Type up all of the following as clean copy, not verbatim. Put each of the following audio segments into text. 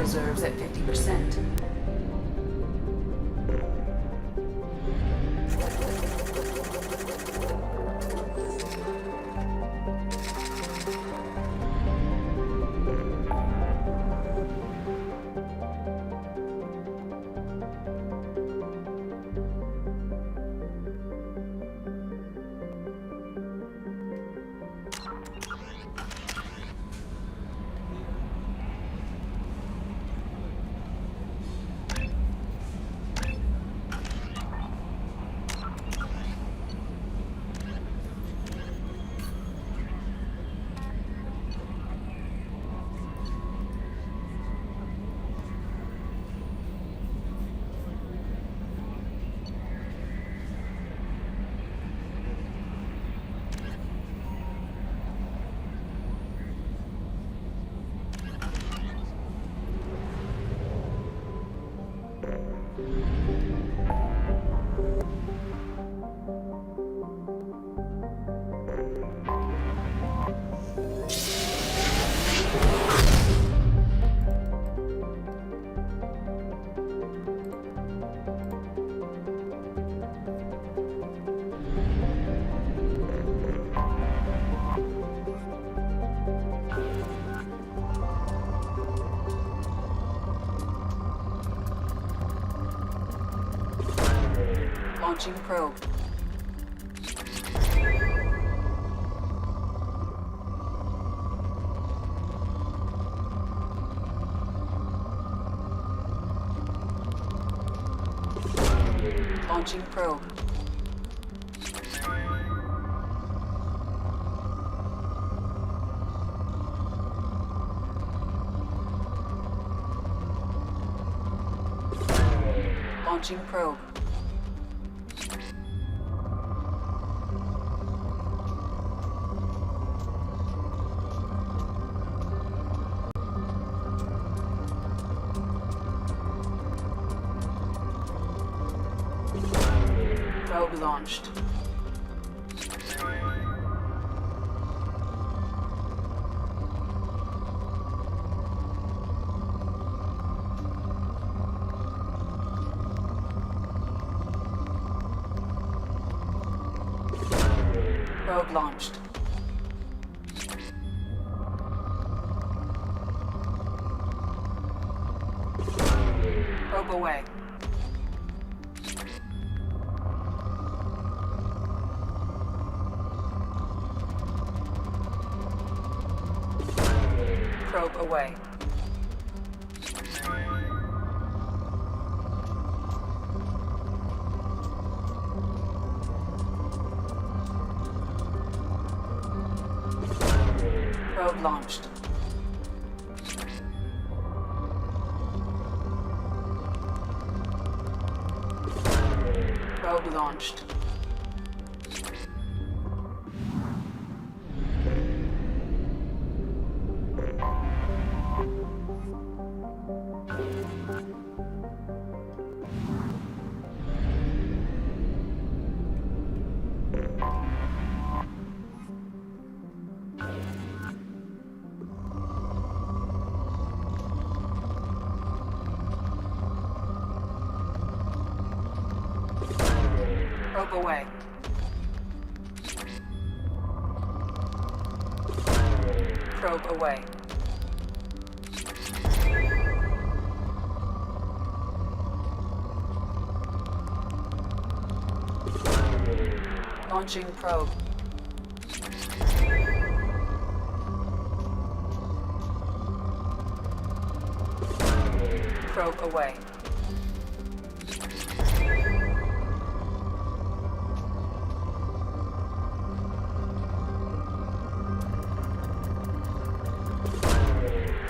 reserves at 50%. Launching probe. Launching probe. Launching probe. Probe launched. Probe launched. Probe away. Probe away. Probe launched. Probe launched. Probe away. Probe away. Launching probe. Probe away.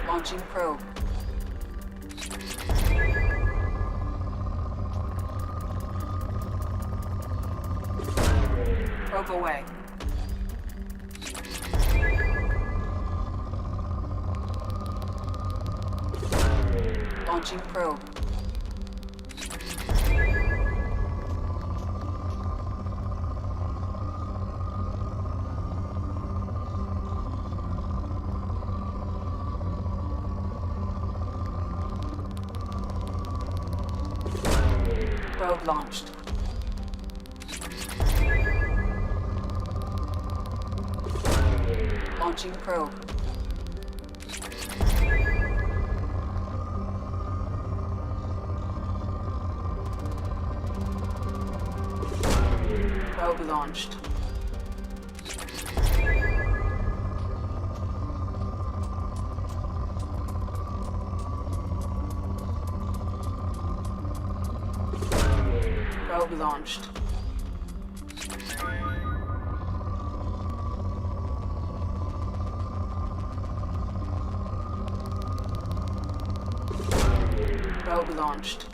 Launching probe. Probe away. Launching probe. Probe launched. Launching probe. Probe launched. Probe launched. Probe launched.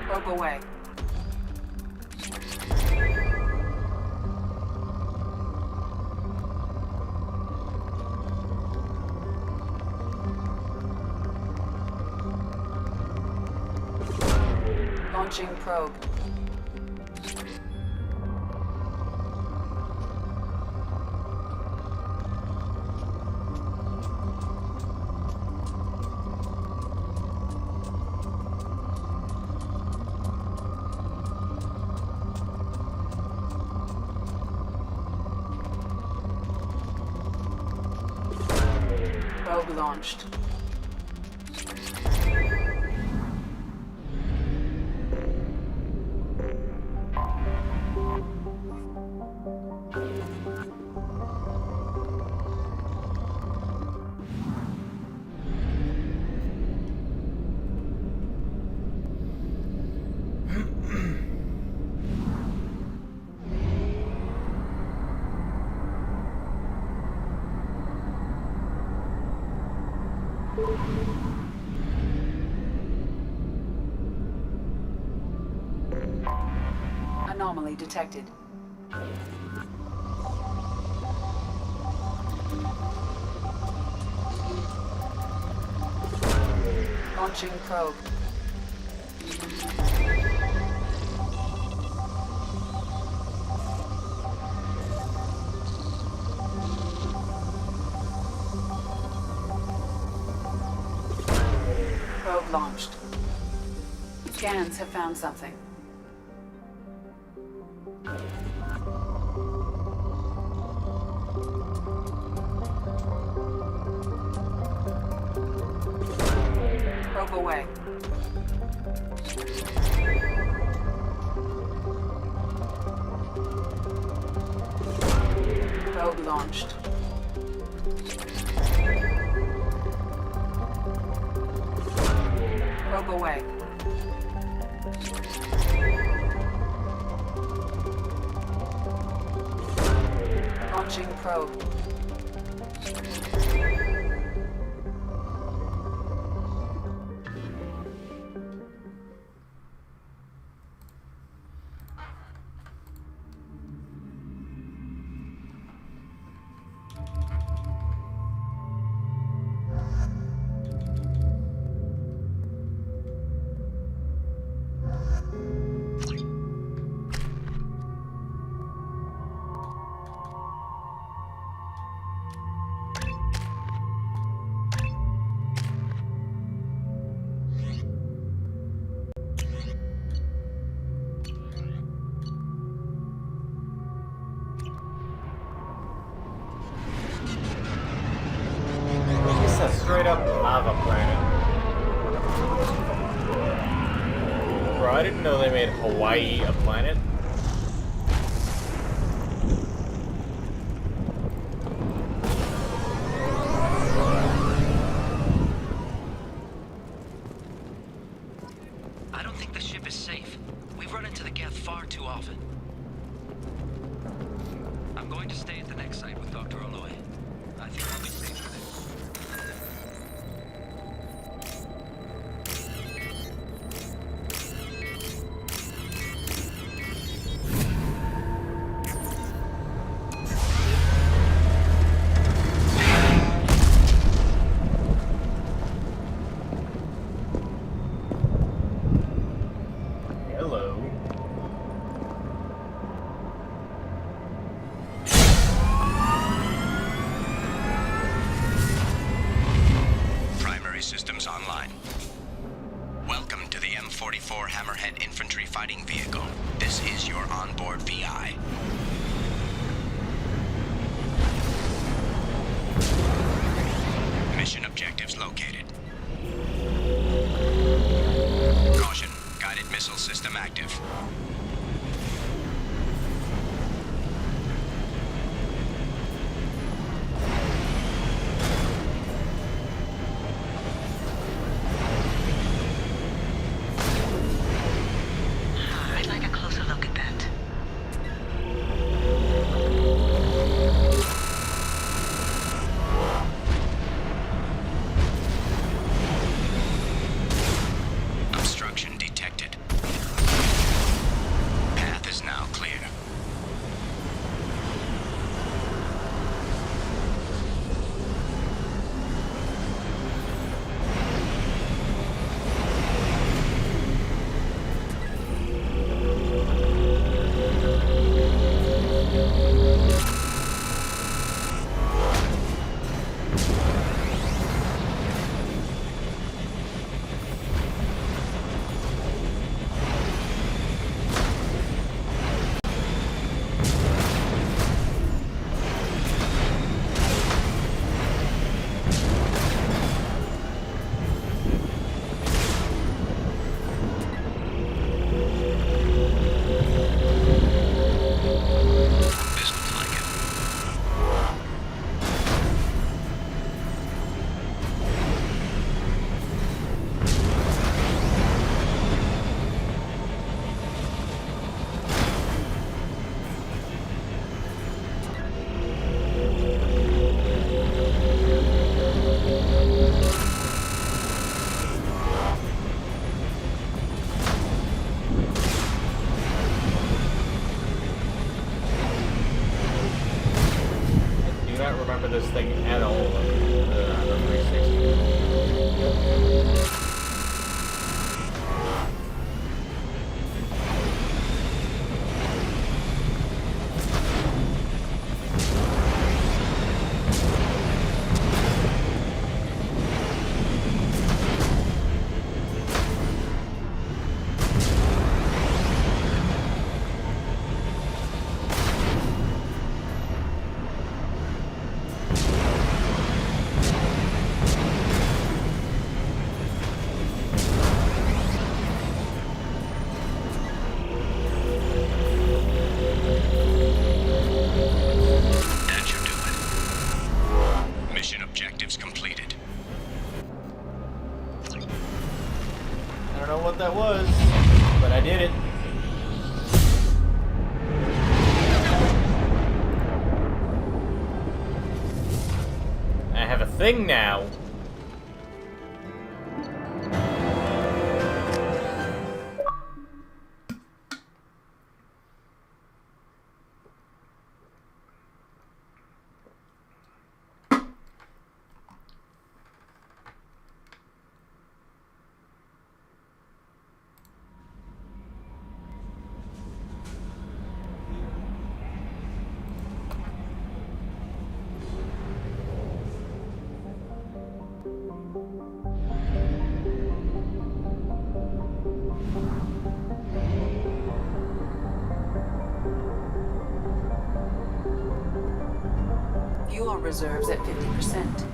Probe away. Launching probe. Probe launched. Anomaly detected. Launching probe. Probe launched. Scans have found something. Probe away. Probe launched. Probe away. Launching probe. Straight up lava planet. Bro, I didn't know they made Hawaii a planet. I don't think the ship is safe. We've run into the geth far too often. I'm going to stay at the next site with Dr. Oloy. I think I'll be safe for this. online. Welcome to the M44 Hammerhead Infantry Fighting Vehicle. This is your onboard VI. Mission objectives located. Caution, guided missile system active. I'd like a closer look at that. Obstruction detected. Path is now clear. This looks like it. I do not remember this thing at all on the 360. That should do it. Mission objectives completed. I don't know what that was, but I did it. I have a thing now. Fuel reserves at 50%.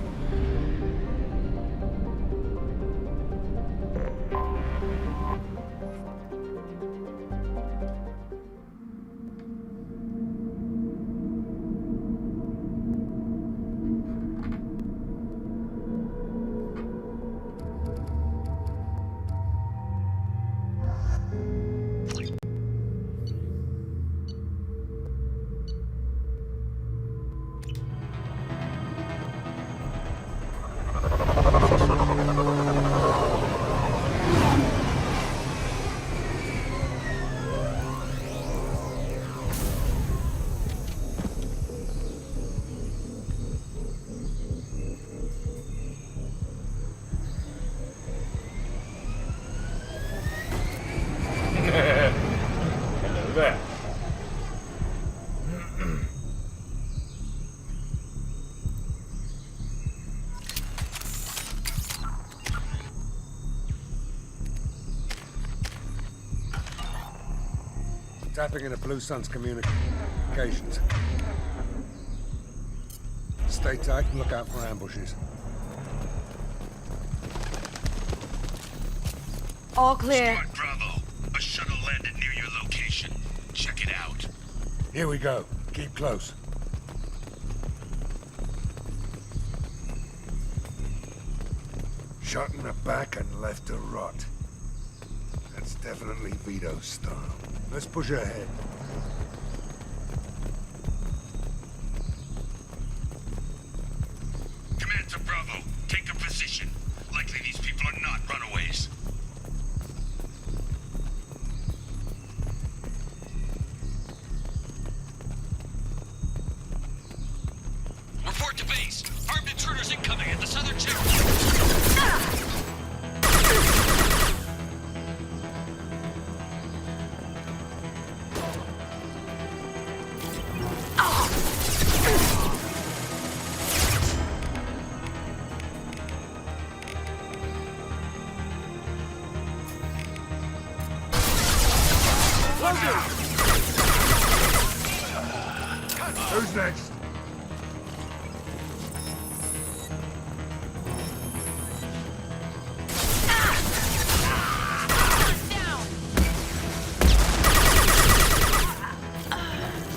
Tapping into Blue Sun's communications. Stay tight and look out for ambushes. All clear. Squad Bravo, a shuttle landed near your location. Check it out. Here we go. Keep close. Shot in the back and left to rot. That's definitely Vito's style. Let's push ahead. Command to Bravo, take a position. Likely these people are not runaways. Report to base. Armed intruders incoming at the southern channel. Who's next?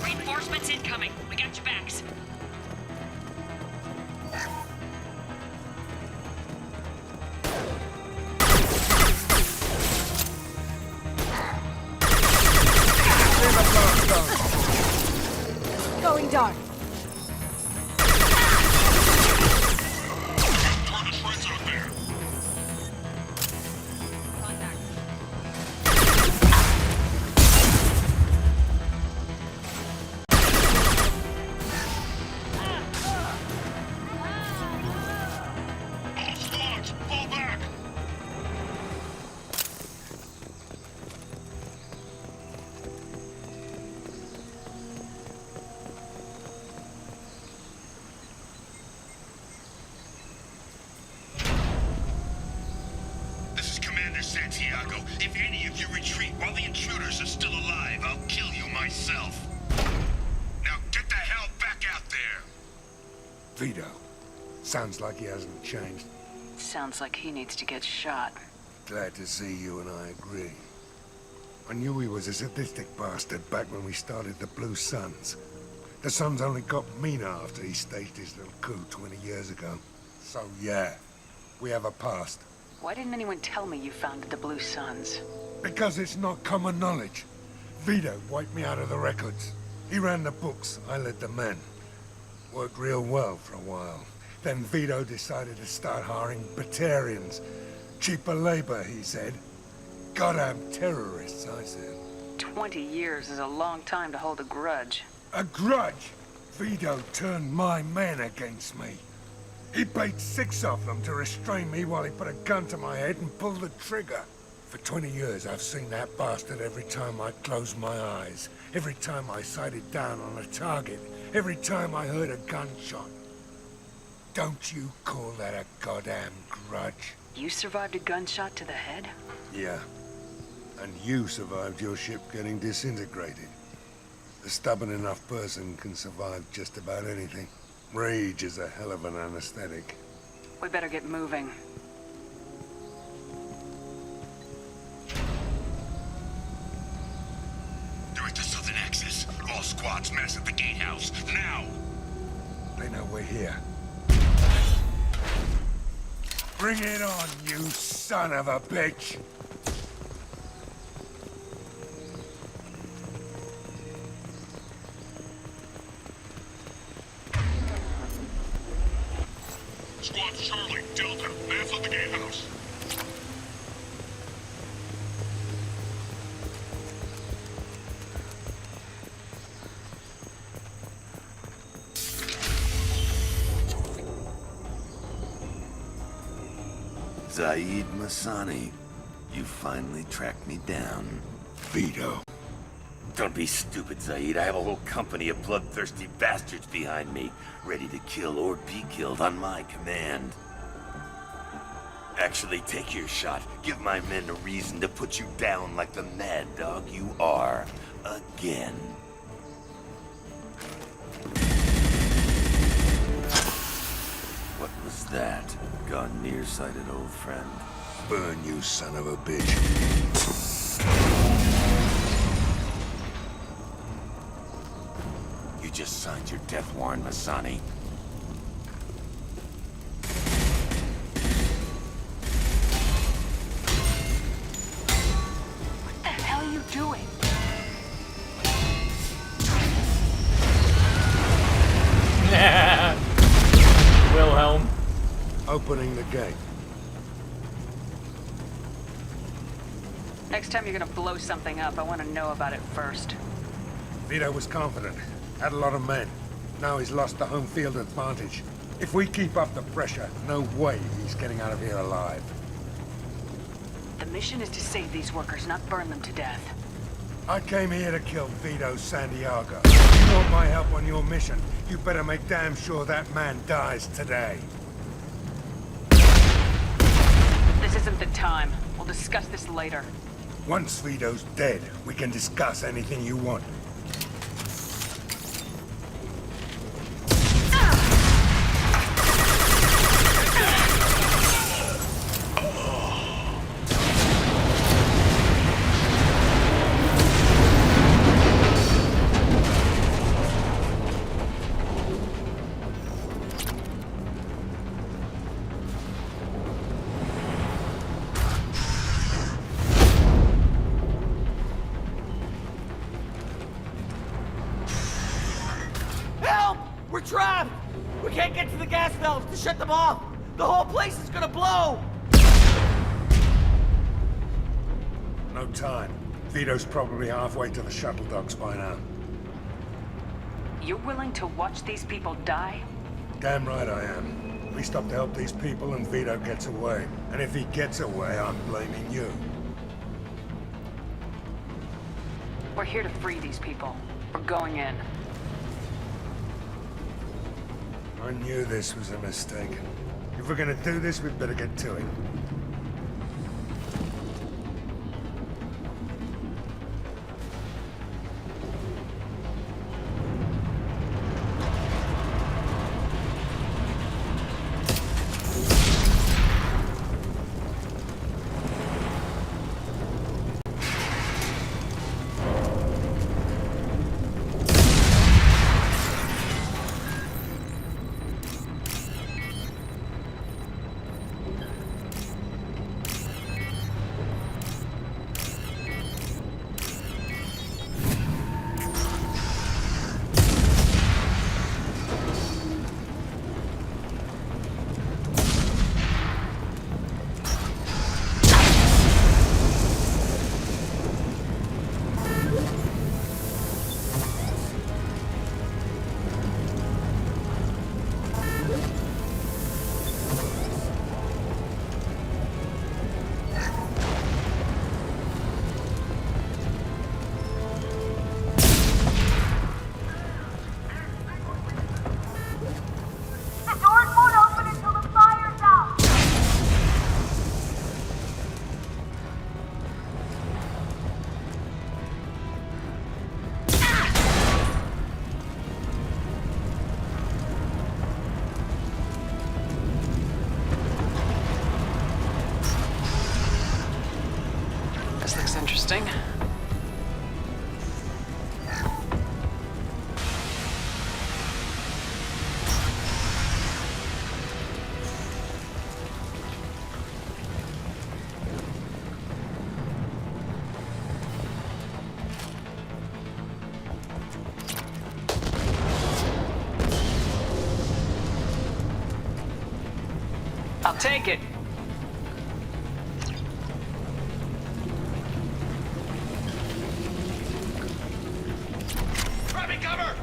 Reinforcements incoming. We got your backs. Going dark. Fall back! This is Commander Santiago. If any of you retreat while the intruders are still alive, I'll kill you myself. Now get the hell back out there! Vito. Sounds like he hasn't changed. Sounds like he needs to get shot. Glad to see you and I agree. I knew he was a sadistic bastard back when we started the Blue Suns. The Suns only got meaner after he staged his little coup 20 years ago. So yeah, we have a past. Why didn't anyone tell me you founded the Blue Suns? Because it's not common knowledge. Vito wiped me out of the records. He ran the books, I led the men. Worked real well for a while. Then Vito decided to start hiring Batarians. Cheaper labor, he said. Goddamn terrorists, I said. 20 years is a long time to hold a grudge. A grudge? Vito turned my men against me. He paid 6 of them to restrain me while he put a gun to my head and pulled the trigger. For 20 years, I've seen that bastard every time I closed my eyes. Every time I sighted down on a target. Every time I heard a gunshot. Don't you call that a goddamn grudge? You survived a gunshot to the head? Yeah. And you survived your ship getting disintegrated. A stubborn enough person can survive just about anything. Rage is a hell of an anesthetic. We better get moving. They're at the southern axis. All squads mass at the gatehouse. Now! They know we're here. Bring it on, you son of a bitch! Squad Charlie, Delta, mass at the gatehouse. Zaid Masani, you finally tracked me down. Vito. Don't be stupid, Zaid. I have a whole company of bloodthirsty bastards behind me, ready to kill or be killed on my command. Actually, take your shot. Give my men a reason to put you down like the mad dog you are. again. What was that? Gone nearsighted, old friend. Burn, you son of a bitch. You just signed your death warrant, Masani. What the hell are you doing? Wilhelm. Opening the gate. Next time you're gonna blow something up, I want to know about it first. Vito was confident. Had a lot of men. Now he's lost the home field advantage. If we keep up the pressure, no way he's getting out of here alive. The mission is to save these workers, not burn them to death. I came here to kill Vito Santiago. If you want my help on your mission, you better make damn sure that man dies today. This isn't the time. We'll discuss this later. Once Vito's dead, we can discuss anything you want. Help! We're trapped! We can't get to the gas valves to shut them off! The whole place is gonna blow! No time. Vito's probably halfway to the shuttle docks by now. You're willing to watch these people die? Damn right I am. We stop to help these people and Vito gets away. And if he gets away, I'm blaming you. We're here to free these people. We're going in. I knew this was a mistake. If we're gonna do this, we'd better get to it. This looks interesting. I'll take it. Grabbing cover!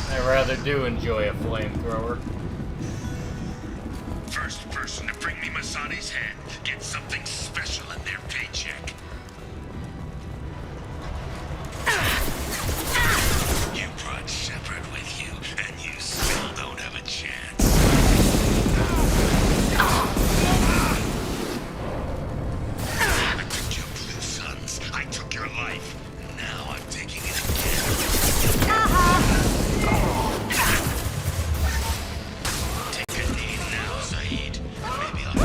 I rather do enjoy a flamethrower. First person to bring me Masani's head gets something special in their paycheck. You brought Shepard with you, and you still don't have a chance. I took your blue sons. I took your life. Now I'm taking it again. Take a knee now, Zaid. Maybe I'll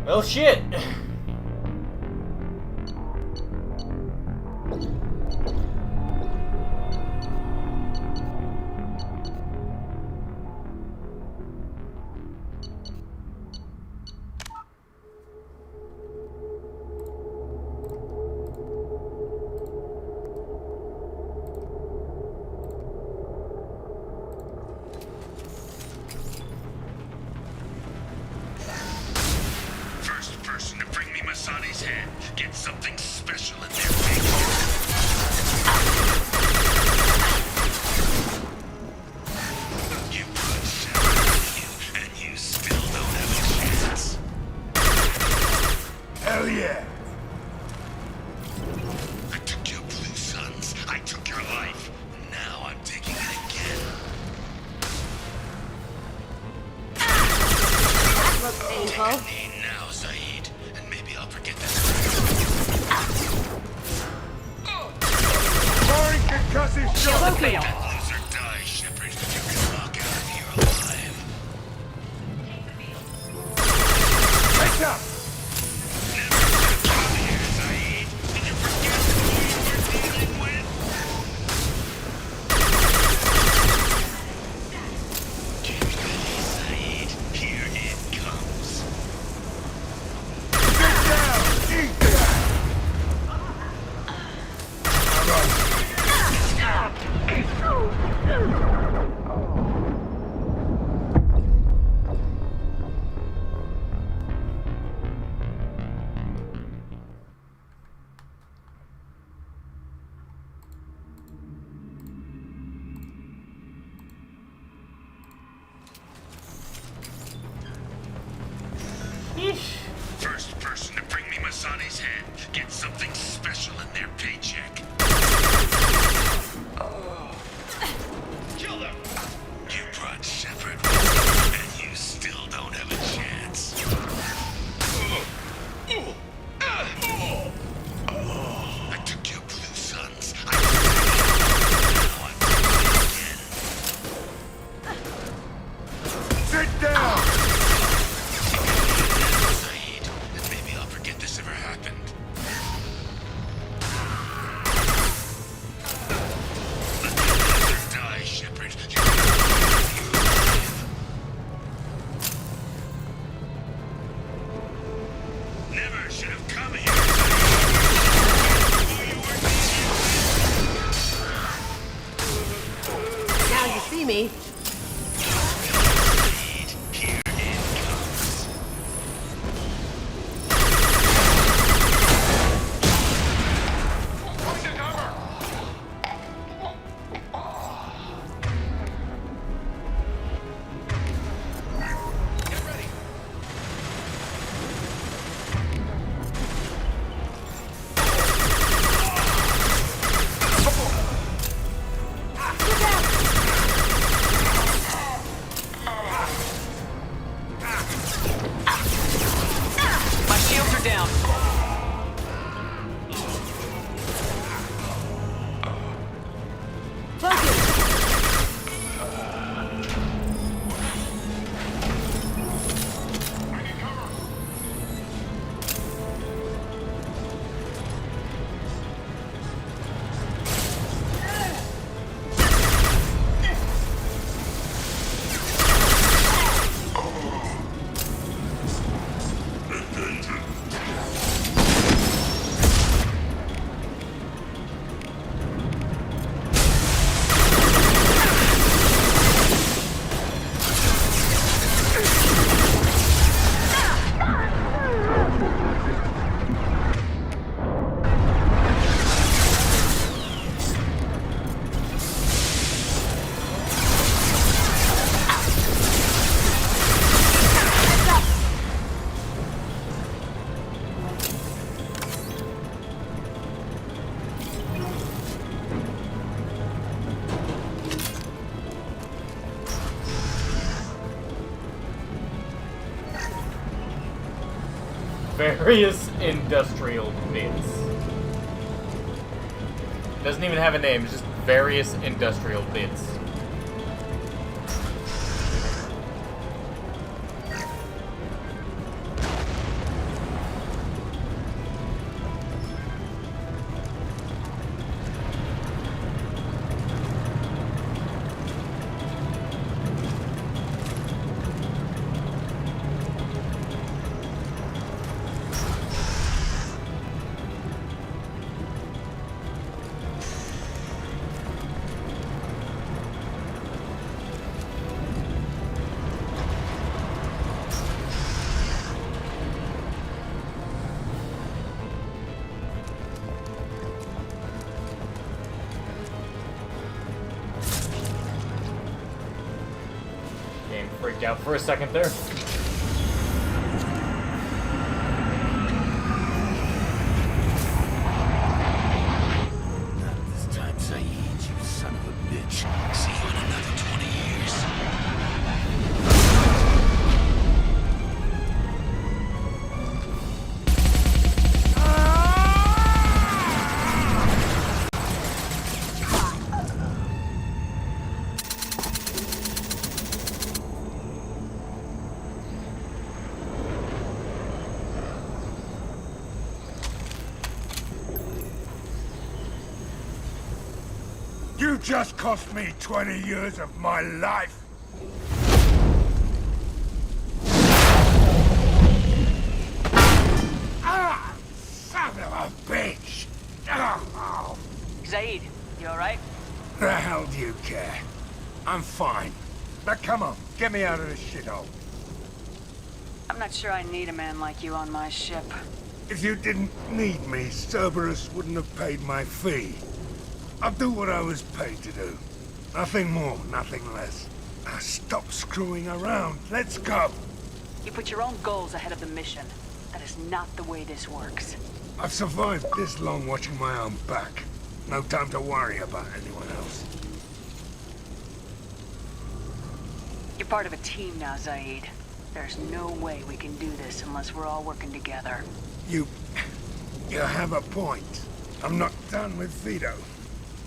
Well, shit. First person to bring me Masani's head gets something special in their paycheck. You brought Shepard with you, and you still don't have a chance. Hell yeah! I took your blue sons. I took your life. Now I'm taking it again. Looks Take painful. a knee now, Zaid, and maybe I'll forget this. Firing concussive shot! Located. Let loser die, Shepard. You can walk out of here alive. Heads up! Come here, Zaid. Did you forget who you were dealing with? Get ready, Zaid. Here it comes. Get down! Eat that! First person to bring me Masani's head gets something special in their paycheck. Kill them! You brought Shepard with you, and you still don't have a chance. I took your blue sons. I took your life. Now I'm taking it again. Sit down! Zaid, and maybe I'll forget this ever happened. Let the loser die, Shepard. You never should have come here. Who you were dealing Now you see me. with. Here it comes. Various industrial bits. Doesn't even have a name, it's just various industrial bits. Freaked out for a second there. Not this time, Saeed, you son of a bitch. See you in another 20 years. You just cost me 20 years of my life. Ah, son of a bitch. Oh, Zaid, you alright? the hell do you care? I'm fine. Now come on, get me out of this shithole. I'm not sure I need a man like you on my ship. If you didn't need me, Cerberus wouldn't have paid my fee. I'll do what I was paid to do. Nothing more, nothing less. Now stop screwing around. Let's go. You put your own goals ahead of the mission. That is not the way this works. I've survived this long watching my own back. No time to worry about anyone else. You're part of a team now, Zaid. There's no way we can do this unless we're all working together. You have a point. I'm not done with Vito.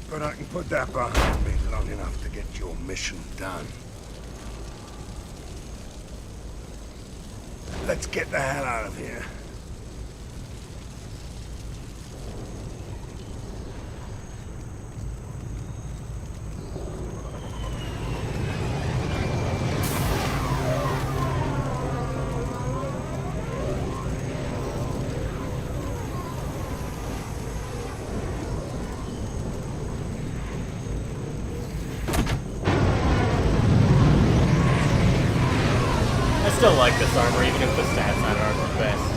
But I can put that behind me long enough to get your mission done. Let's get the hell out of here. I still like this armor, even if the stats aren't the best.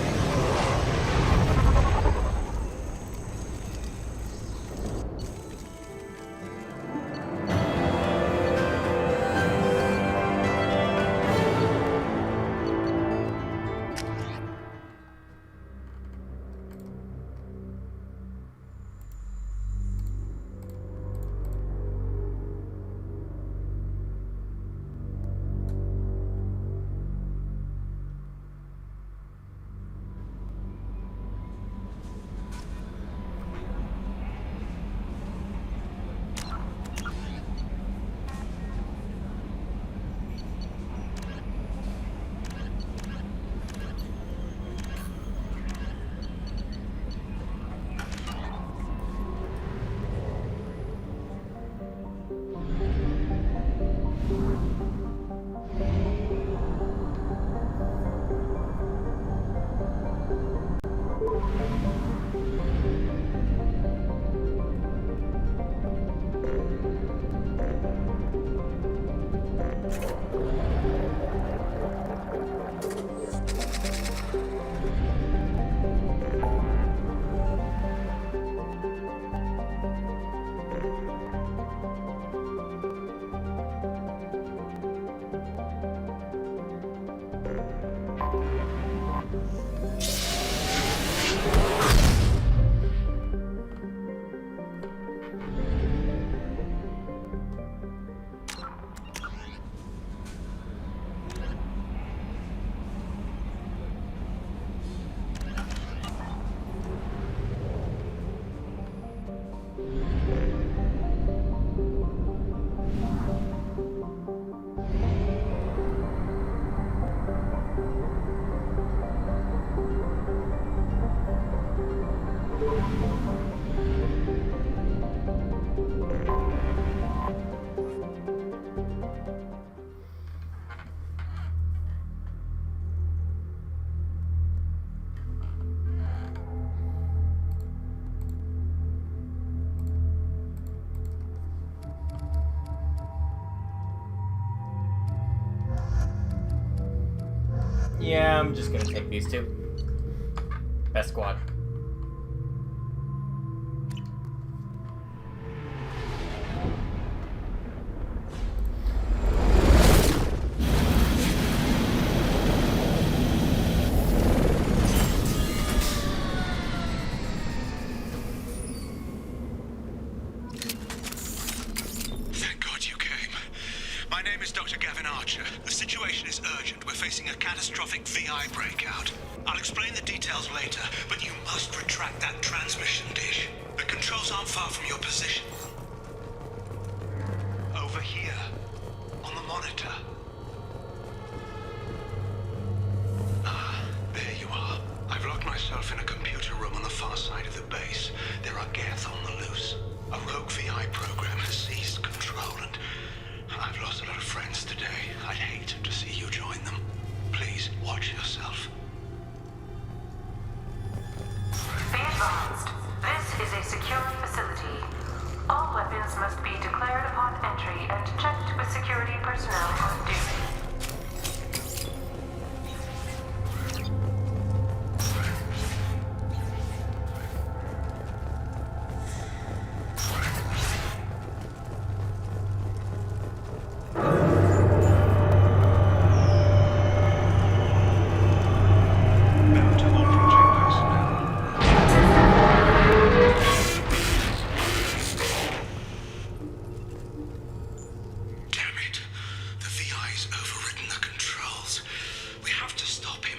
Yeah, I'm just gonna take these two. Best squad. Thank God you came. My name is Dr. Gavin Archer. The situation is urgent. We're facing a catastrophic VI breakout. I'll explain the details later, but you must retract that transmission dish. The controls aren't far from your position. Over here, on the monitor. Ah, there you are. I've locked myself in a computer room on the far side of the base. There are Geth on the loose. A rogue VI program has seized control, and I've lost a lot of friends today. I'd hate to see you join them. Please, watch yourself. Be advised, this is a secure facility. All weapons must be declared upon entry and checked with security personnel on duty. Note to all project personnel. Damn it. The VI's overridden the controls. We have to stop him.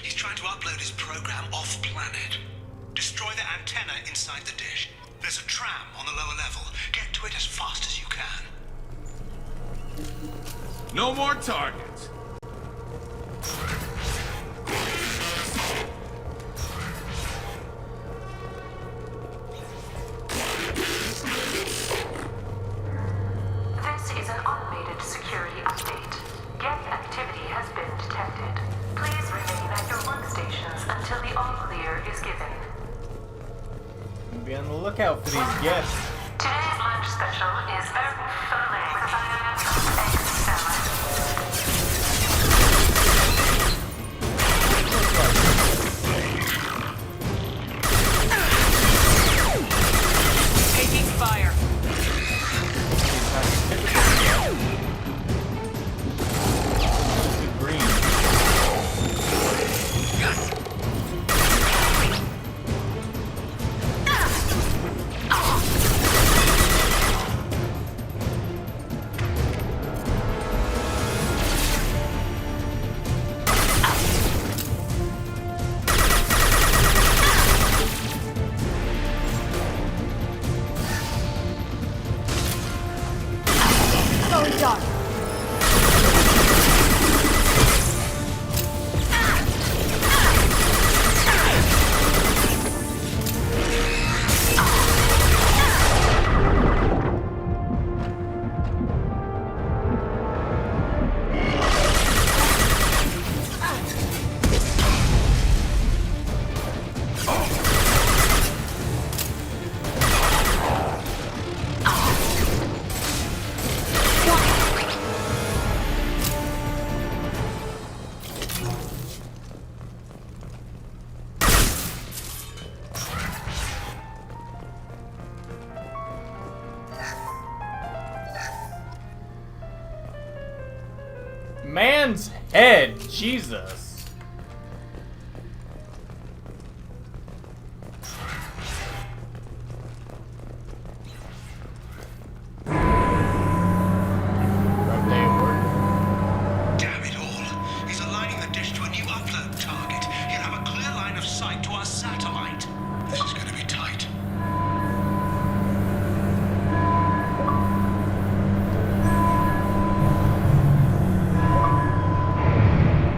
He's trying to upload his program off-planet. Destroy the antenna inside the dish. There's a tram on the lower level. Get to it as fast as you can. No more targets. This is an automated security update. Geth activity has been detected. Please remain at your workstations until the all-clear is given. Be on the lookout for these Geths. Today's lunch special is herb filet with egg salad. Taking fire. Green. Man's head, Jesus. Damn it all. He's aligning the dish to a new upload target. He'll have a clear line of sight to our satellite. This is gonna be tight.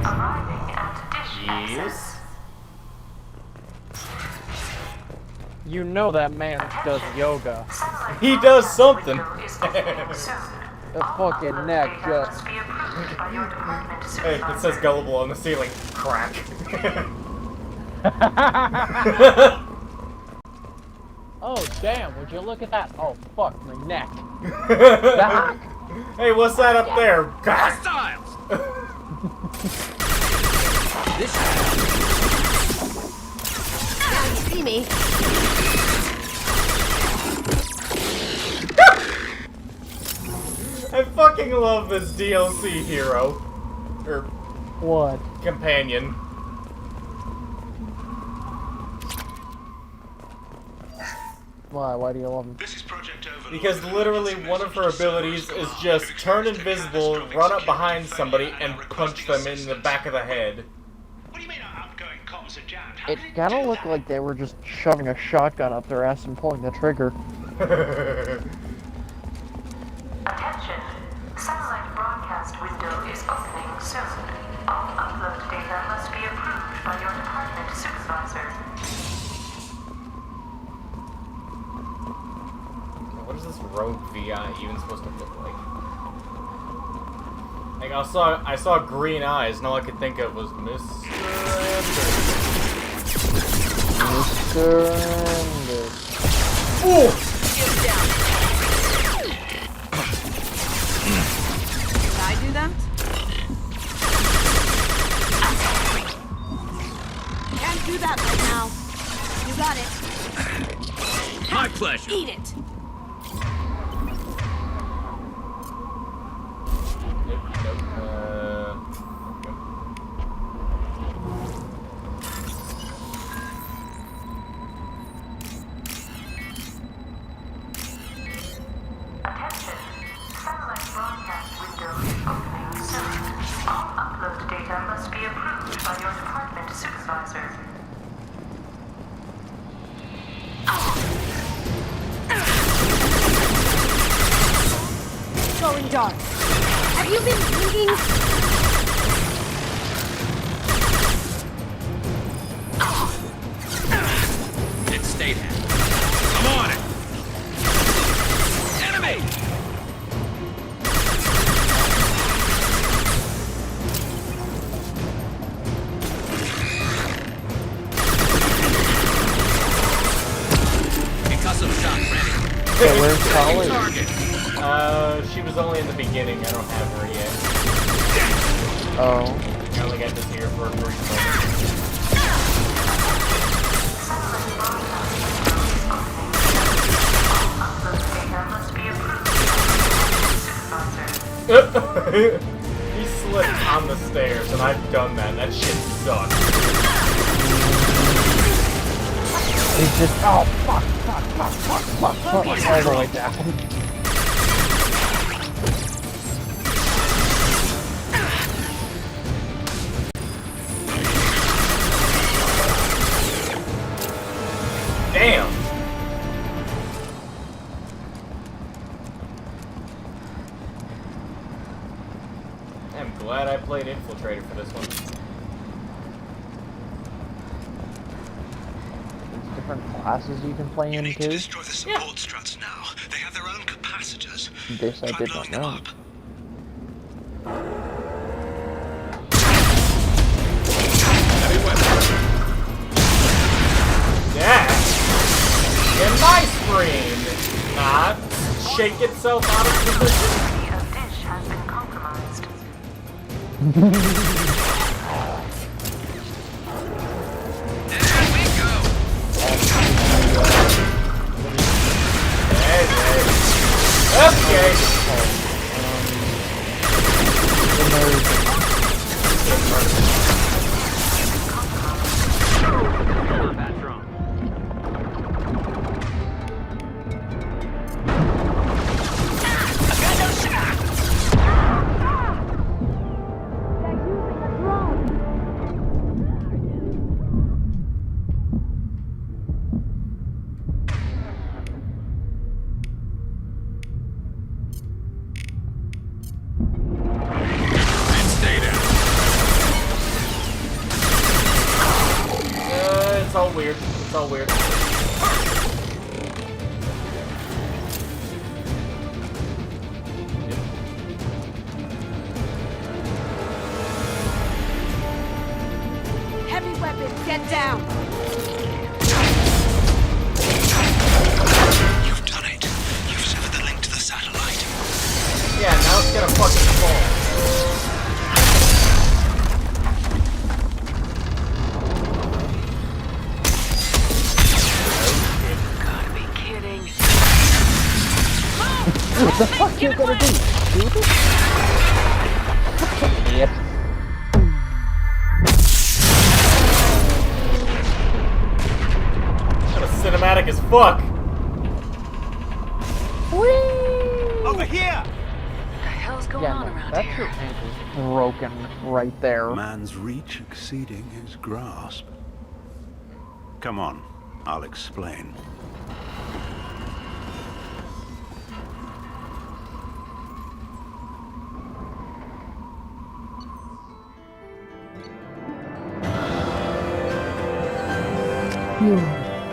Arriving at dish Yes. You know that man does yoga. Satellite He does something. Window is opening soon. The fucking neck just. Must be approved by your department Hey, it says supervisor. gullible on the ceiling. Crack. Oh damn! Would you look at that? Oh fuck, my neck. Hey, what's that up there? God. Hostiles! Now you see me. I fucking love this DLC hero. Or What? companion. Why? Why do you love him? This is Project Overlord. Because literally one of her abilities is just turn invisible, run up behind somebody, and punch them in the back of the head. What do you mean our outgoing comms are jammed? It kind of looked like they were just shoving a shotgun up their ass and pulling the trigger. Attention. Satellite broadcast window is opening soon. All upload data must be approved by your department supervisor. What is this rogue VI even supposed to look like? Like I saw green eyes, and all I could think of was Mr. Mr. Anders. Ooh! Get down. Did I do that? Can't do that right now. You got it. My pleasure. Eat it. Attention. Satellite broadcast window is opening soon. All upload data must be approved by your department supervisor. Going dark. Have you been bleeding? It stayed at. I'm on it. Enemy! Concussive shot ready. So where's Collie? Target. She was only in the beginning. I don't have her yet. Oh. I only got to see her for a brief moment. Satellite broadcast window is opening soon. All upload data must be approved by your department supervisor. He slipped on the stairs, and I've done that. That shit sucks. He's just. Oh fuck! All the way down. Damn! I'm glad I played Infiltrator for this one. There's different classes you can play You need to into. destroy the support struts now. They have their own capacitors. This I Try did blowing not them know. up. Heavy weapon. Yeah! In my screen! Not shake itself out of position. The dish has been compromised. There we go. Hey, hey. Okay! Combat drone. And stay down. It's all weird. It's all weird. Get down! You've done it. You've severed the link to the satellite. Yeah, now it's gonna fucking fall. Gotta be kidding. What the fuck you gonna do? Stupid? Idiot. That was cinematic as fuck. Over here! What the hell's going Yeah, on no, around that here? shit is broken right there. Man's reach exceeding his grasp. Come on, I'll explain.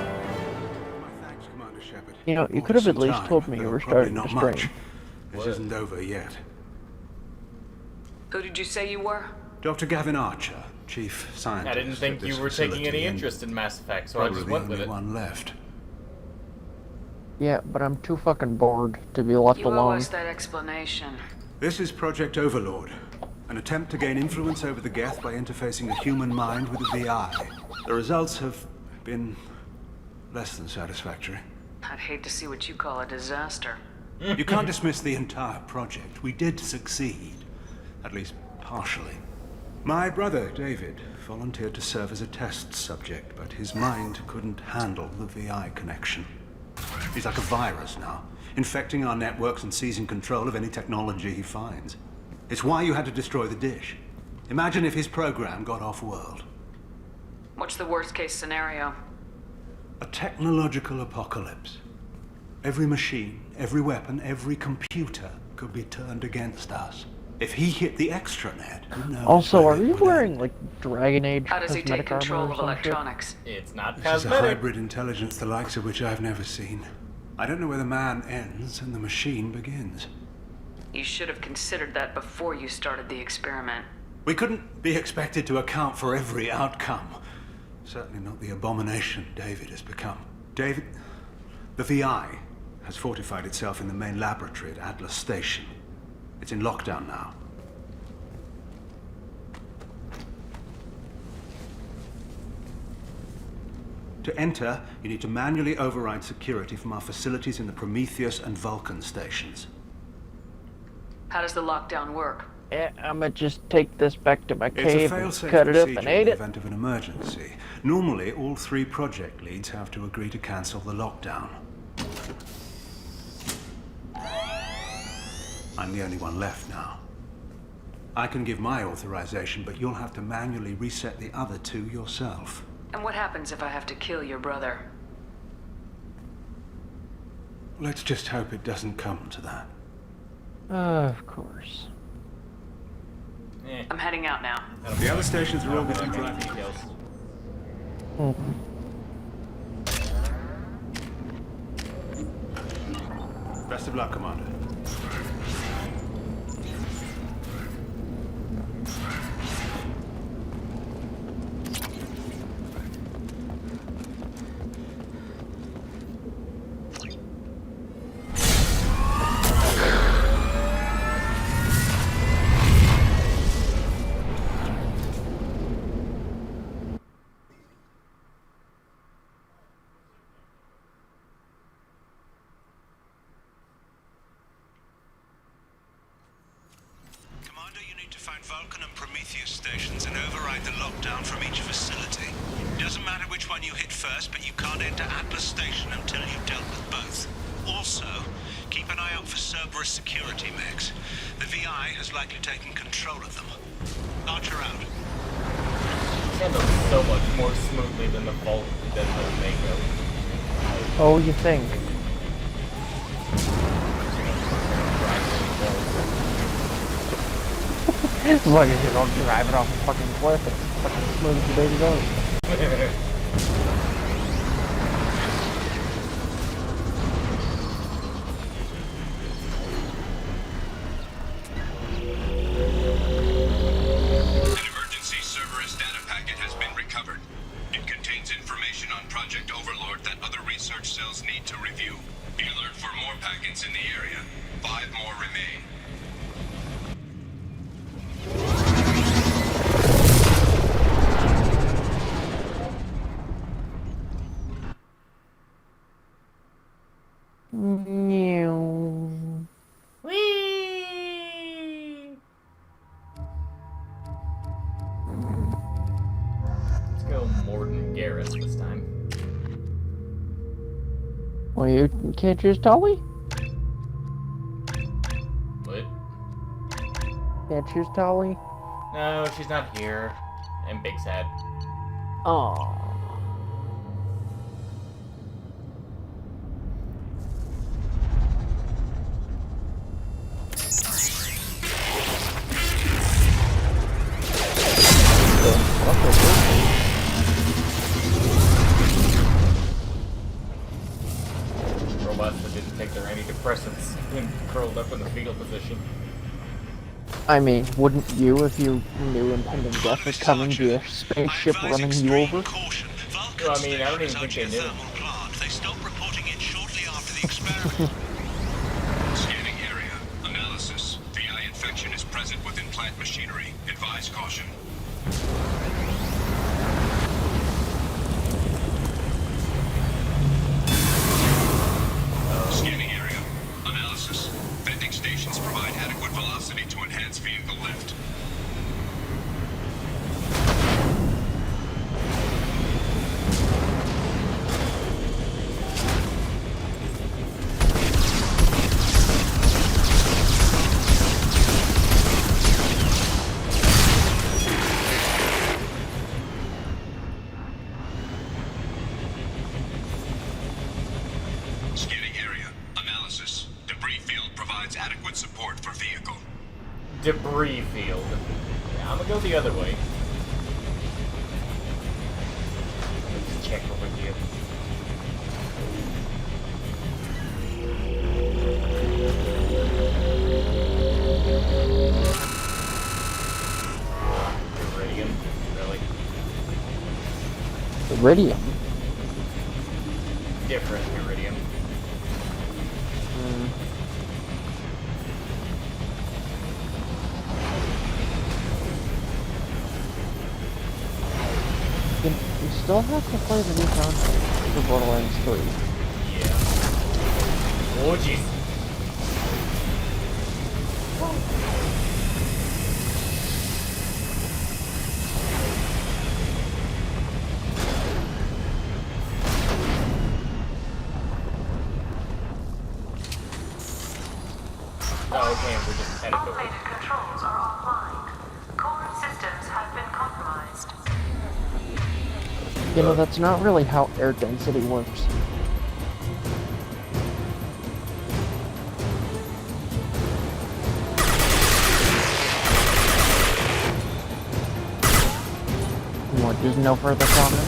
Thanks, Commander Shepard. You know, you Bought could have us at some least time, told me you though were probably starting to not strain. much. This isn't over yet. Who did you say you were? Dr. Gavin Archer, Chief Scientist. I didn't think at you this were taking facility, any and interest in Mass Effect, so I probably just the went with only it. one left. Yeah, but I'm too fucking bored to be left You owe alone. us that explanation. This is Project Overlord, an attempt to gain influence over the Geth by interfacing a human mind with a VI. The results have been less than satisfactory. I'd hate to see what you call a disaster. You can't dismiss the entire project. We did succeed, at least partially. My brother, David, volunteered to serve as a test subject, but his mind couldn't handle the VI connection. He's like a virus now, infecting our networks and seizing control of any technology he finds. It's why you had to destroy the dish. Imagine if his program got off-world. What's the worst case scenario? A technological apocalypse. Every machine, every weapon, every computer could be turned against us. If he hit the extranet, who knows? Also, where are it you would wearing, end. like, Dragon Age How does he take cosmetic armor control or of some shit? electronics? It's not This is a cosmetic. hybrid intelligence the likes of which I've never seen. I don't know where the man ends and the machine begins. You should have considered that before you started the experiment. We couldn't be expected to account for every outcome. Certainly not the abomination David has become. David, the VI has fortified itself in the main laboratory at Atlas Station. It's in lockdown now. To enter, you need to manually override security from our facilities in the Prometheus and Vulcan stations. How does the lockdown work? Yeah, I'ma just take this back to my It's a cave and fail-safe cut it up procedure and in eat the it. event of an emergency. Normally, all 3 project leads have to agree to cancel the lockdown. I'm the only one left now. I can give my authorization, but you'll have to manually reset the other 2 yourself. And what happens if I have to kill your brother? Let's just hope it doesn't come to that. Of course. I'm heading out now. The other stations are all within Any driving details. Best of luck, Commander. Commander, you need to find Vulcan and Prometheus stations and override the lockdown from each facility. Doesn't matter which one you hit first, but you can't enter Atlas Station until you've dealt with both. Also, keep an eye out for Cerberus security mechs. The VI has likely taken control of them. Archer out. Handles so much more smoothly than the Mako. Oh, you think? As long as you don't drive it off a fucking cliff, it's fucking smooth as the baby goes. An emergency Cerberus data packet has been recovered. you can't choose Tully? What? Can't choose Tully? No, she's not here. And Big Sad. Oh. Robots that didn't take their antidepressants and curled up in the fetal position. I mean, wouldn't you if you knew impending death was coming via spaceship running you over? Well, I mean, I don't even think they knew. They stopped reporting it shortly after the experiment. Scanning area. Analysis. VI infection is present within plant machinery. Advise caution. Scanning area. Analysis. Vending stations provide adequate velocity to enhance vehicle lift. Scanning area. Analysis. Debris field provides adequate support for vehicle. Debris field. Yeah, I'm gonna go the other way. Let's check over here. Iridium, really? Iridium? Different iridium. You still have to play the new content for Borderlands 3. Yeah. Oh, jeez. Oh, okay, we're just headed over. Automated controls are offline. Core systems have been compromised. You know, that's not really how air density works. What, there's no further comment?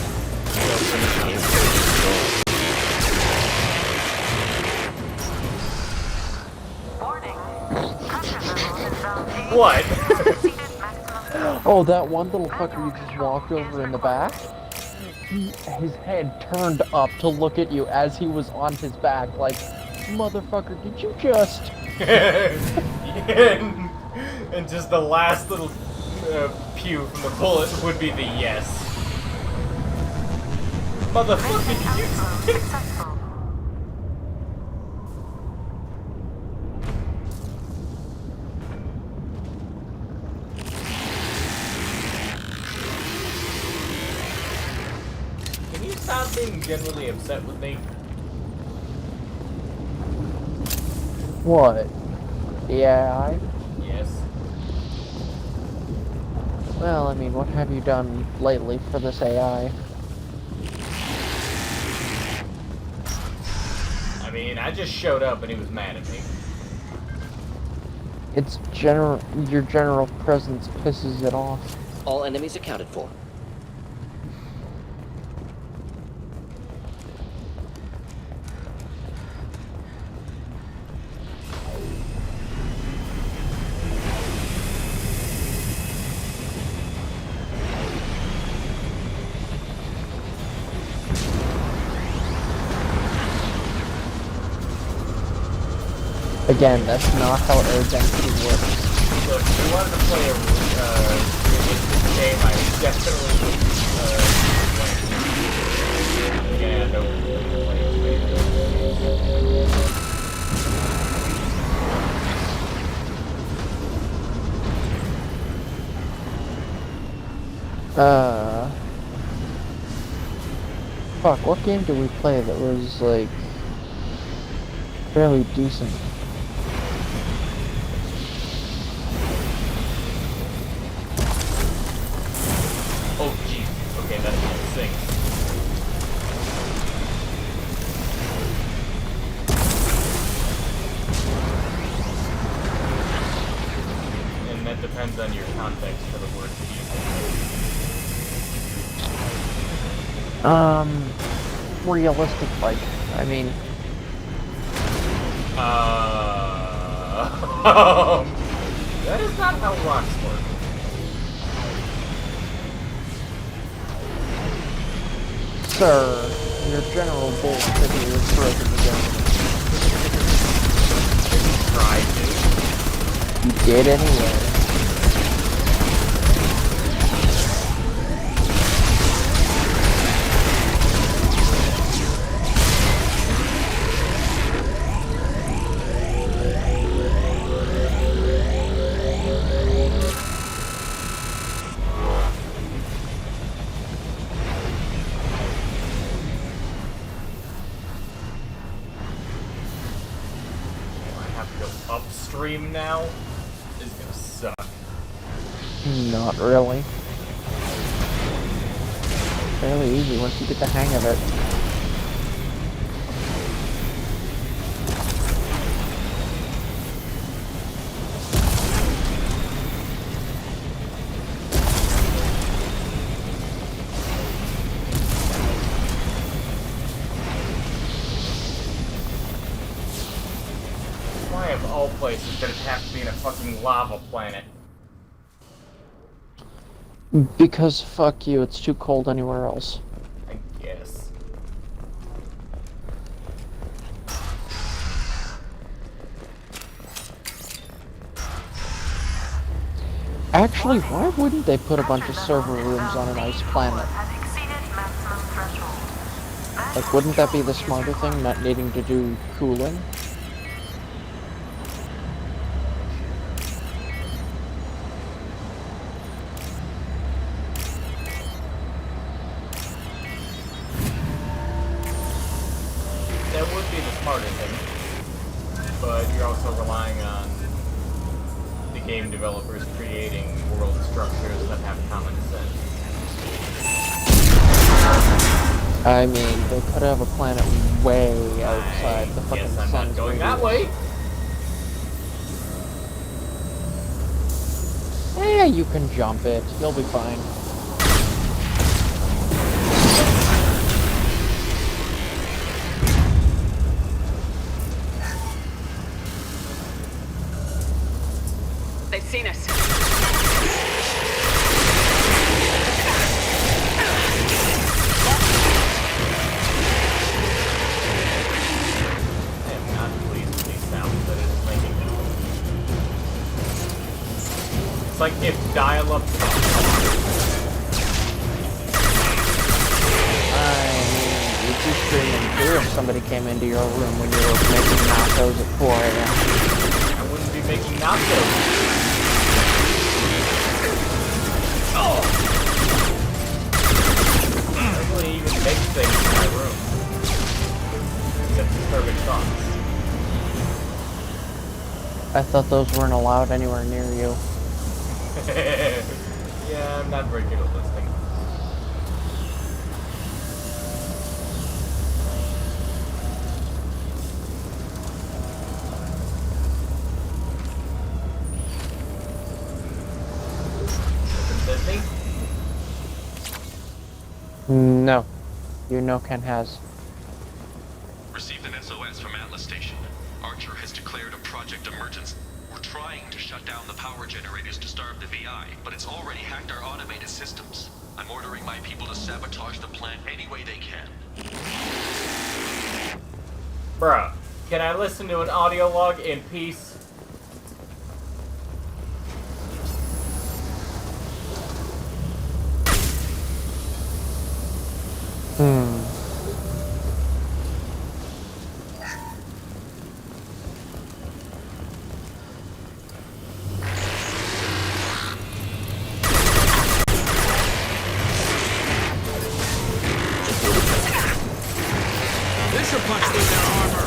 What? Oh, that one little fucker you just walked over in the back? His head turned up to look at you as he was on his back, like, motherfucker, did you just... And just the last little pew from the bullet would be the yes. Motherfucker, did you... Can you stop being generally upset with me? What? The AI? Yes. Well, I mean, what have you done lately for this AI? I mean, I just showed up and he was mad at me. It's your general presence pisses it off. All enemies accounted for. Again, that's not how air density works. Look, if you wanted to play a realistic game, I definitely would play. Yeah, no, Fuck, what game did we play that was, like, fairly decent. Oh, jeez. Okay, that's not sync. And that depends on your context for the word decent. Realistic, like, I mean... that is not how rocks work. Sir, your general bullshit here is broken again. Tried to. You did anyway. Upstream now is gonna suck. Not really. Fairly easy once you get the hang of it. Why of all places did it have to be in a fucking lava planet? Because fuck you, it's too cold anywhere else. I guess. Actually, why wouldn't they put a bunch of server rooms on an ice planet? Like, wouldn't that be the smarter thing, not needing to do cooling? That would be the smarter thing. But you're also relying on the game developers creating world structures that have common sense. I mean, they could have a planet way outside the fucking Yes, I'm sun's not going radius. that way. Yeah, you can jump it. You'll be fine. They've seen us. I am not pleased with these sounds that it's making. It's like if dial-up... I mean, you'd be screaming too if somebody came into your room when you were making nachos at 4 a.m. I wouldn't be making nachos. Oh! I don't really even make things in my room. Except disturbing thoughts. I thought those weren't allowed anywhere near you. Yeah, I'm not very good at listening. Disney? No. You know Ken has. Received an SOS from Atlas Station. Archer has declared a project emergency. We're trying to shut down the power generators to starve the VI, but it's already hacked our automated systems. I'm ordering my people to sabotage the plant any way they can. Bruh, can I listen to an audio log in peace? This should punch through their armor.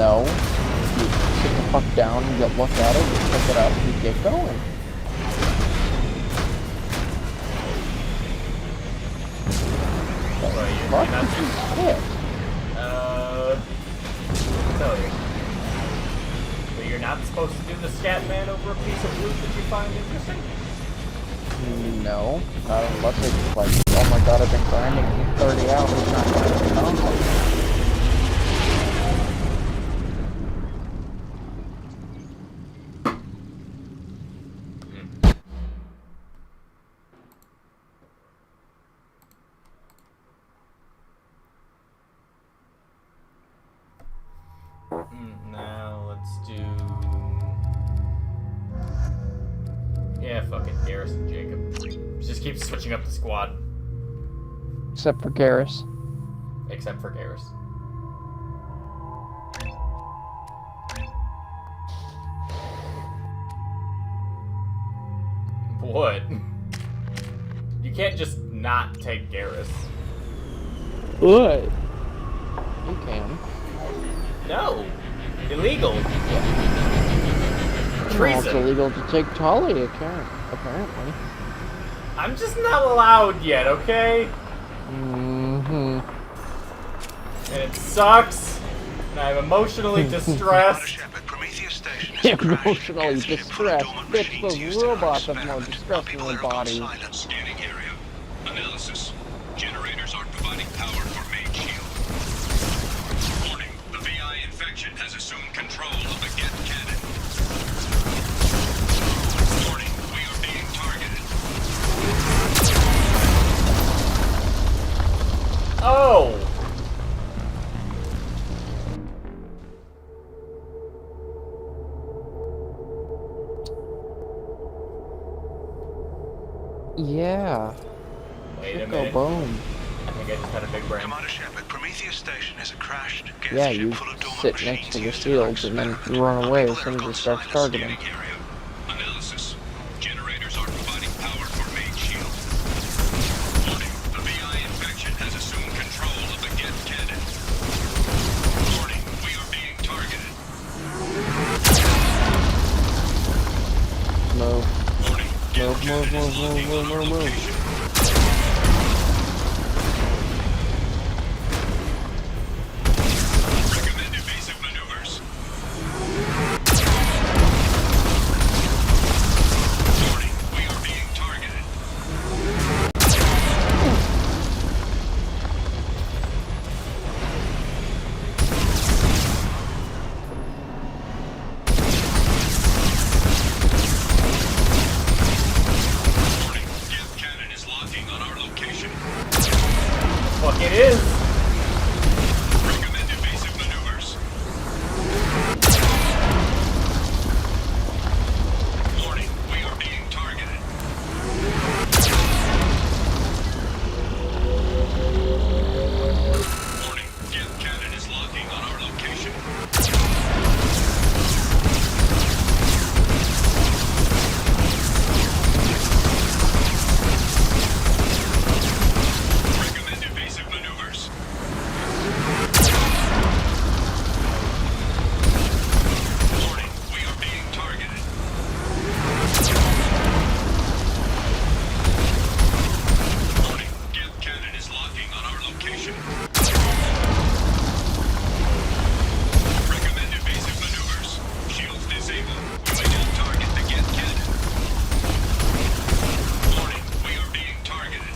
No. You sit the fuck down and you look at it, you pick it up, and you get going. Well, you're not Shit. tell you. But you're not supposed to do the scat man over a piece of loot that you find interesting? No, not unless it's like, oh my god, I've been grinding for 30 hours, not found something. Now let's do... Yeah, fuck it, Garrus and Jacob. Just keep switching up the squad. Except for Garrus. Except for Garrus. What? You can't just not take Garrus. What? You can. No! Illegal! Yeah. Treason! Well, it's illegal to take Tali, apparently. I'm just not allowed yet, okay? Mm-hmm. And it sucks, and I'm emotionally distressed. Emotionally distressed? Bitch, those robots have more distress in their bodies. Scanning area. Analysis. Generators aren't providing power for main shield. Warning. The VI infection has assumed control of the Geth cannon. Warning. We are being targeted. Oh! Yeah. Wait a minute. Boom. I think I just had a big brain. Commander Shepard, Prometheus Station is a crashed gas Yeah, ship you full of dormant sit machines next to the used shields and then you run away as soon as it starts targeting. Analysis. Generators aren't providing power for main shield. Warning. The VI infection has assumed control of the Geth cannon. Warning. We are being targeted. Move. Warning. Move. Recommend evasive maneuvers. Warning. We are being targeted. Warning. Geth cannon is locking on our location. Fuck, it is! Recommend evasive maneuvers. Warning, we are being targeted. Warning, Geth cannon is locking on our location. Recommend evasive maneuvers. Warning, we are being targeted. Warning, Geth cannon is locking on our location. Recommend evasive maneuvers. Shields disabled. We may now target the Geth cannon. Warning, we are being targeted.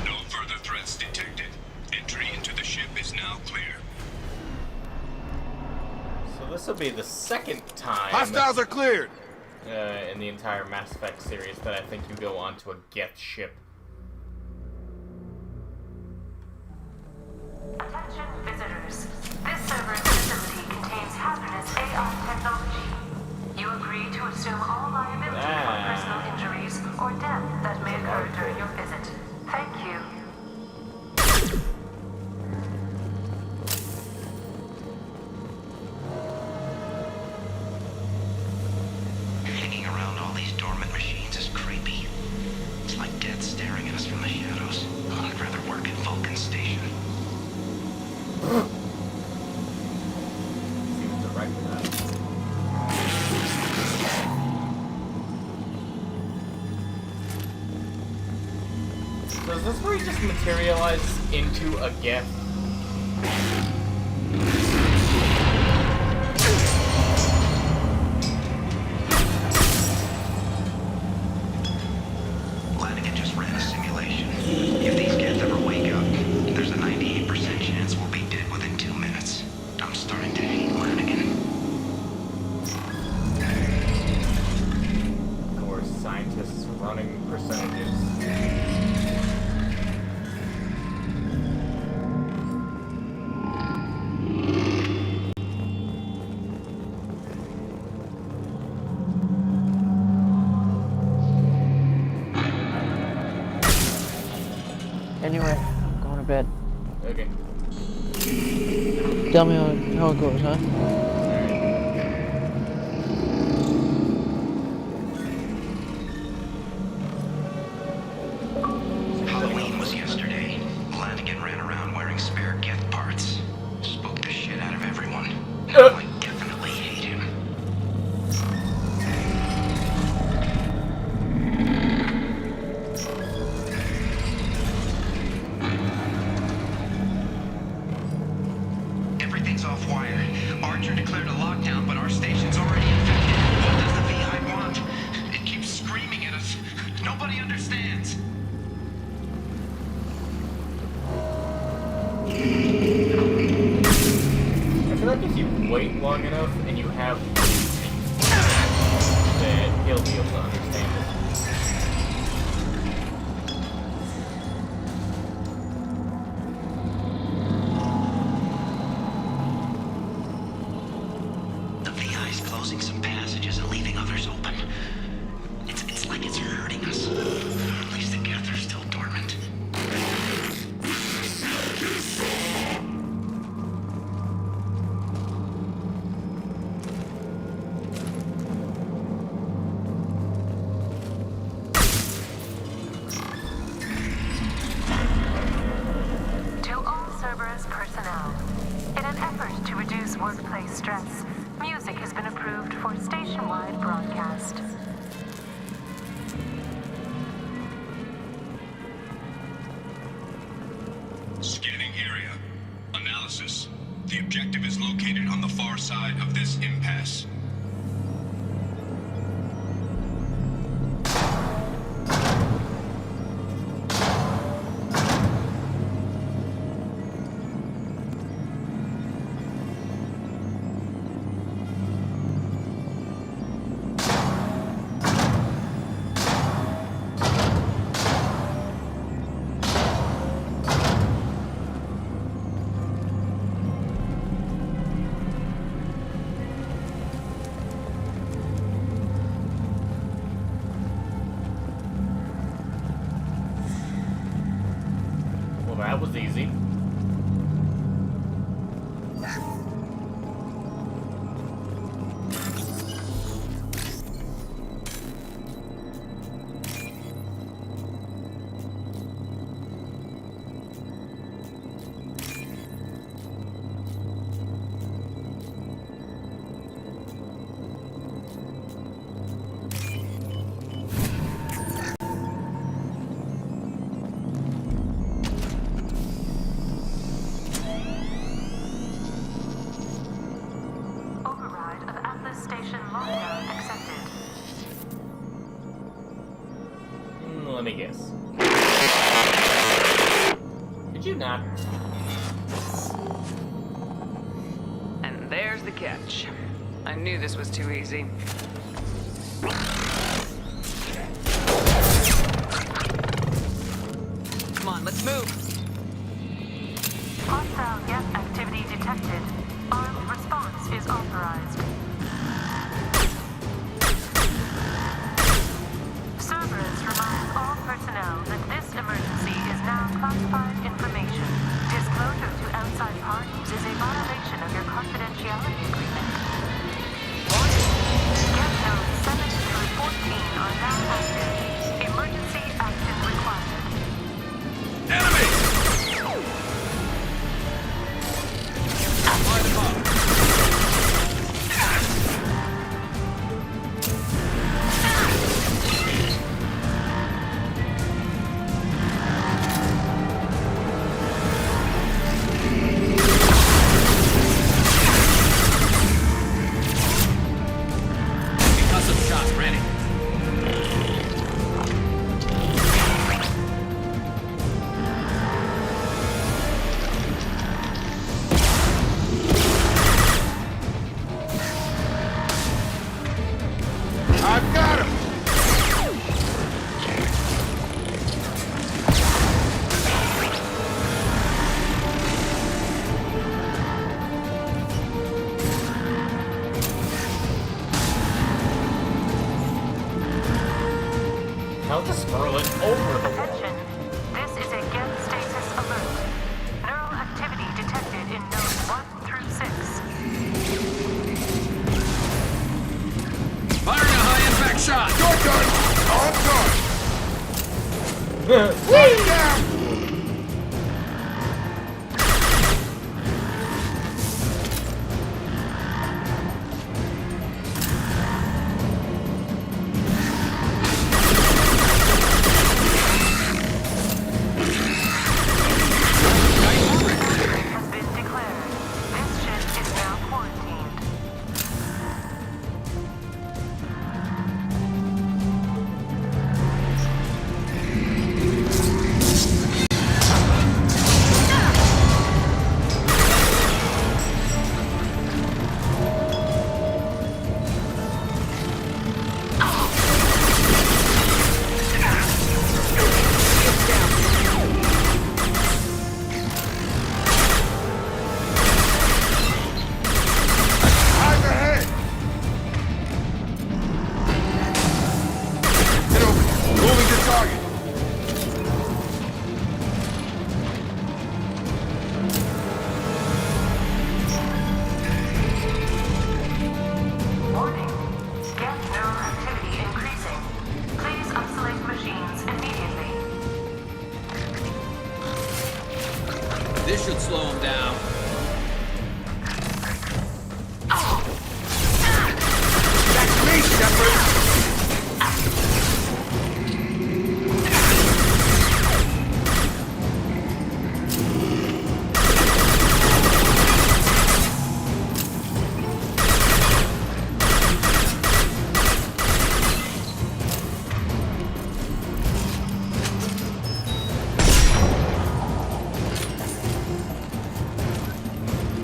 No further threats detected. Entry into the ship is now clear. So this will be the second time Hostiles are cleared! in the entire Mass Effect series that I think you go onto a Geth ship. Attention visitors. This server's facility contains hazardous AI technology. You agree to assume all liability for personal injuries or death that may occur during your visit. Thank you. Does this where he just materializes into a geth? Lanigan just ran a simulation. If these geth ever wake up, there's a 98% chance we'll be dead within 2 minutes. I'm starting to hate Lanigan. Of course, scientists running percentages. Anyway, I'm going to bed. Okay. Tell me how it goes, huh? Halloween was yesterday. Lanigan ran around wearing spare geth parts. Spooked the shit out of everyone. Now I definitely hate him. Everything's off wire. Archer declared a lockdown, but our station's already infected. What does the VI want? It keeps screaming at us. Nobody understands. I feel like if you wait long enough and you have then he'll be able to understand it. The VI's closing some passages and leaving others open. It's like it's hurting us. At least the geth are still dormant. To all Cerberus personnel, in an effort to reduce workplace stress, music has been approved for station-wide broadcast. Scanning area. Analysis. The objective is located on the far side of this impasse. Well, that was easy. Override of Atlas Station lockdown accepted. Let me guess. Did you not? And there's the catch. I knew this was too easy. Come on, let's move. Hostile geth activity detected. Armed response is authorized. Cerberus reminds all personnel that this emergency is now classified information. Disclosure to outside parties is a violation of your confidentiality agreement. Geth nodes 7 through 14 are now active. Emergency action required. Enemy! Light 'em up. hell? Just hurl it over the wall. Attention. This is a Geth stasis alert. Neural activity detected in nodes 1 through 6. Firing a high-impact shot! Your gun! On guard! Whee! Down! Has been declared. This ship is now quarantined. Eyes ahead! Get over here. Moving to target. Warning. Geth neural activity increasing. Please isolate machines immediately. This should slow him down. That's me, Shepard!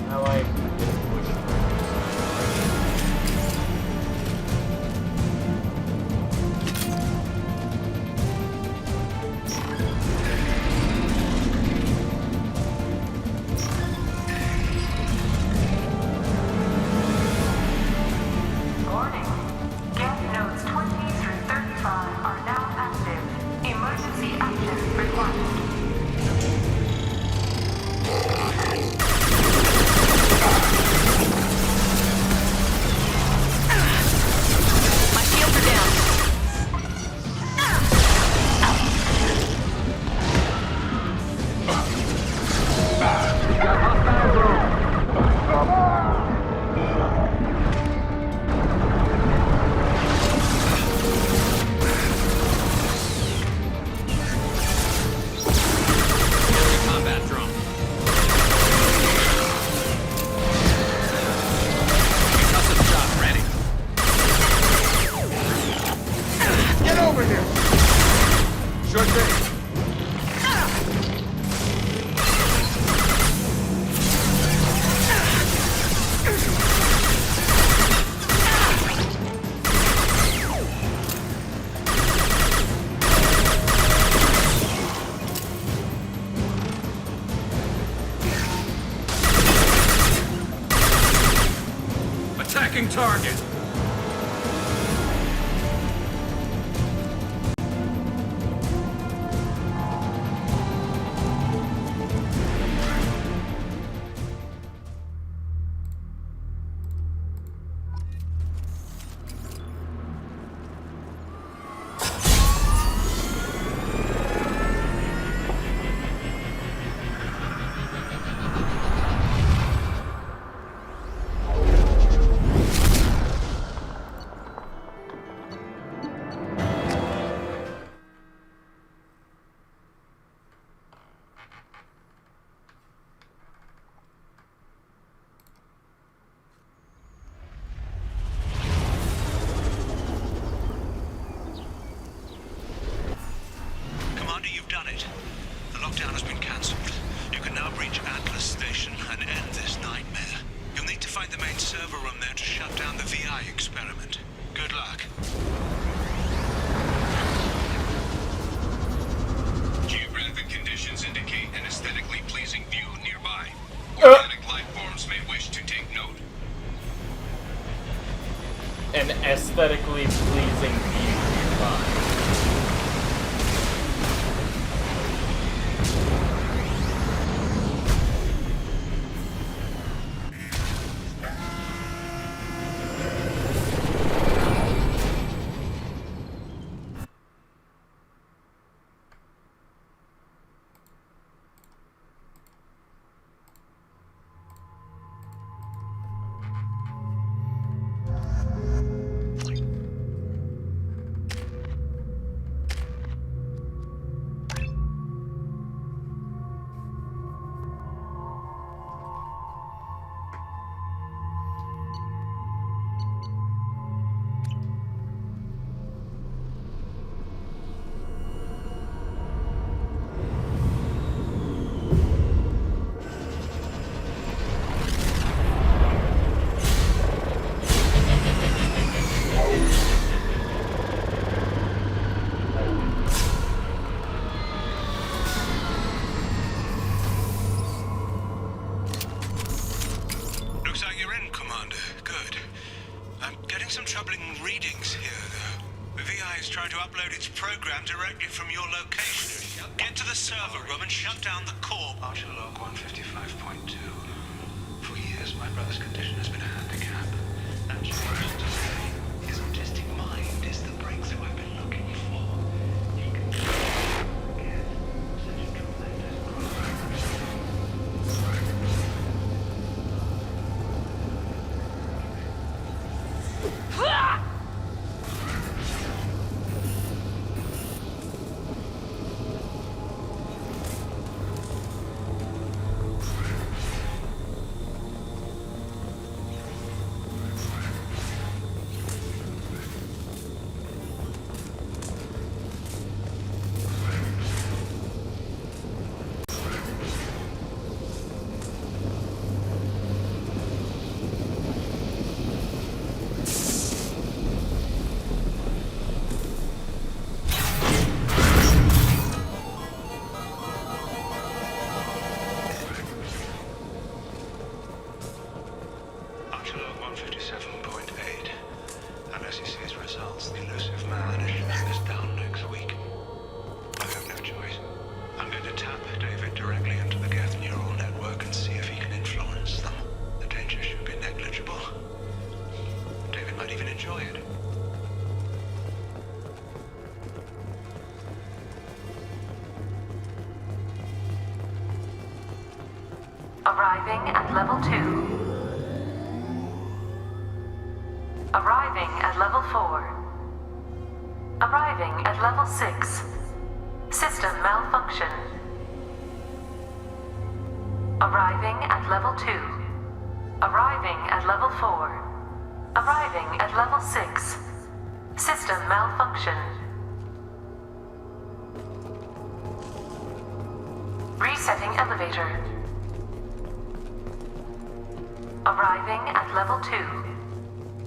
I like getting pushed through. Warning. Geth nodes 20 through 35 are now active. Emergency action required. My shields are down. Combat drone. Custom shot ready. Get over here! Sure thing. Attacking target. Commander, you've done it. The lockdown has been cancelled. You can now breach Atlas Station and end this nightmare. You'll need to find the main server room there to shut down the VI experiment. Good luck. Geographic conditions indicate an aesthetically pleasing view nearby. Organic life forms may wish to take note. An aesthetically pleasing view nearby. stinks here, though. The VI is trying to upload its program directly from your location. Get to the server room and shut down the core. Archer log 155.2. For years, my brother's condition has been a handicap. That changed today. His autistic mind is the breakthrough I've been looking for. He can get such a tremendous Arriving at level 2. Arriving at level 4. Arriving at level 6. System malfunction. Arriving at level 2. Arriving at level 4. Arriving at level 6. System malfunction. Resetting elevator. Arriving at level 2.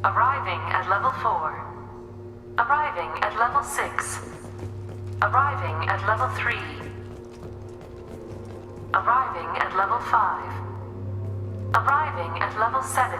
Arriving at level 4. Arriving at level 6. Arriving at level 3. Arriving at level 5. Arriving at level 7.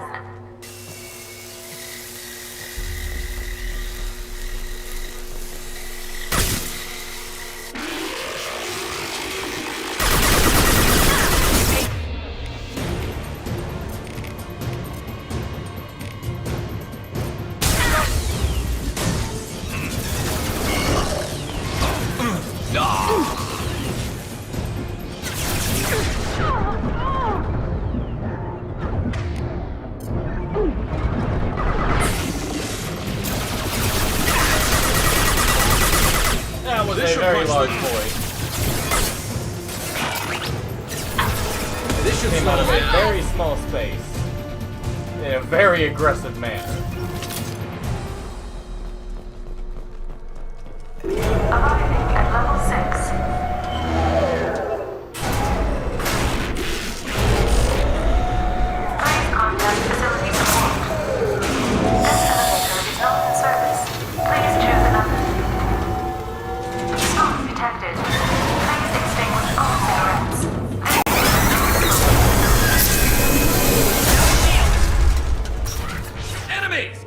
That was a very large boy. This came out of a very small space in a very aggressive manner. Arriving at level 6. Please contact facility support. This elevator is not in service. Please choose another. Smoke detected. Please extinguish all cigarettes. Enemies!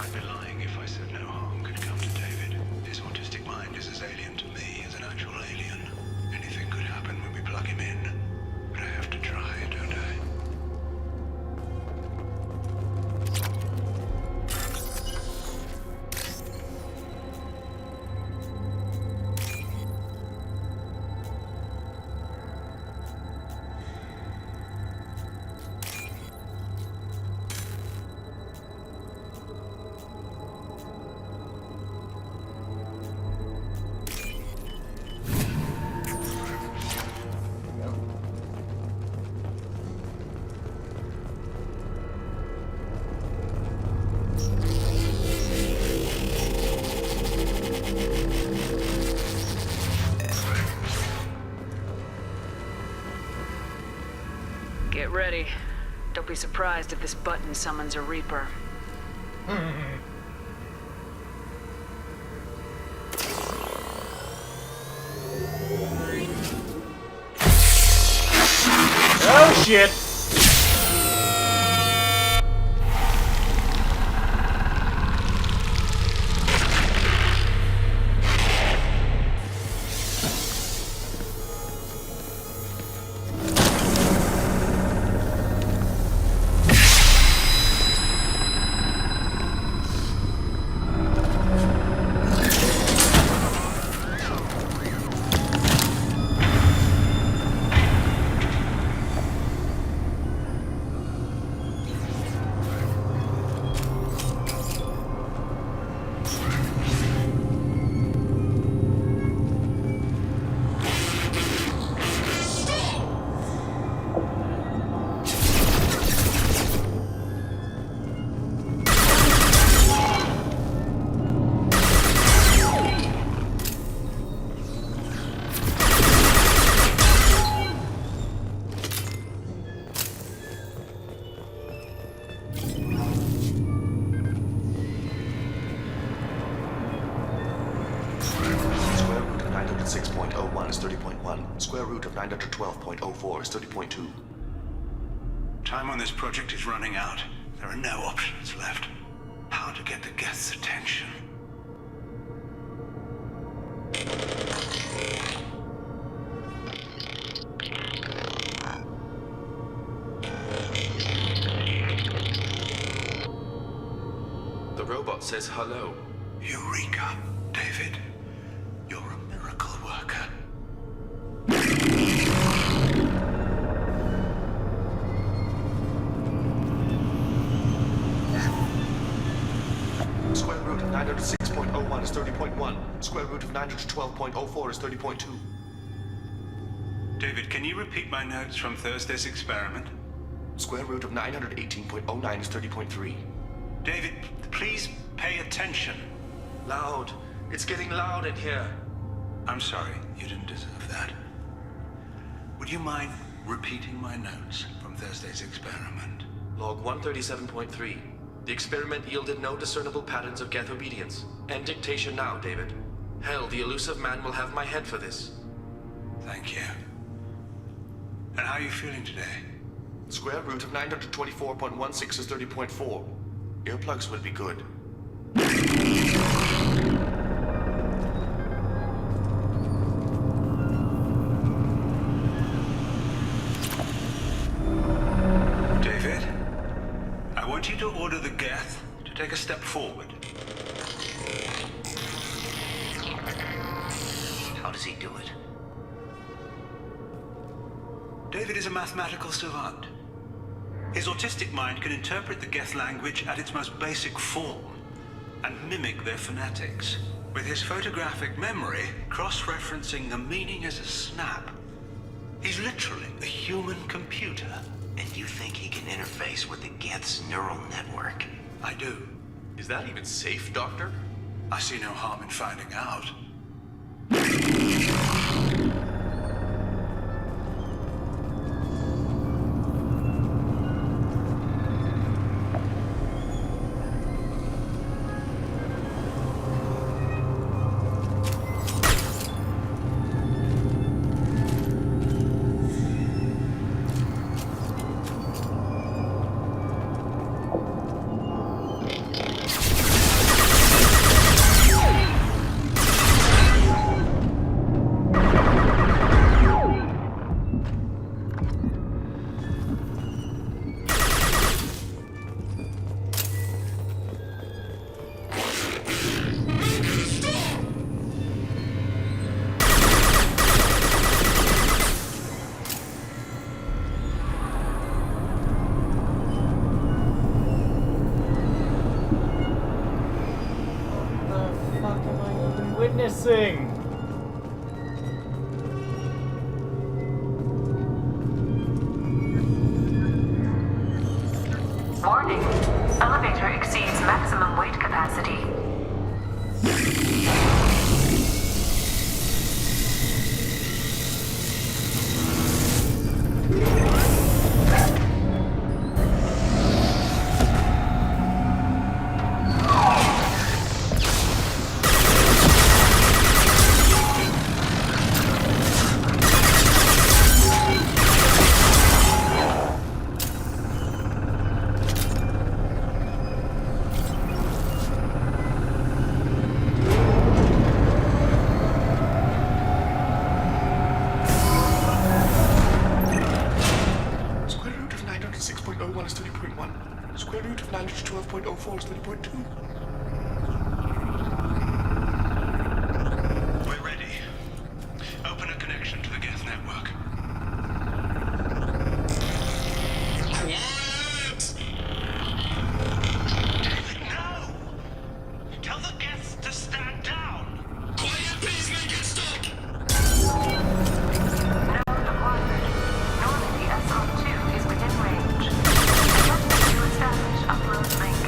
I'd be lying if I said no harm could come to David. His autistic mind is as alien to me as an actual alien. Anything could happen when we plug him in. But I have to try, don't I? Get ready. Don't be surprised if this button summons a Reaper. Oh shit! 30.1. Square root of 912.04 is 30.2. Time on this project is running out. There are no options left. How to get the Geth's attention? The robot says hello. Eureka, David. You're a miracle worker. Square root of 906.01 is 30.1. Square root of 912.04 is 30.2. David, can you repeat my notes from Thursday's experiment? Square root of 918.09 is 30.3. David, please pay attention. Loud. It's getting loud in here. I'm sorry, you didn't deserve that. Would you mind repeating my notes from Thursday's experiment? Log 137.3. The experiment yielded no discernible patterns of Geth obedience. End dictation now, David. Hell, the elusive man will have my head for this. Thank you. And how are you feeling today? Square root of 924.16 is 30.4. Earplugs would be good. David, I want you to order the Geth to take a step forward. How does he do it? David is a mathematical savant. His autistic mind can interpret the Geth language at its most basic form and mimic their phonetics. With his photographic memory, cross-referencing the meaning as a snap. He's literally a human computer. And you think he can interface with the Geth's neural network? I do. Is that even safe, Doctor? I see no harm in finding out. Witnessing. Warning. Elevator exceeds maximum weight capacity. Square root of 912.04 is 30.2. We're ready. Open a connection to the Geth network. David, no! Tell the Geths to stand down! Quiet, please make it stop! Node acquired. Normally SR2 is within range. Attempting to establish upload link.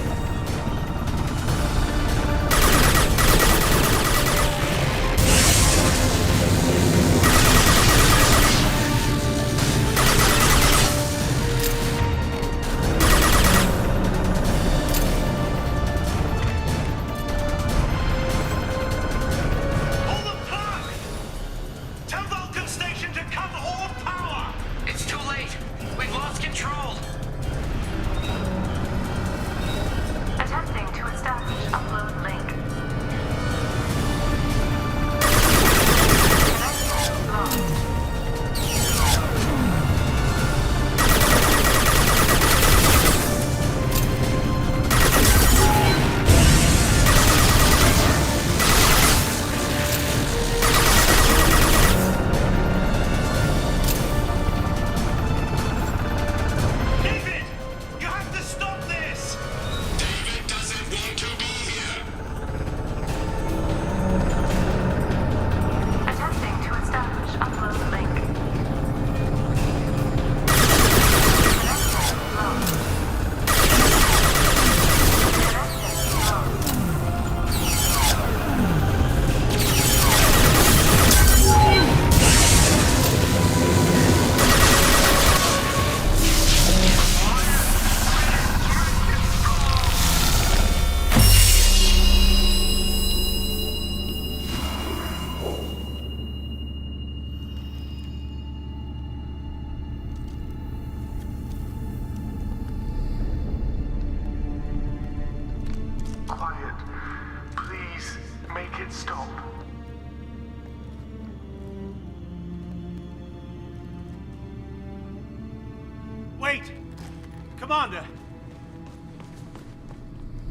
Commander!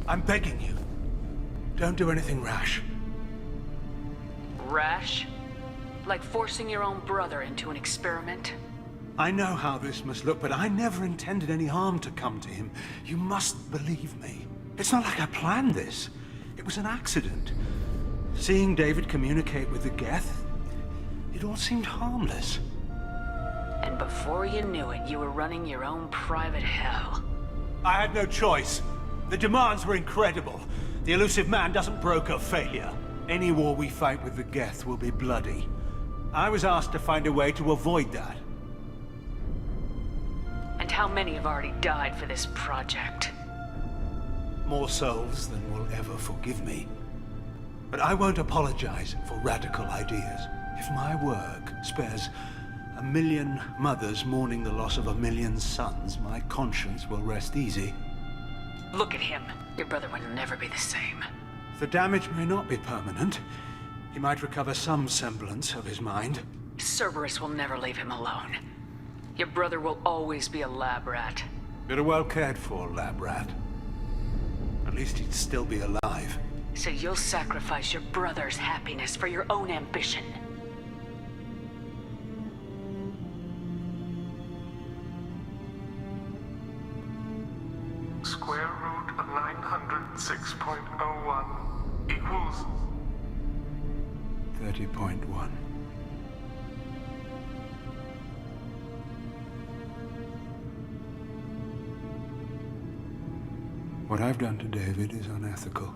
I'm begging you. Don't do anything rash. Rash? Like forcing your own brother into an experiment? I know how this must look, but I never intended any harm to come to him. You must believe me. It's not like I planned this. It was an accident. Seeing David communicate with the Geth, it all seemed harmless. And before you knew it, you were running your own private hell. I had no choice. The demands were incredible. The elusive man doesn't broker failure. Any war we fight with the Geth will be bloody. I was asked to find a way to avoid that. And how many have already died for this project? More souls than will ever forgive me. But I won't apologize for radical ideas. If my work spares 1 million mothers mourning the loss of 1 million sons, my conscience will rest easy. Look at him. Your brother would never be the same. The damage may not be permanent. He might recover some semblance of his mind. Cerberus will never leave him alone. Your brother will always be a lab rat. You're a well cared for lab rat. At least he'd still be alive. So you'll sacrifice your brother's happiness for your own ambition. Square root of 906.01 equals 30.1. What I've done to David is unethical.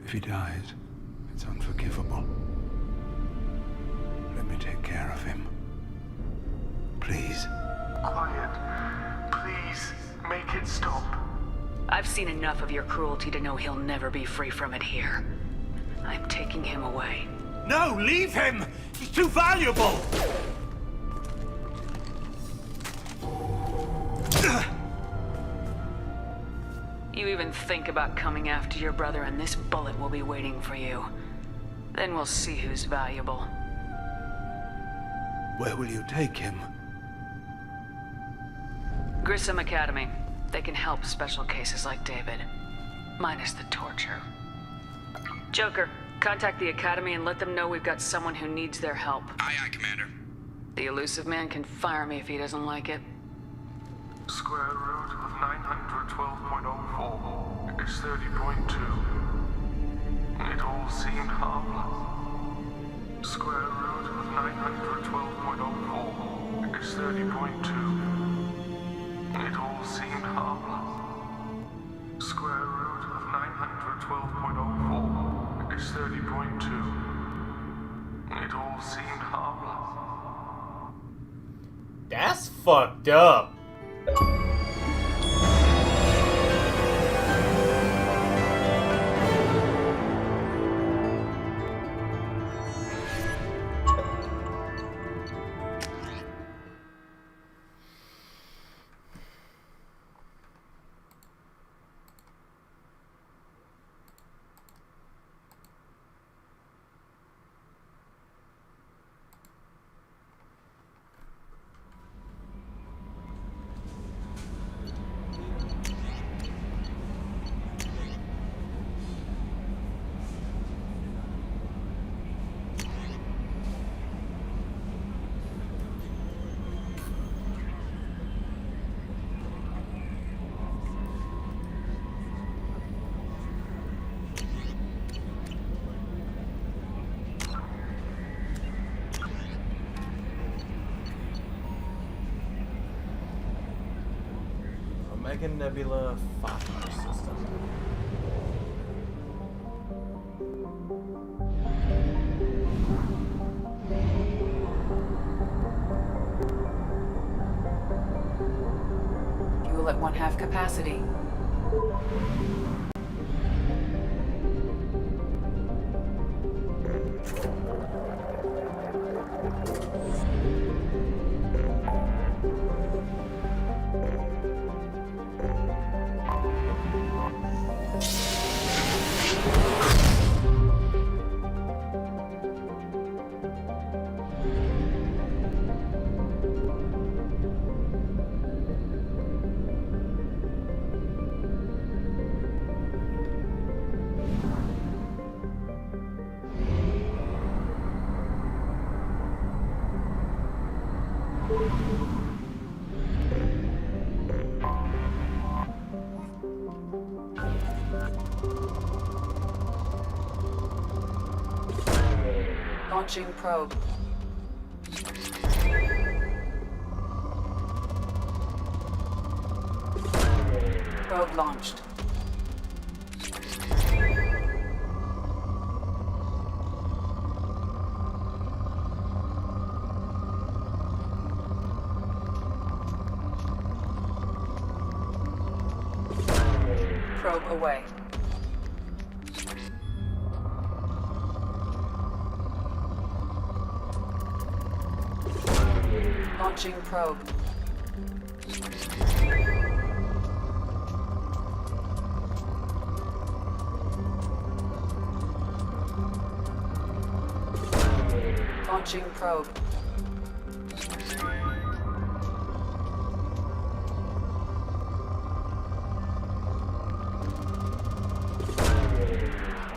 If he dies, it's unforgivable. Let me take care of him. Please. Quiet. Please, make it stop. I've seen enough of your cruelty to know he'll never be free from it here. I'm taking him away. No, leave him! He's too valuable! You even think about coming after your brother and this bullet will be waiting for you. Then we'll see who's valuable. Where will you take him? Grissom Academy. They can help special cases like David. Minus the torture. Joker, contact the Academy and let them know we've got someone who needs their help. Aye, aye, Commander. The elusive man can fire me if he doesn't like it. Square root of 912.04 is 30.2. It all seemed harmless. Square root of 912.04 is 30.2. It all seemed harmless. Square root of 912.04 is 30.2. It all seemed harmless. That's fucked up. Omega Nebula Fokker system. Fuel at 1/2 capacity. Launching probe. Probe launched. Probe away. Launching probe. Launching probe.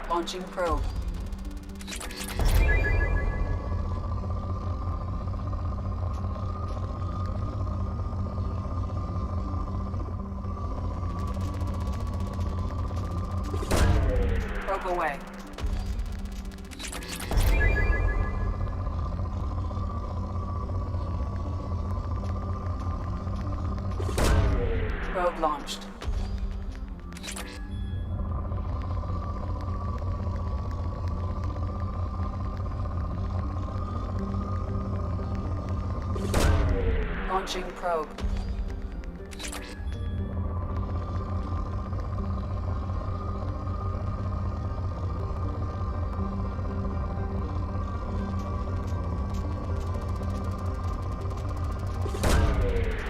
Launching probe. Probe away. Probe launched. Launching probe.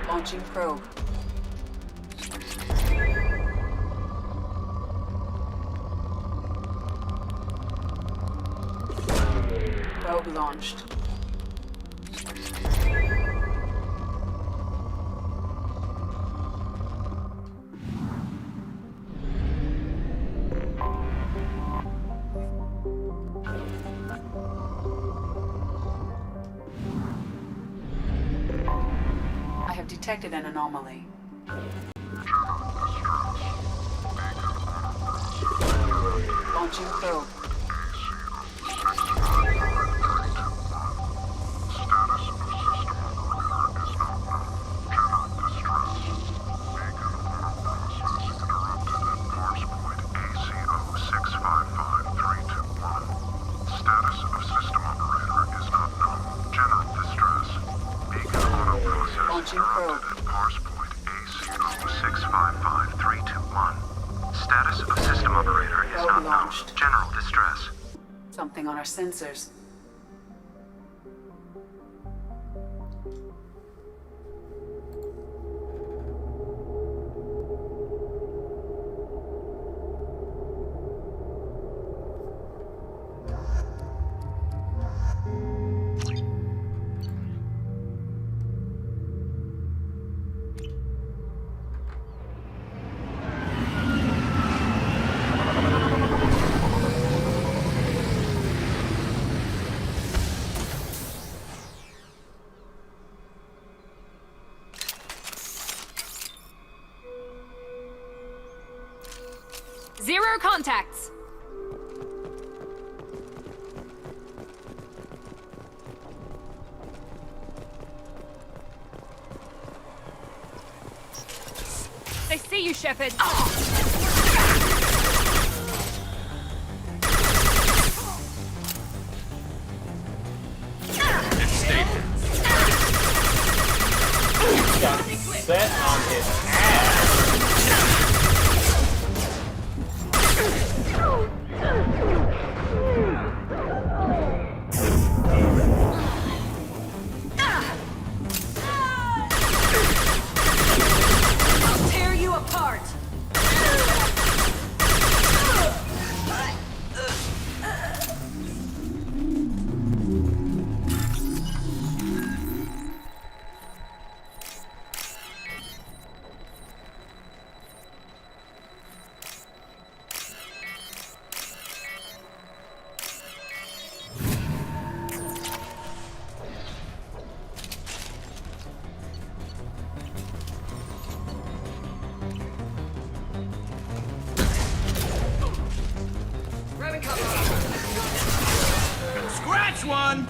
Launching probe. Probe launched. I have detected an anomaly. Launching probe. Launching probe. Parse point ACO655321. Status of system operator is Probe not known. launched. General distress. Something on our sensors. Zero contacts. They see you, Shepard. Got set on his ass. I'll tear you apart. one!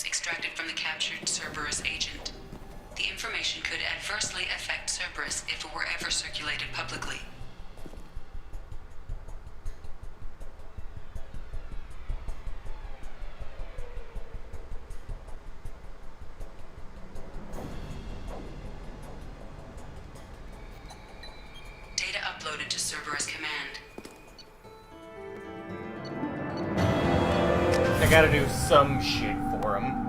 Extracted from the captured Cerberus agent. The information could adversely affect Cerberus if it were ever circulated publicly. Data uploaded to Cerberus Command. I gotta do some shit for him.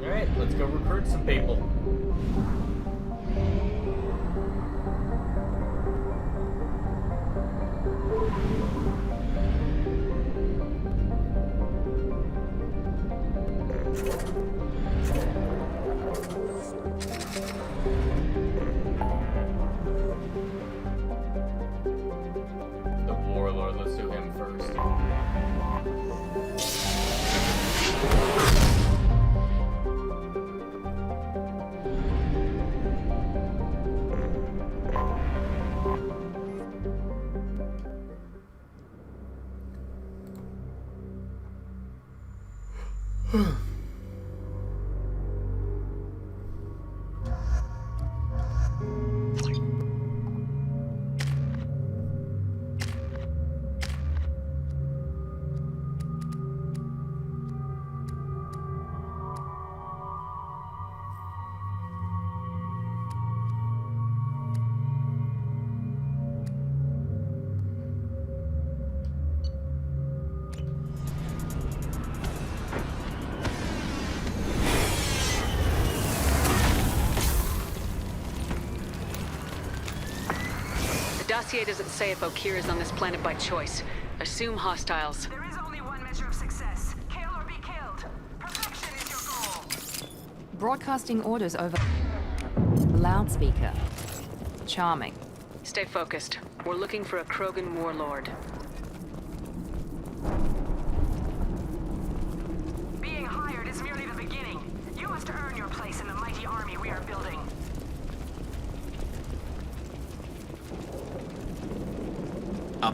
Alright, let's go recruit some people. The warlord, let's do him first. The dossier doesn't say if Okir is on this planet by choice. Assume hostiles. There is only one measure of success. Kill or be killed. Perfection is your goal. Broadcasting orders over loudspeaker. Charming. Stay focused. We're looking for a Krogan warlord. Being hired is merely the beginning. You must earn your place in the mighty army we are building.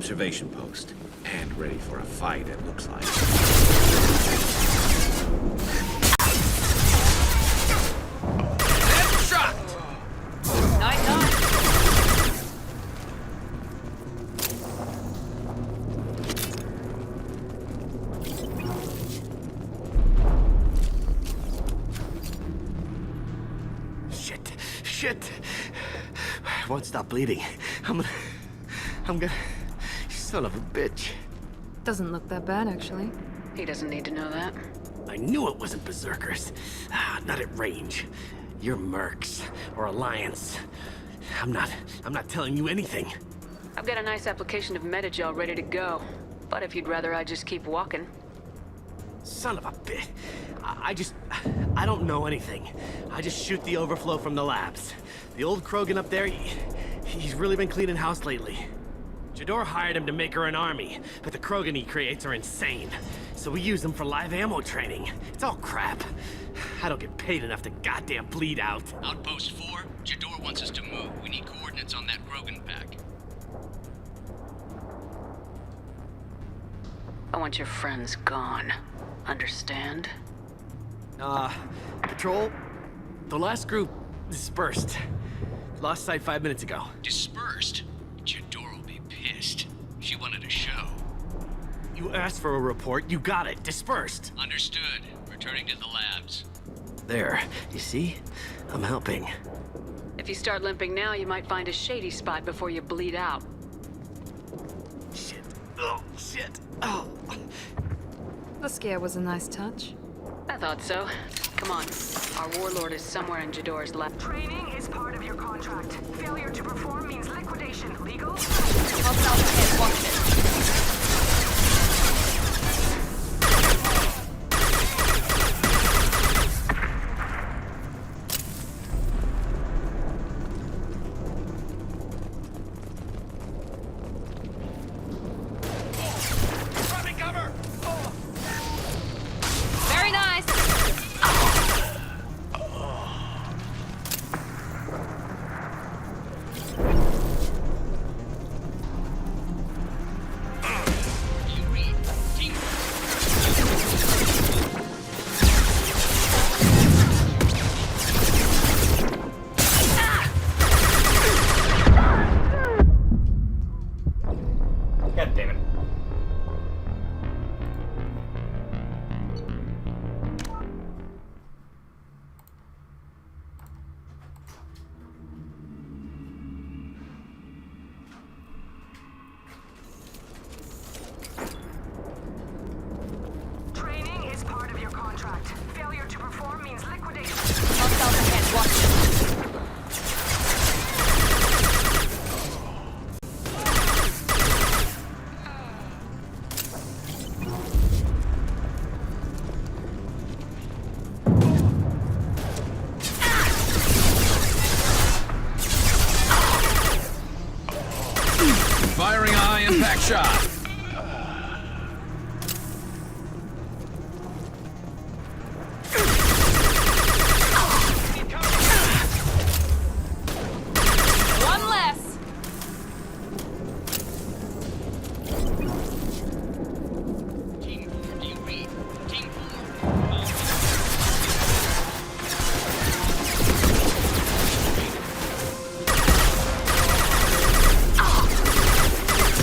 observation post. And ready for a fight, it looks like. Headshot! Night. Shit. Won't stop bleeding. I'm gonna... You son of a bitch. Doesn't look that bad, actually. He doesn't need to know that. I knew it wasn't berserkers. Not at range. You're mercs or Alliance. I'm not telling you anything. I've got a nice application of Metagel ready to go. But if you'd rather I just keep walking. Son of a bitch. I don't know anything. I just shoot the overflow from the labs. The old Krogan up there, he's really been cleaning house lately. Jador hired him to make her an army, but the Krogan he creates are insane. So we use them for live ammo training. It's all crap. I don't get paid enough to goddamn bleed out. Outpost 4, Jador wants us to move. We need coordinates on that Krogan pack. I want your friends gone. Understand? Patrol, the last group dispersed. Lost sight 5 minutes ago. Dispersed? Jador will be pissed. She wanted a show. You asked for a report, you got it. Dispersed. Understood. Returning to the labs. There, you see? I'm helping. If you start limping now, you might find a shady spot before you bleed out. Shit. Oh, shit. Oh. The scare was a nice touch. I thought so. Come on. Our warlord is somewhere in Jador's lab. Training is part of your contract. Failure to perform means liquidation. Legal? Watch it. Very nice. God damn it. Training is part of your contract. Failure to perform means liquidation. Hostiles ahead. Watch it. Firing a high-impact shot. One less. Team 4, do you read? Team 4.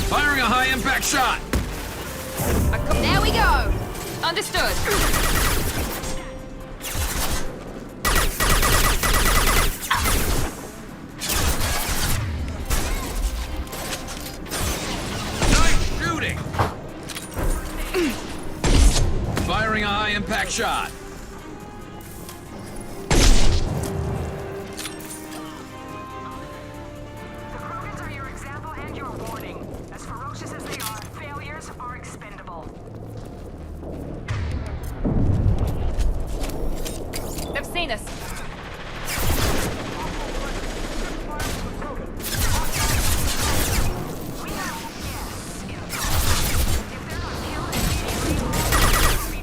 Firing a high-impact shot. There we go. Understood. Nice shooting. Firing a high-impact shot. The Krogans are your example and your warning. As ferocious as they are, failures are expendable. They've seen us. We have yes in the if they're not killed immediately, be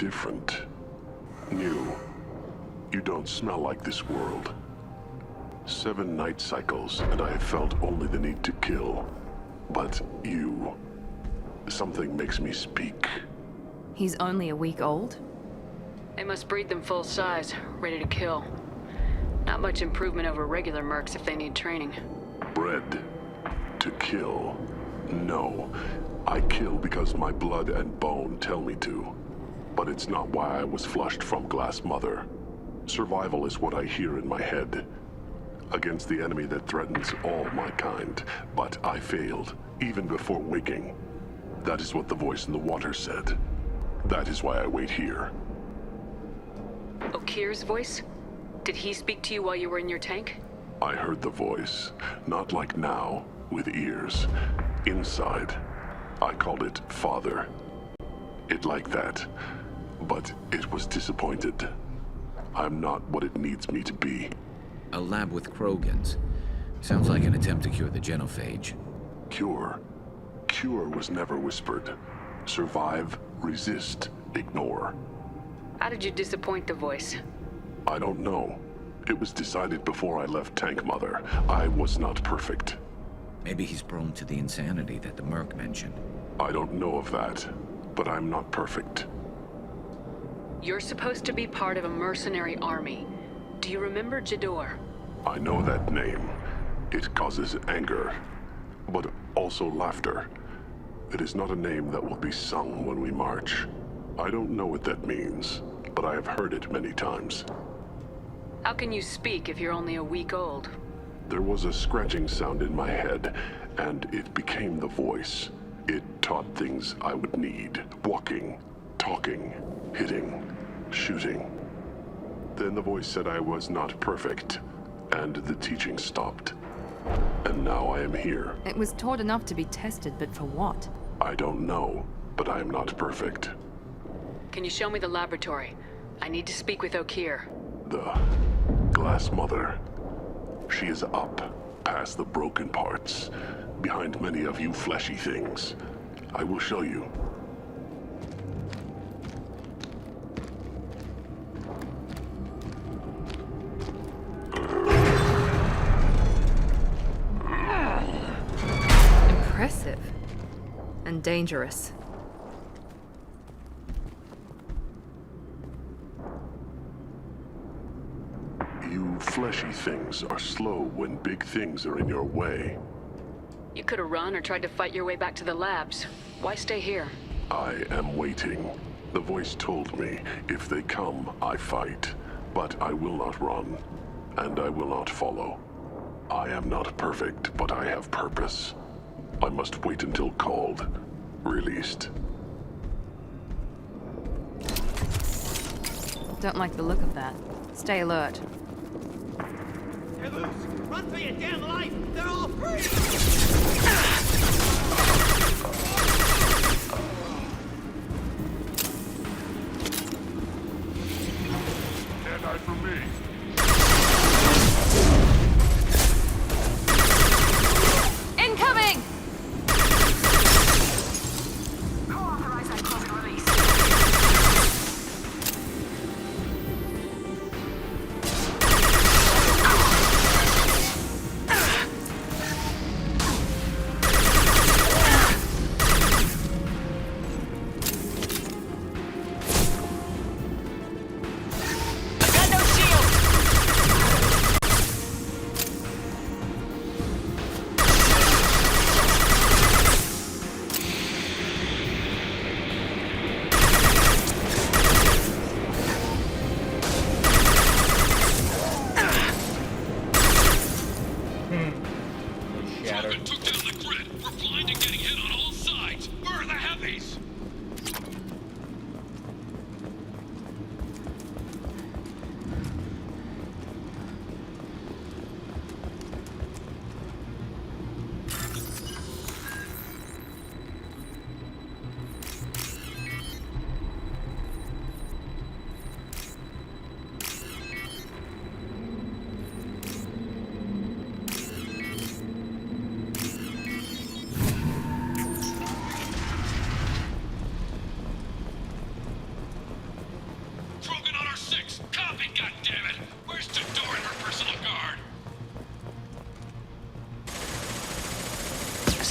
different. New. You don't smell like this world. 7 night cycles, and I have felt only the need to kill. But you... something makes me speak. He's only a week old? They must breed them full size, ready to kill. Not much improvement over regular mercs if they need training. Bred to kill. No. I kill because my blood and bone tell me to. But it's not why I was flushed from Glass Mother. Survival is what I hear in my head. Against the enemy that threatens all my kind. But I failed, even before waking. That is what the voice in the water said. That is why I wait here. Okir's voice? Did he speak to you while you were in your tank? I heard the voice. Not like now, with ears. Inside. I called it Father. It like that. But it was disappointed. I'm not what it needs me to be. A lab with Krogans. Sounds like an attempt to cure the genophage. Cure? Cure was never whispered. Survive, resist, ignore. How did you disappoint the voice? I don't know. It was decided before I left Tank Mother. I was not perfect. Maybe he's prone to the insanity that the Merc mentioned. I don't know of that, but I'm not perfect. You're supposed to be part of a mercenary army. Do you remember Jador? I know that name. It causes anger, but also laughter. It is not a name that will be sung when we march. I don't know what that means, but I have heard it many times. How can you speak if you're only a week old? There was a scratching sound in my head, and it became the voice. It taught things I would need. Walking, talking, hitting, shooting. Then the voice said I was not perfect, and the teaching stopped. And now I am here. It was taught enough to be tested, but for what? I don't know, but I am not perfect. Can you show me the laboratory? I need to speak with Okir. The Glass Mother. She is up, past the broken parts, behind many of you fleshy things. I will show you. Impressive. And dangerous. You fleshy things are slow when big things are in your way. You could have run or tried to fight your way back to the labs. Why stay here? I am waiting. The voice told me, if they come, I fight. But I will not run, and I will not follow. I am not perfect, but I have purpose. I must wait until called, released. Don't like the look of that. Stay alert. They're loose! Run for your damn life! They're all free! Stand eye for me. Incoming! Co-authorize that cloak release. Krogan took down the grid. We're blind and getting hit on all sides. Where are the heavies?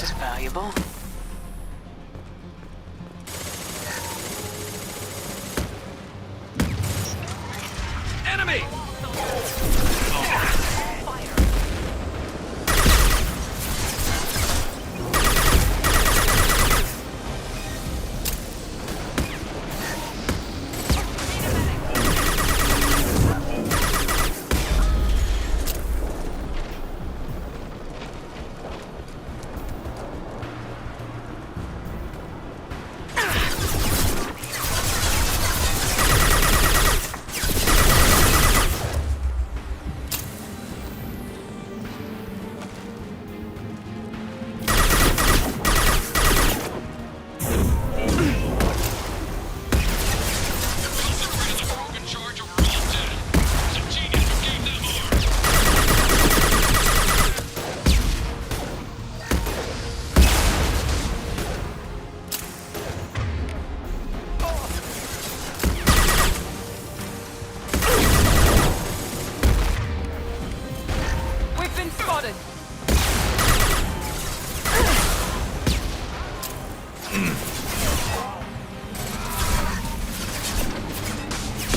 This is valuable. Enemy!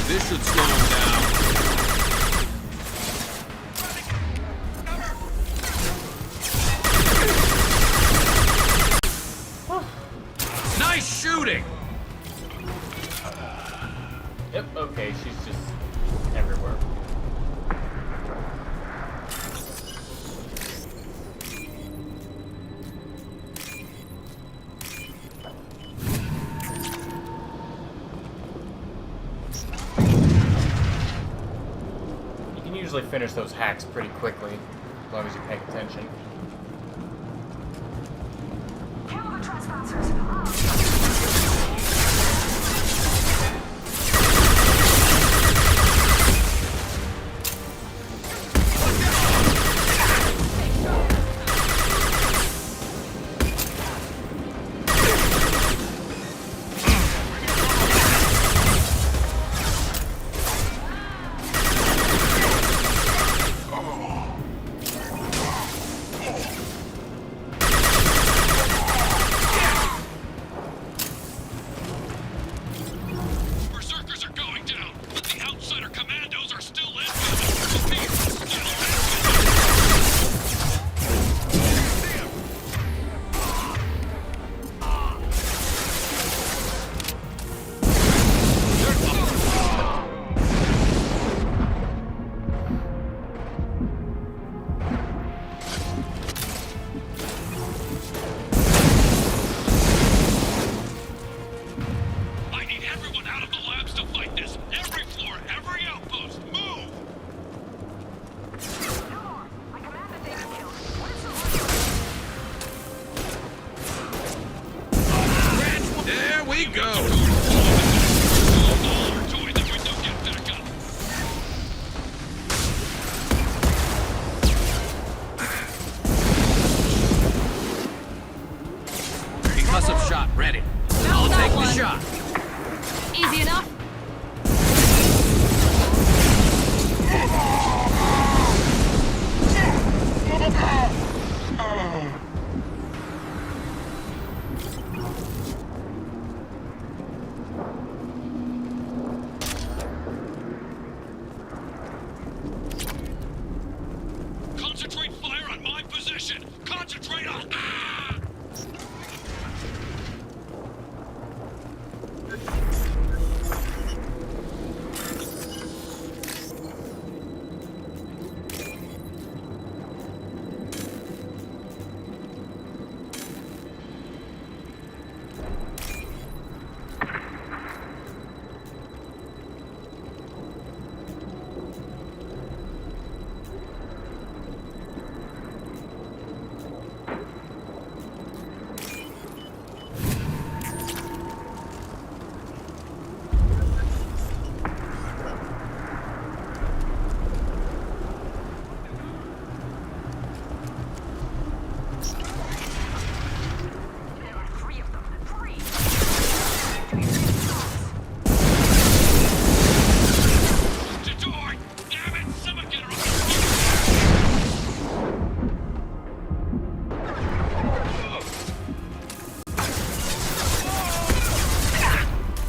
This should slow him down. Nice shooting! Yep, okay, she's just everywhere. You can usually finish those hacks pretty quickly, as long as you pay attention. Kill the trespassers. Berserkers are going down, but the outsider commandos are still in. I need everyone out of the labs to fight this. Every floor, every outpost, move! There we go! Concussive shot ready. I'll take the shot. Easy enough. Concentrate fire on my position! Concentrate on...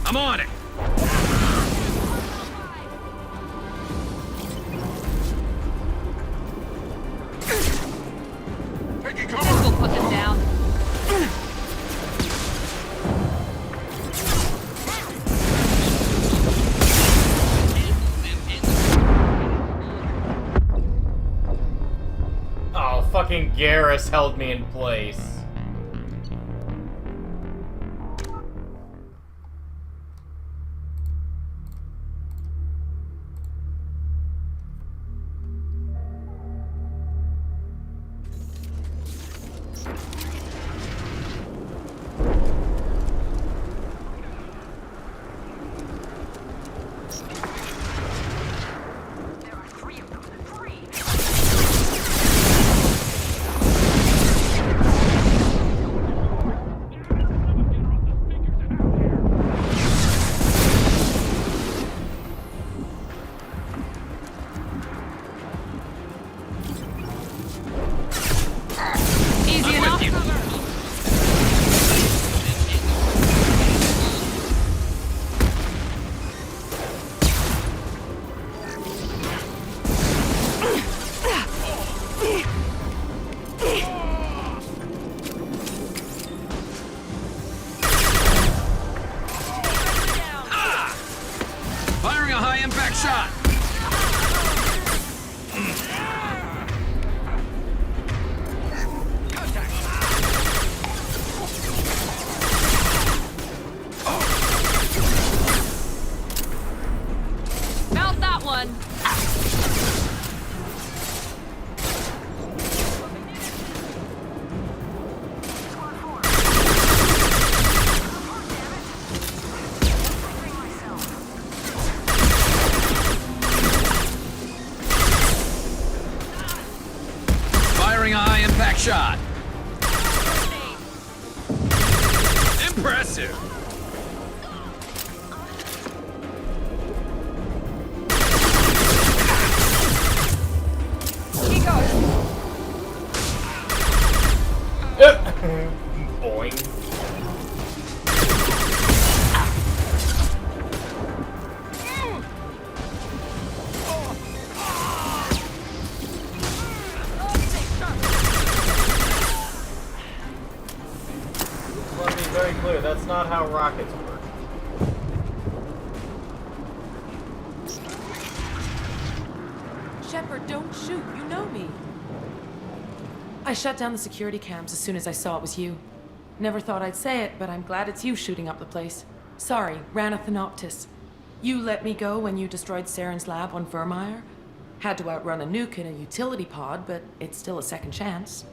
I'm on it! We'll put them down. Oh, fucking Garrus held me in place. Easy enough. Firing a high-impact shot! Mount that one. Firing a high-impact shot! Impressive! He goes. Boing. Let me be very clear, that's not how rockets work. Shepard, don't shoot. You know me. I shut down the security cams as soon as I saw it was you. Never thought I'd say it, but I'm glad it's you shooting up the place. Sorry, Ranathanoptis. You let me go when you destroyed Saren's lab on Vermeer. Had to outrun a nuke in a utility pod, but it's still a second chance.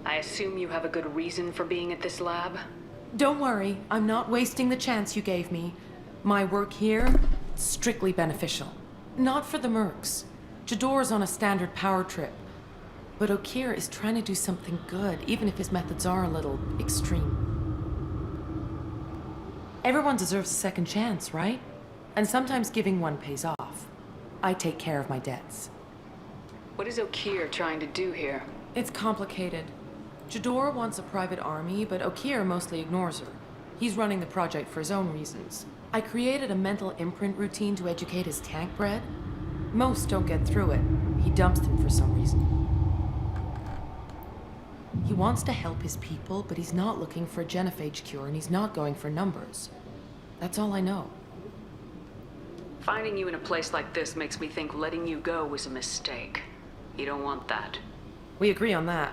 I assume you have a good reason for being at this lab? Don't worry, I'm not wasting the chance you gave me. My work here, strictly beneficial. Not for the mercs. Jador's on a standard power trip. But Okeer is trying to do something good, even if his methods are a little extreme. Everyone deserves a second chance, right? And sometimes giving one pays off. I take care of my debts. What is Okeer trying to do here? It's complicated. Jador wants a private army, but Okeer mostly ignores her. He's running the project for his own reasons. I created a mental imprint routine to educate his tank bred. Most don't get through it. He dumps them for some reason. He wants to help his people, but he's not looking for a genophage cure, and he's not going for numbers. That's all I know. Finding you in a place like this makes me think letting you go was a mistake. You don't want that. We agree on that.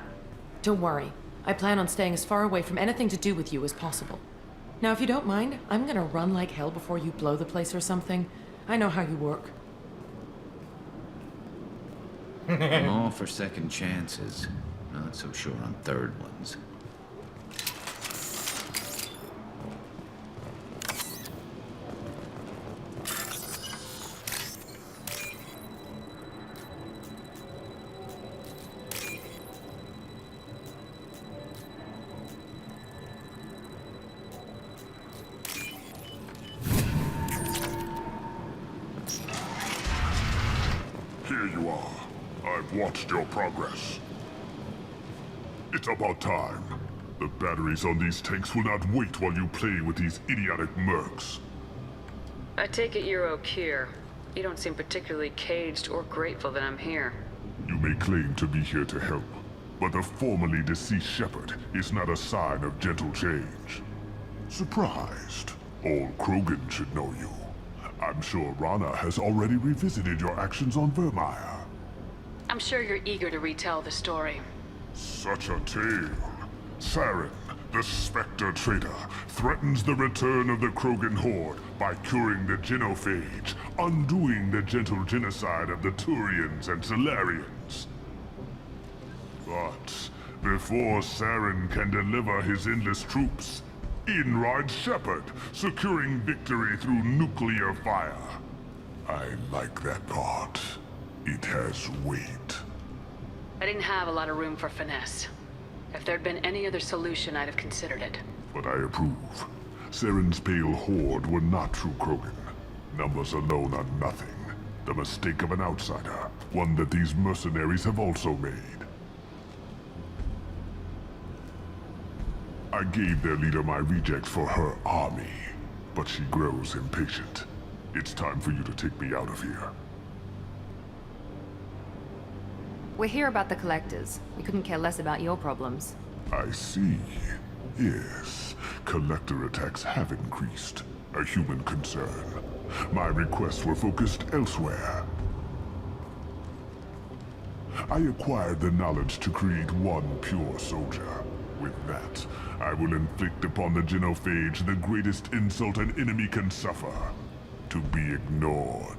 Don't worry. I plan on staying as far away from anything to do with you as possible. Now, if you don't mind, I'm gonna run like hell before you blow the place or something. I know how you work. I'm all for second chances. Not so sure on third ones. Here you are. I've watched your progress. It's about time. The batteries on these tanks will not wait while you play with these idiotic mercs. I take it you're O'Keir. You don't seem particularly caged or grateful that I'm here. You may claim to be here to help, but the formerly deceased Shepard is not a sign of gentle change. Surprised? All Krogan should know you. I'm sure Rana has already revisited your actions on Vermeer. I'm sure you're eager to retell the story. Such a tale. Saren, the Spectre traitor, threatens the return of the Krogan horde by curing the genophage, undoing the gentle genocide of the Turians and Solarians. But before Saren can deliver his endless troops, in rides Shepard, securing victory through nuclear fire. I like that part. It has weight. I didn't have a lot of room for finesse. If there'd been any other solution, I'd have considered it. But I approve. Saren's pale horde were not true Krogan. Numbers alone are nothing. The mistake of an outsider, one that these mercenaries have also made. I gave their leader my rejects for her army, but she grows impatient. It's time for you to take me out of here. We're here about the Collectors. We couldn't care less about your problems. I see. Yes, Collector attacks have increased. A human concern. My requests were focused elsewhere. I acquired the knowledge to create one pure soldier. With that, I will inflict upon the genophage the greatest insult an enemy can suffer. To be ignored.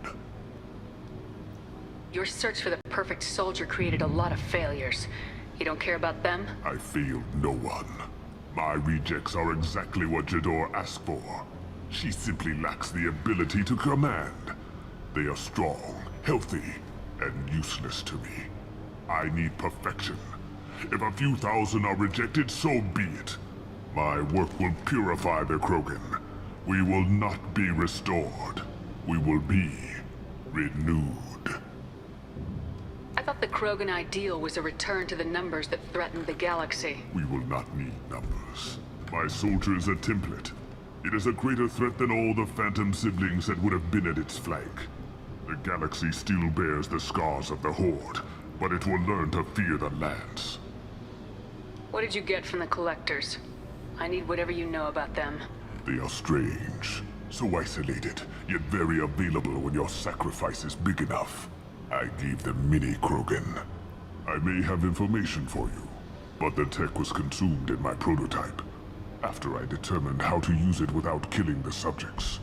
Your search for the perfect soldier created a lot of failures. You don't care about them? I failed no one. My rejects are exactly what Jador asked for. She simply lacks the ability to command. They are strong, healthy, and useless to me. I need perfection. If a few thousand are rejected, so be it. My work will purify the Krogan. We will not be restored. We will be renewed. I thought the Krogan ideal was a return to the numbers that threatened the galaxy. We will not need numbers. My soldier is a template. It is a greater threat than all the Phantom siblings that would have been at its flank. The galaxy still bears the scars of the Horde, but it will learn to fear the Lance. What did you get from the Collectors? I need whatever you know about them. They are strange, so isolated, yet very available when your sacrifice is big enough. I gave them mini Krogan. I may have information for you, but the tech was consumed in my prototype, after I determined how to use it without killing the subjects.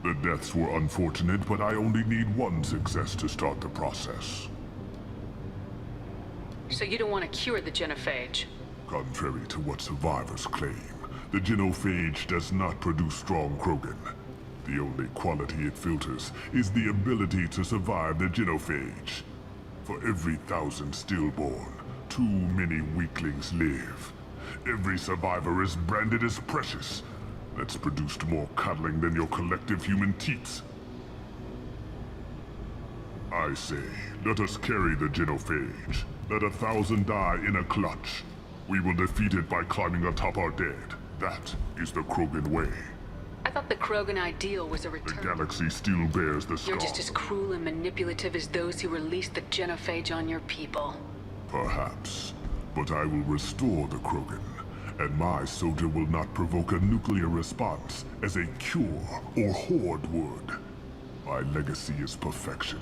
The deaths were unfortunate, but I only need one success to start the process. So you don't want to cure the genophage? Contrary to what survivors claim, the genophage does not produce strong Krogan. The only quality it filters is the ability to survive the genophage. For every 1,000 stillborn, too many weaklings live. Every survivor is branded as precious. That's produced more cuddling than your collective human teats. I say, let us carry the genophage. Let 1,000 die in a clutch. We will defeat it by climbing atop our dead. That is the Krogan way. I thought the Krogan ideal was a return. The galaxy still bears the scars. You're just as cruel and manipulative as those who released the genophage on your people. Perhaps. But I will restore the Krogan. And my soldier will not provoke a nuclear response as a cure or horde would. My legacy is perfection.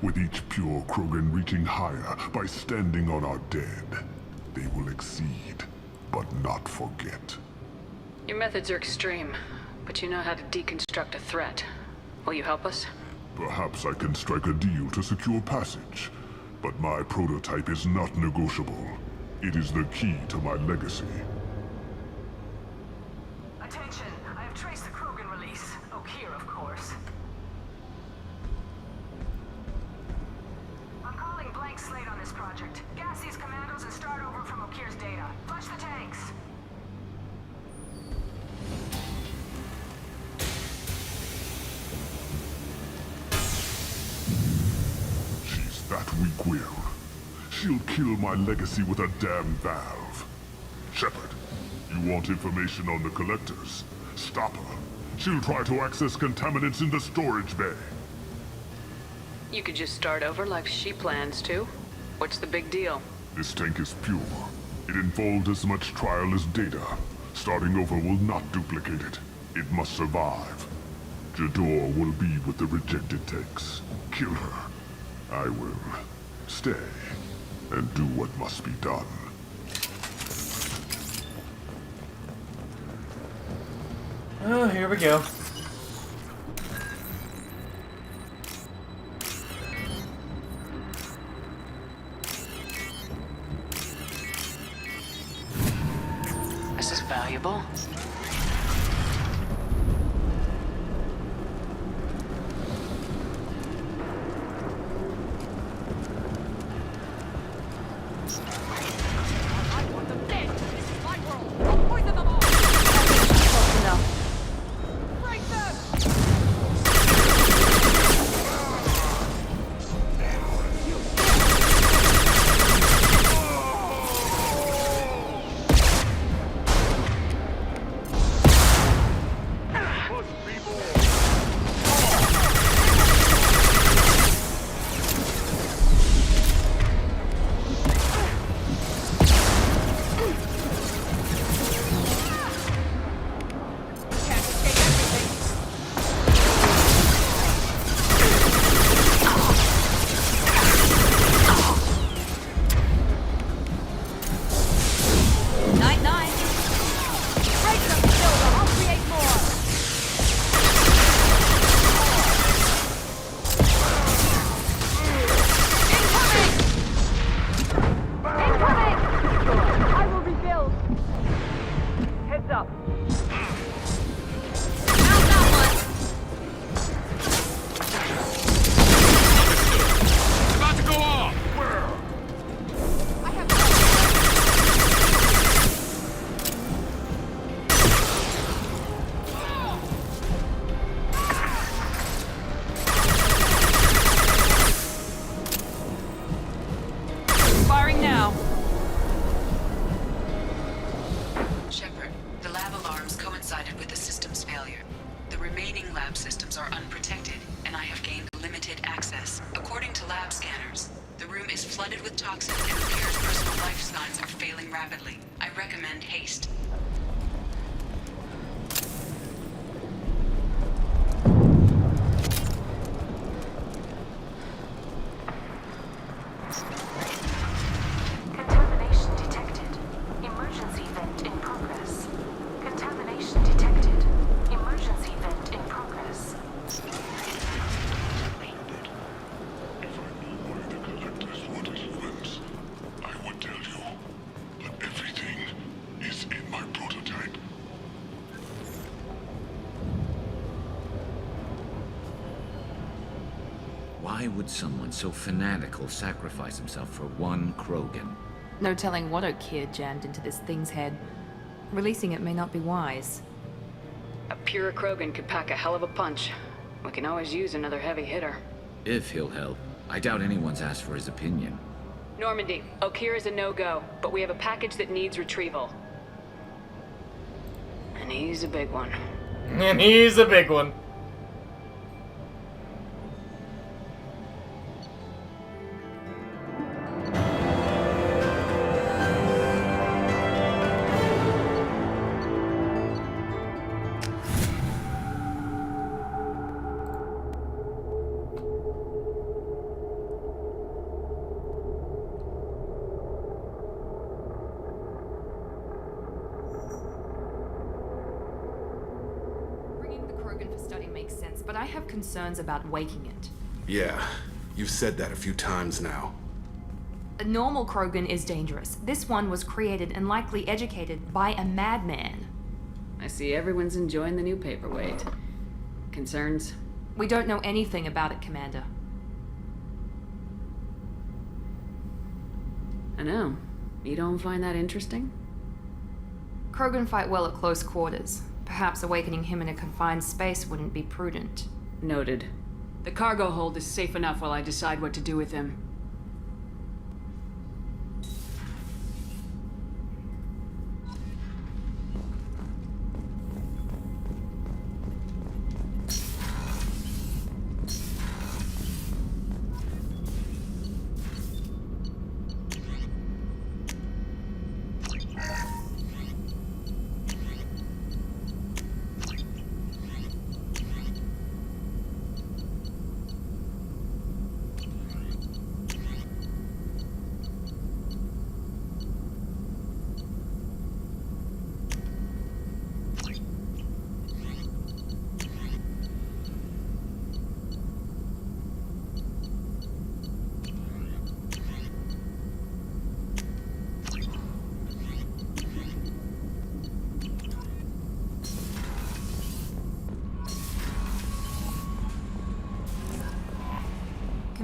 With each pure Krogan reaching higher by standing on our dead. They will exceed, but not forget. Your methods are extreme, but you know how to deconstruct a threat. Will you help us? Perhaps I can strike a deal to secure passage, but my prototype is not negotiable. It is the key to my legacy. Attention, I have traced the Krogan release. O'Keir, of course. I'm calling blank slate on this project. Gas these commandos and start over from O'Keir's data. Flush the tanks. She's that weak-willed. She'll kill my legacy with a damn valve. Shepard, You want information on the collectors? Stop her. She'll try to access contaminants in the storage bay. You could just start over like she plans to. What's the big deal? This tank is pure. It involved as much trial as data. Starting over will not duplicate it. It must survive. Jador will be with the rejected tanks. Kill her. I will stay and do what must be done. Oh, here we go. This is valuable. Why would someone so fanatical sacrifice himself for one Krogan? No telling what O'Keir jammed into this thing's head. Releasing it may not be wise. A pure Krogan could pack a hell of a punch. We can always use another heavy hitter. If he'll help. I doubt anyone's asked for his opinion. Normandy, O'Keir is a no-go, but we have a package that needs retrieval. And he's a big one. And he's a big one. But I have concerns about waking it. Yeah, you've said that a few times now. A normal Krogan is dangerous. This one was created and likely educated by a madman. I see everyone's enjoying the new paperweight. Concerns? We don't know anything about it, Commander. I know. You don't find that interesting? Krogan fight well at close quarters. Perhaps awakening him in a confined space wouldn't be prudent. Noted. The cargo hold is safe enough while I decide what to do with him.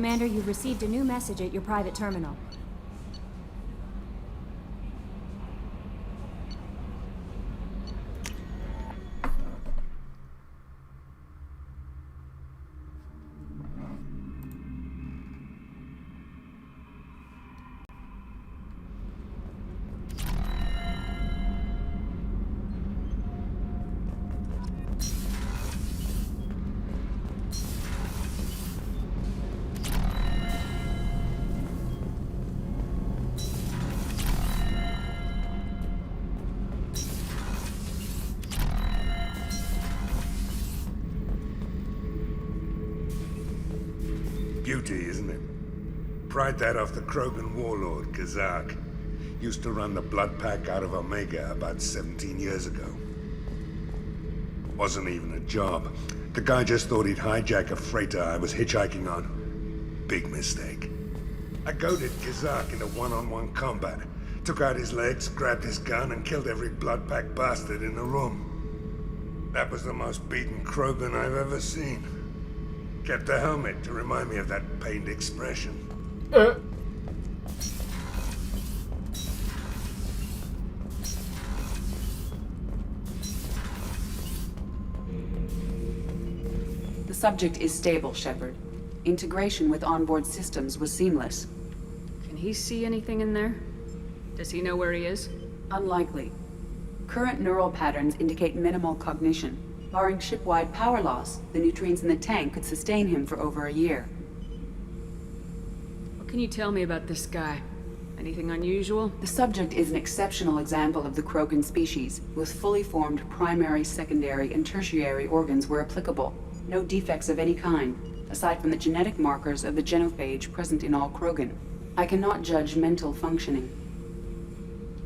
Commander, you've received a new message at your private terminal. Beauty, isn't it? Pried that off the Krogan warlord, Kazak. Used to run the Blood Pack out of Omega about 17 years ago. Wasn't even a job. The guy just thought he'd hijack a freighter I was hitchhiking on. Big mistake. I goaded Kazak into one-on-one combat. Took out his legs, grabbed his gun, and killed every Blood Pack bastard in the room. That was the most beaten Krogan I've ever seen. Kept a helmet to remind me of that pained expression. The subject is stable, Shepard. Integration with onboard systems was seamless. Can he see anything in there? Does he know where he is? Unlikely. Current neural patterns indicate minimal cognition. Barring ship-wide power loss, the nutrients in the tank could sustain him for over a year. What can you tell me about this guy? Anything unusual? The subject is an exceptional example of the Krogan species, with fully formed primary, secondary, and tertiary organs where applicable. No defects of any kind, aside from the genetic markers of the genophage present in all Krogan. I cannot judge mental functioning.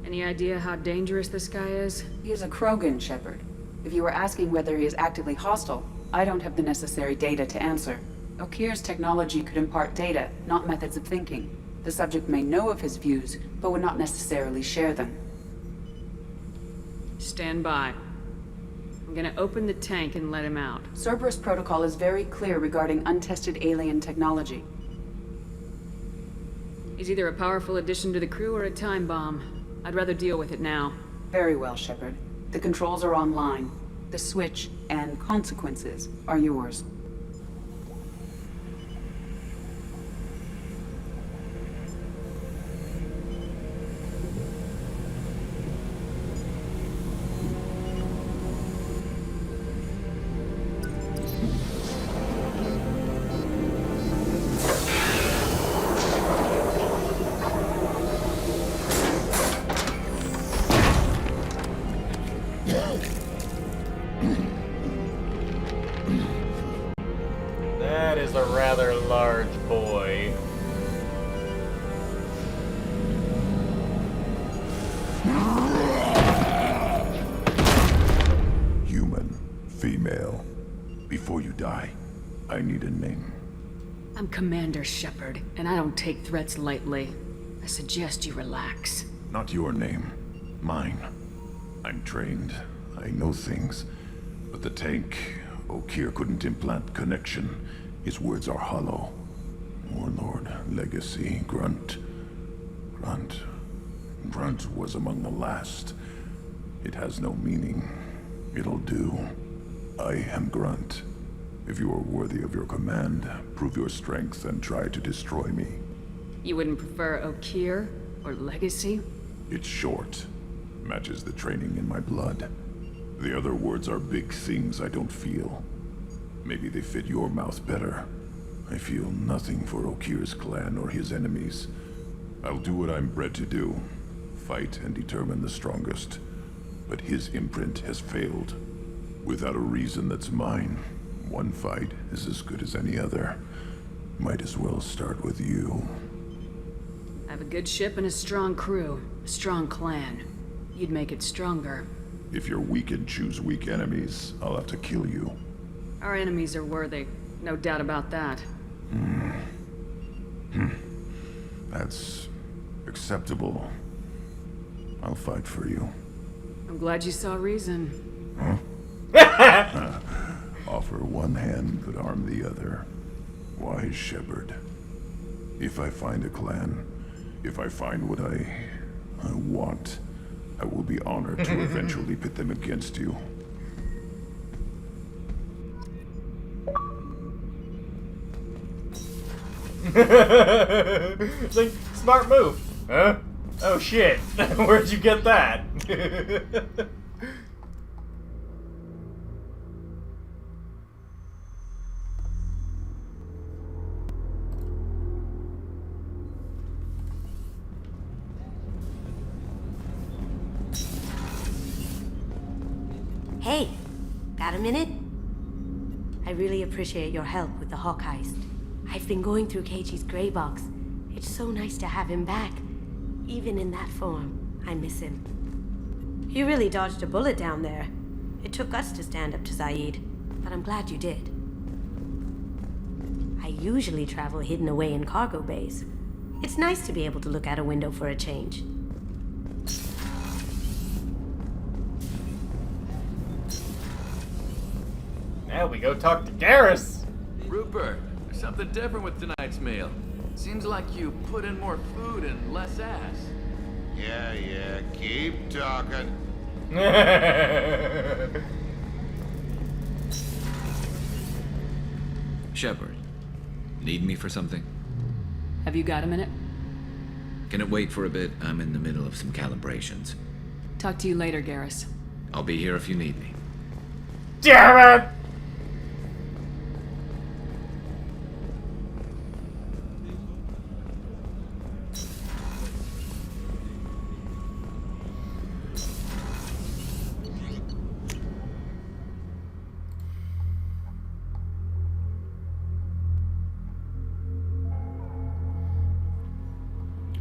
Any idea how dangerous this guy is? He is a Krogan, Shepard. If you were asking whether he is actively hostile, I don't have the necessary data to answer. Okir's technology could impart data, not methods of thinking. The subject may know of his views, but would not necessarily share them. Stand by. I'm gonna open the tank and let him out. Cerberus protocol is very clear regarding untested alien technology. He's either a powerful addition to the crew or a time bomb. I'd rather deal with it now. Very well, Shepard. The controls are online. The switch and consequences are yours. That is a rather large boy. Human, female. Before you die, I need a name. I'm Commander Shepard, and I don't take threats lightly. I suggest you relax. Not your name. Mine. I'm trained. I know things. But the tank, Okir couldn't implant connection. His words are hollow. Warlord, legacy, Grunt. Grunt was among the last. It has no meaning. It'll do. I am Grunt. If you are worthy of your command, prove your strength and try to destroy me. You wouldn't prefer Okir or legacy? It's short. Matches the training in my blood. The other words are big things I don't feel. Maybe they fit your mouth better. I feel nothing for Okir's clan or his enemies. I'll do what I'm bred to do. Fight and determine the strongest. But his imprint has failed. Without a reason that's mine, one fight is as good as any other. Might as well start with you. I have a good ship and a strong crew. A strong clan. You'd make it stronger. If you're weak and choose weak enemies, I'll have to kill you. Our enemies are worthy. No doubt about that. That's acceptable. I'll fight for you. I'm glad you saw reason. Offer one hand but arm the other. Wise Shepard. If I find a clan, if I find what I want, I will be honored to eventually pit them against you. It's like, smart move. Huh? Oh shit. Where'd you get that? Hey, got a minute? I really appreciate your help with the Hawk heist. I've been going through Keiichi's gray box. It's so nice to have him back. Even in that form, I miss him. You really dodged a bullet down there. It took us to stand up to Zaid, but I'm glad you did. I usually travel hidden away in cargo bays. It's nice to be able to look out a window for a change. Now we go talk to Garrus. Rupert, there's something different with tonight's meal. Seems like you put in more food and less ass. Yeah, keep talking. Shepard, need me for something? Have you got a minute? Can it wait for a bit? I'm in the middle of some calibrations. Talk to you later, Garrus. I'll be here if you need me. Damn it!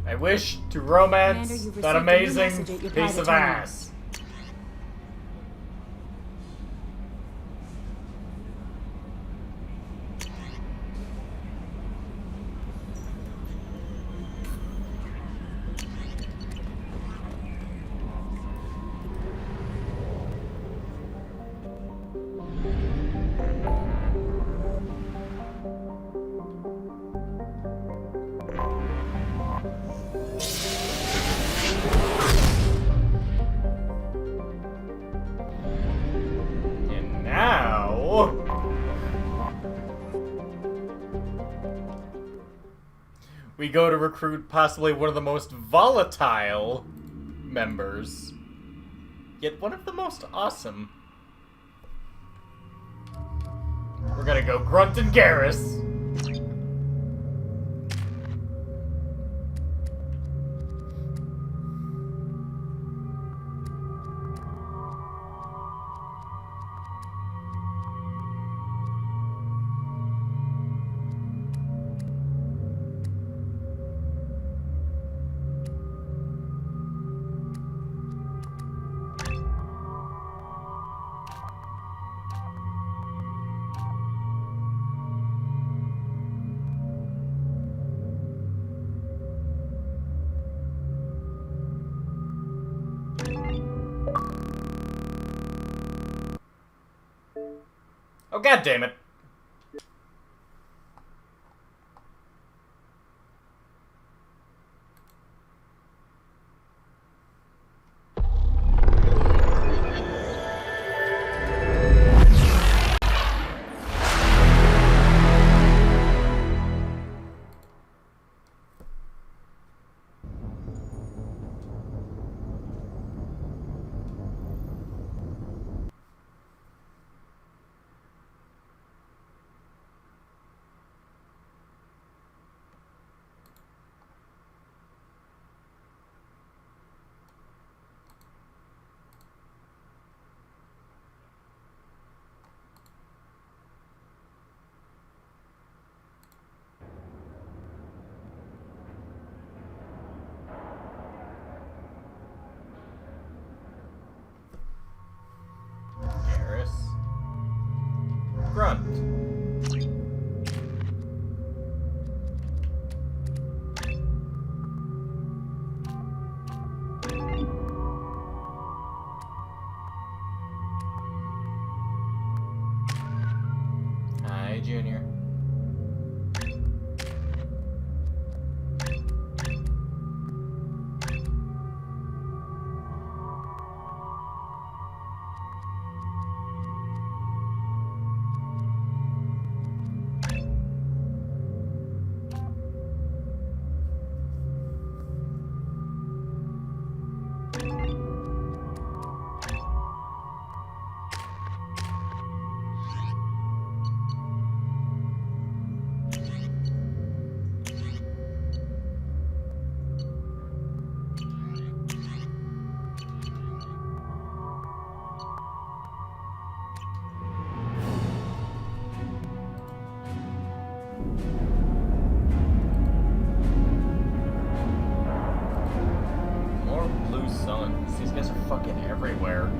I wish to romance Commander, you've that received a new amazing message at your piece private of terminal. ass. And now we go to recruit possibly one of the most volatile members, yet one of the most awesome. We're gonna go Grunt and Garrus. Oh, god damn it. Garrus. Grunt. Hi, Junior. son. These guys are fucking everywhere.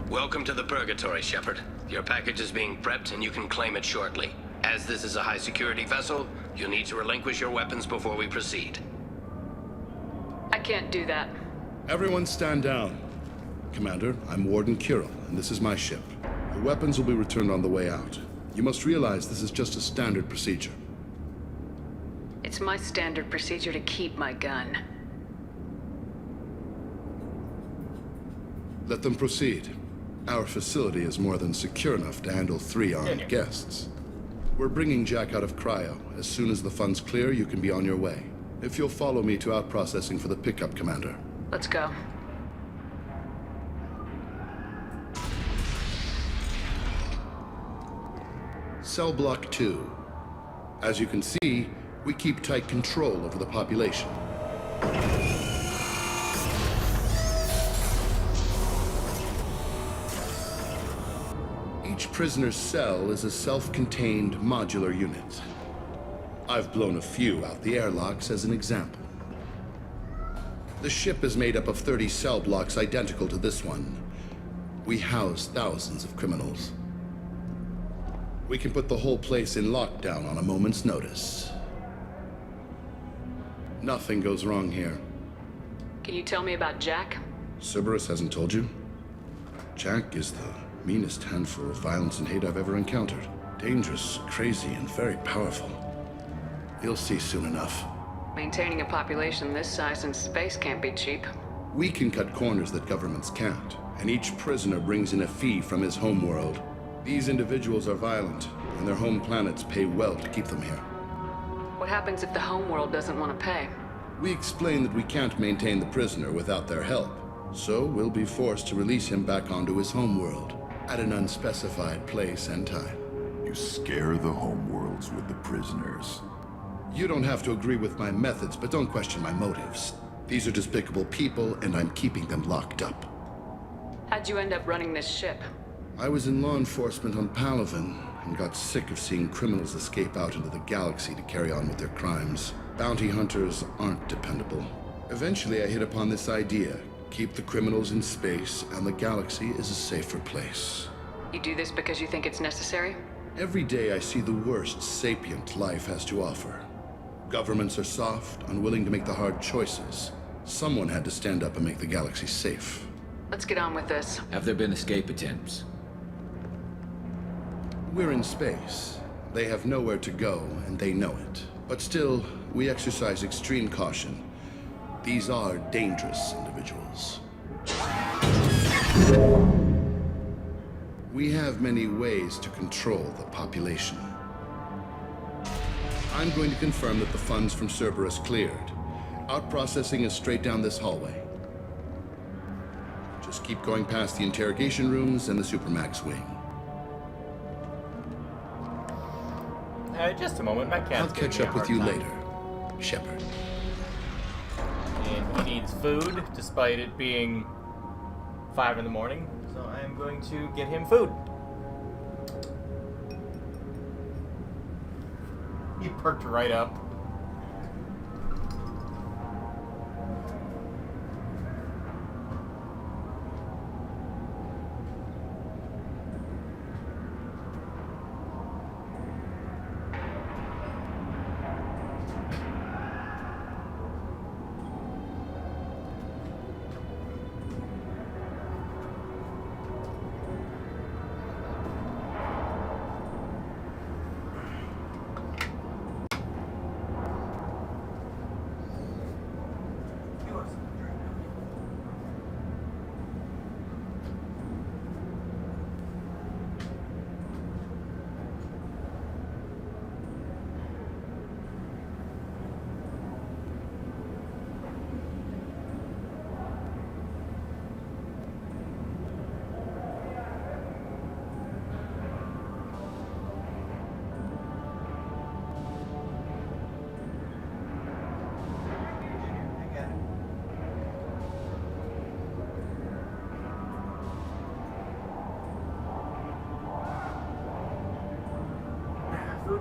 Welcome to the Purgatory, Shepard. Your package is being prepped and you can claim it shortly. As this is a high-security vessel, you'll need to relinquish your weapons before we proceed. I can't do that. Everyone stand down. Commander, I'm Warden Kirill, and this is my ship. Your weapons will be returned on the way out. You must realize this is just a standard procedure. It's my standard procedure to keep my gun. Let them proceed. Our facility is more than secure enough to handle 3 armed guests. We're bringing Jack out of cryo. As soon as the funds clear, you can be on your way. If you'll follow me to out-processing for the pickup, Commander. Let's go. Cell Block 2. As you can see, we keep tight control over the population. Each prisoner's cell is a self-contained modular unit. I've blown a few out the airlocks as an example. The ship is made up of 30 cell blocks identical to this one. We house thousands of criminals. We can put the whole place in lockdown on a moment's notice. Nothing goes wrong here. Can you tell me about Jack? Cerberus hasn't told you? Jack is the meanest handful of violence and hate I've ever encountered. Dangerous, crazy, and very powerful. You'll see soon enough. Maintaining a population this size in space can't be cheap. We can cut corners that governments can't, and each prisoner brings in a fee from his homeworld. These individuals are violent, and their home planets pay well to keep them here. What happens if the homeworld doesn't want to pay? We explain that we can't maintain the prisoner without their help, so we'll be forced to release him back onto his homeworld at an unspecified place and time. You scare the homeworlds with the prisoners. You don't have to agree with my methods, but don't question my motives. These are despicable people, and I'm keeping them locked up. How'd you end up running this ship? I was in law enforcement on Palaven, and got sick of seeing criminals escape out into the galaxy to carry on with their crimes. Bounty hunters aren't dependable. Eventually, I hit upon this idea. Keep the criminals in space, and the galaxy is a safer place. You do this because you think it's necessary? Every day I see the worst sapient life has to offer. Governments are soft, unwilling to make the hard choices. Someone had to stand up and make the galaxy safe. Let's get on with this. Have there been escape attempts? We're in space. They have nowhere to go, and they know it. But still, we exercise extreme caution. These are dangerous individuals. We have many ways to control the population. I'm going to confirm that the funds from Cerberus cleared. Out-processing is straight down this hallway. Just keep going past the interrogation rooms and the Supermax wing. Just a moment, my cat's I'll catch up with you later, Shepard. And he needs food, despite it being 5 in the morning. So I am going to get him food. He perked right up.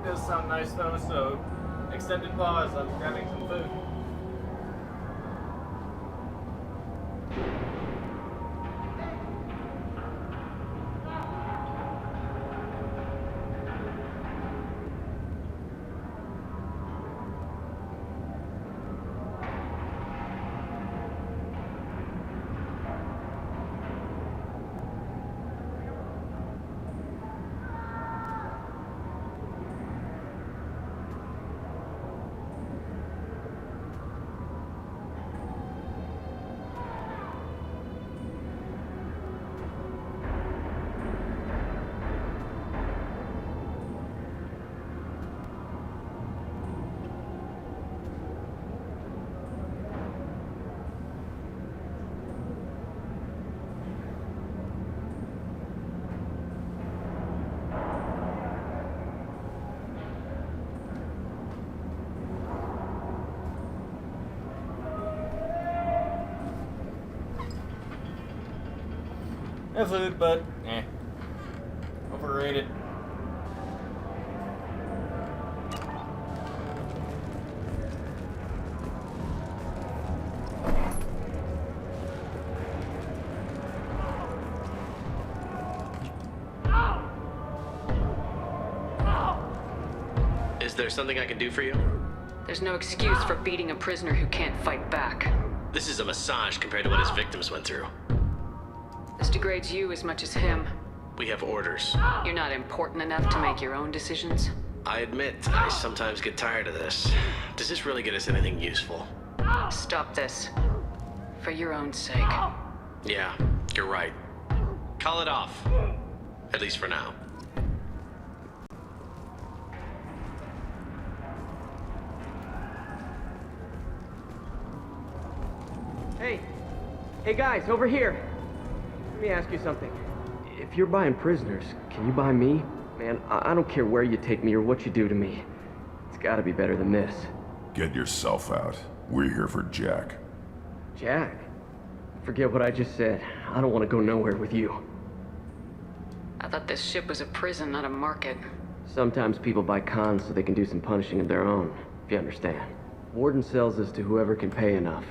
does sound nice though, so extended pause. I'm grabbing some food. No food, but overrated. Is there something I can do for you? There's no excuse for beating a prisoner who can't fight back. This is a massage compared to what his victims went through. This degrades you as much as him. We have orders. You're not important enough to make your own decisions. I admit, I sometimes get tired of this. Does this really get us anything useful? Stop this. For your own sake. Yeah, you're right. Call it off. At least for now. Hey guys, over here. Let me ask you something. If you're buying prisoners, can you buy me? Man, I don't care where you take me or what you do to me. It's gotta be better than this. Get yourself out. We're here for Jack. Jack? Forget what I just said. I don't want to go nowhere with you. I thought this ship was a prison, not a market. Sometimes people buy cons so they can do some punishing of their own, if you understand. Warden sells us to whoever can pay enough.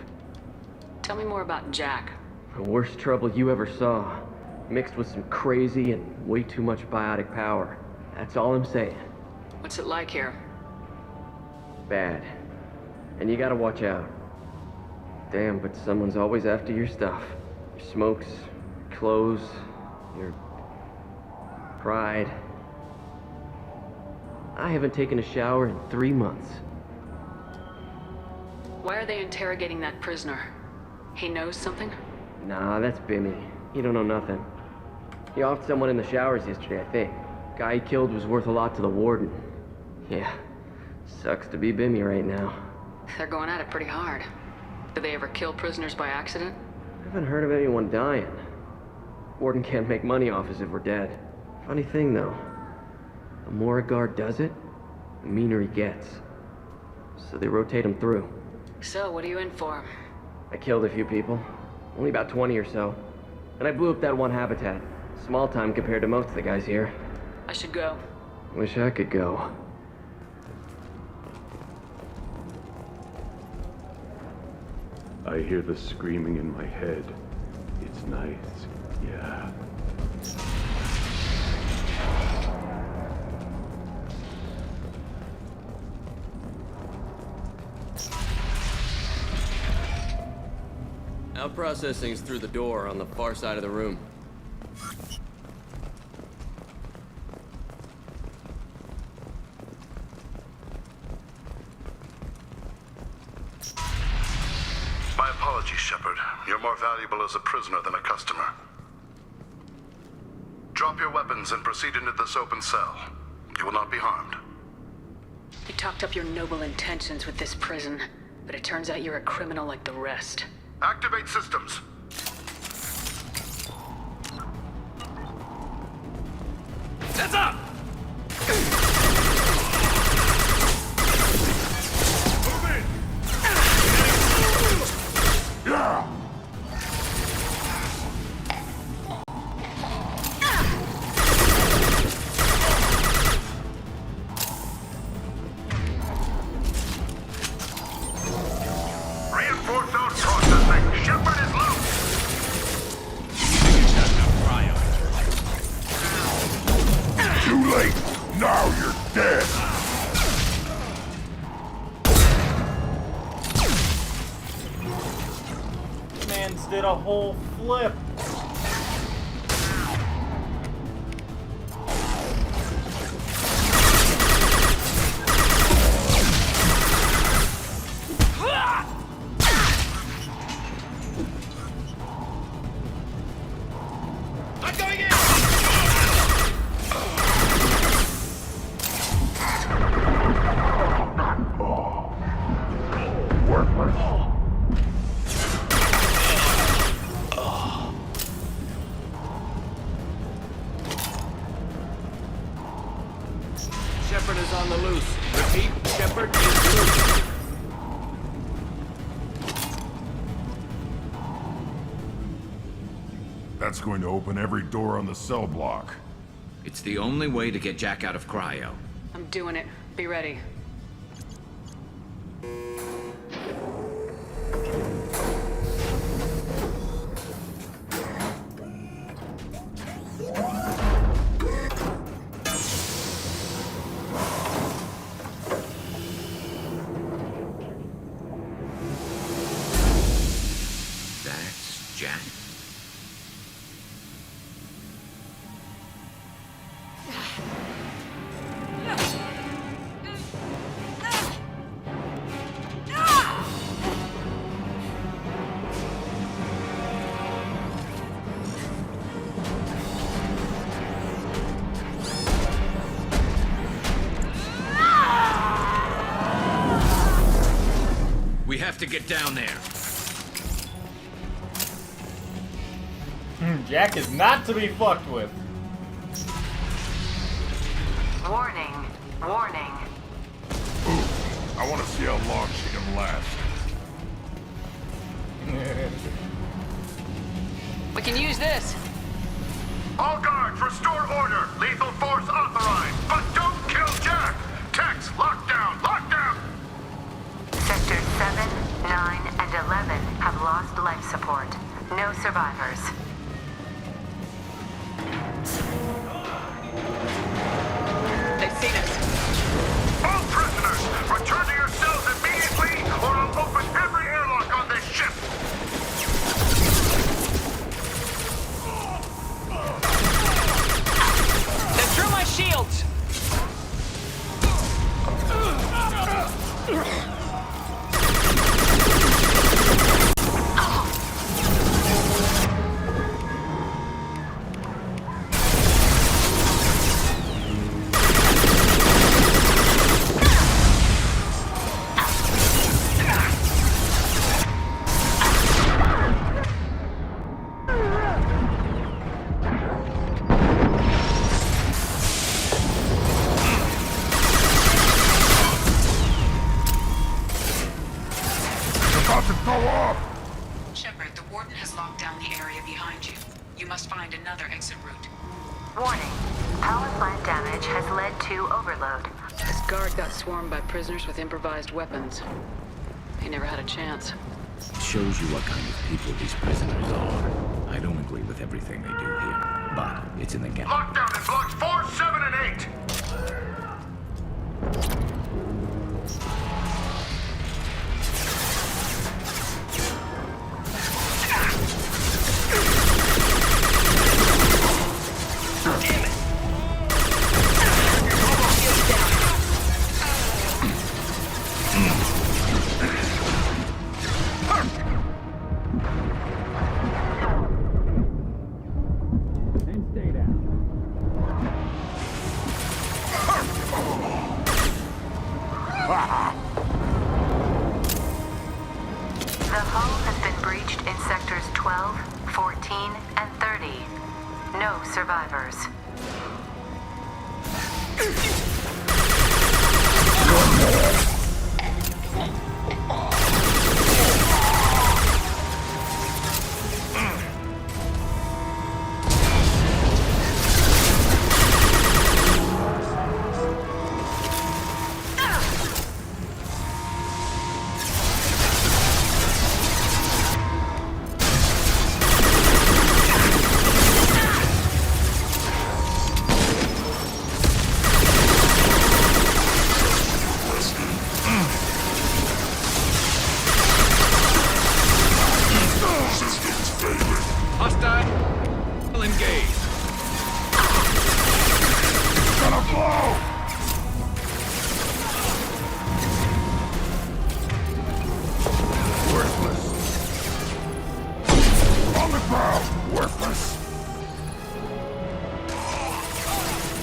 Tell me more about Jack. The worst trouble you ever saw. Mixed with some crazy and way too much biotic power. That's all I'm saying. What's it like here? Bad. And you gotta watch out. Damn, but someone's always after your stuff. Your smokes, your clothes, your pride. I haven't taken a shower in 3 months. Why are they interrogating that prisoner? He knows something? Nah, that's Bimmy. He don't know nothing. He offed someone in the showers yesterday, I think. Guy he killed was worth a lot to the warden. Yeah, sucks to be Bimmy right now. They're going at it pretty hard. Do they ever kill prisoners by accident? I haven't heard of anyone dying. Warden can't make money off us if we're dead. Funny thing, though. The more a guard does it, the meaner he gets. So they rotate him through. So, what are you in for? I killed a few people. Only about 20 or so. And I blew up that one habitat. Small time compared to most of the guys here. I should go. Wish I could go. I hear the screaming in my head. It's nice, yeah. Out processing's through the door on the far side of the room. My apologies, Shepard. You're more valuable as a prisoner than a customer. Drop your weapons and proceed into this open cell. You will not be harmed. You talked up your noble intentions with this prison, but it turns out you're a criminal like the rest. Activate systems. Heads up! hands did a whole flip. I'm going in! Shepard is on the loose. Repeat, Shepard is loose. That's going to open every door on the cell block. It's the only way to get Jack out of cryo. I'm doing it. Be ready. That's Jack. We have to get down there. Jack is not to be fucked with. Warning. Warning. Ooh, I want to see how long she can last. We can use this. All guards, restore order. Lethal force authorized. But don't kill Jack. Tex, lockdown, lockdown. Sectors 7, 9, and 11 have lost life support. No survivors. They've seen us. All prisoners, return to your cells immediately, or I'll open every airlock on this ship. They're through my shields. About to go off! Shepard, the Warden has locked down the area behind you. You must find another exit route. Warning. Power plant damage has led to overload. This guard got swarmed by prisoners with improvised weapons. He never had a chance. It shows you what kind of people these prisoners are. I don't agree with everything they do here, but it's in the gap. Lockdown in blocks 4, 7, and 8. The hull has been breached in sectors 12, 14, and 30. No survivors. On the ground, worthless!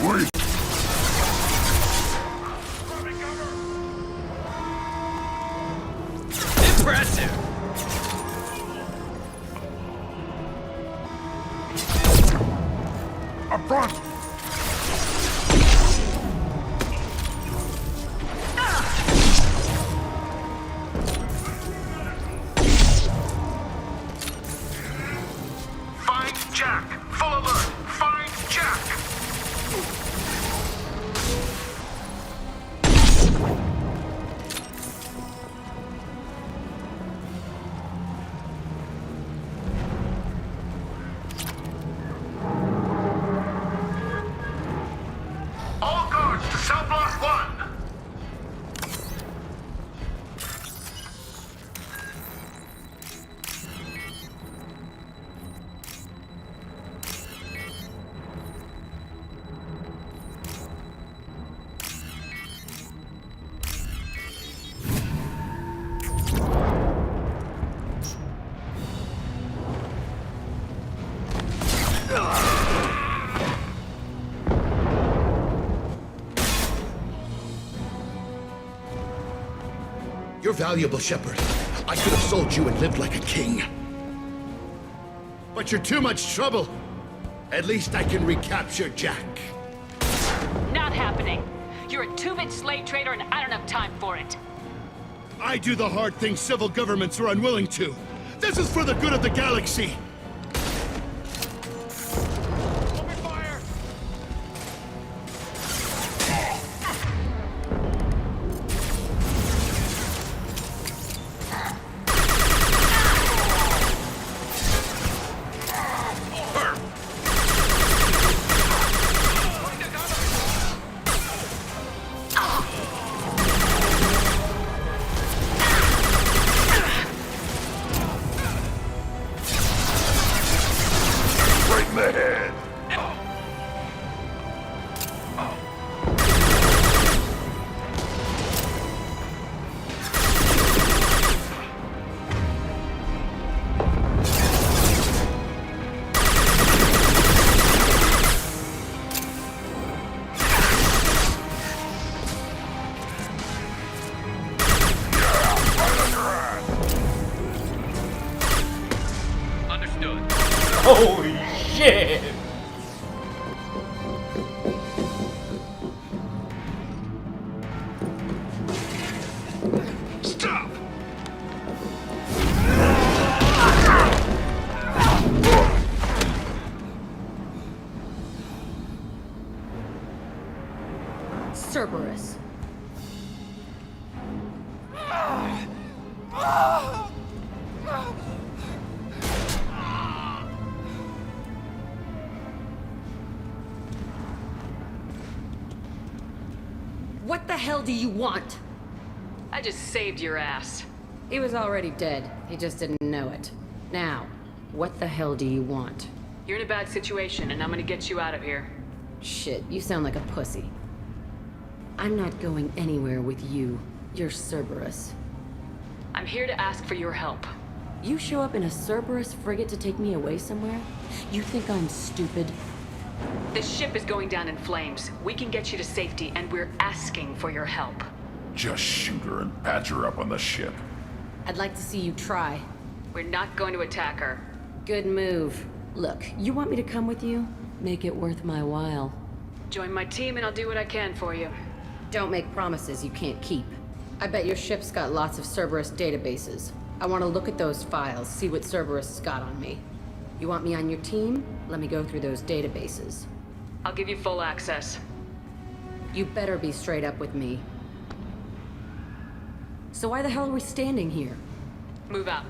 Wait! Impressive! Up front! Find Jack! Full alert! Find Jack! All guards to cell block 1! You're valuable, Shepard. I could have sold you and lived like a king. But you're too much trouble. At least I can recapture Jack. Not happening. You're a two-bit slave trader and I don't have time for it. I do the hard things civil governments are unwilling to. This is for the good of the galaxy. Right in the head! Understood. Holy shit! Stop! Cerberus. What the hell do you want? I just saved your ass. He was already dead. He just didn't know it. Now, what the hell do you want? You're in a bad situation and I'm gonna get you out of here. Shit, you sound like a pussy. I'm not going anywhere with you. You're Cerberus. I'm here to ask for your help. You show up in a Cerberus frigate to take me away somewhere? You think I'm stupid? The ship is going down in flames. We can get you to safety and we're asking for your help. Just shoot her and patch her up on the ship. I'd like to see you try. We're not going to attack her. Good move. Look, you want me to come with you? Make it worth my while. Join my team and I'll do what I can for you. Don't make promises you can't keep. I bet your ship's got lots of Cerberus databases. I want to look at those files, see what Cerberus has got on me. You want me on your team? Let me go through those databases. I'll give you full access. You better be straight up with me. So why the hell are we standing here? Move out.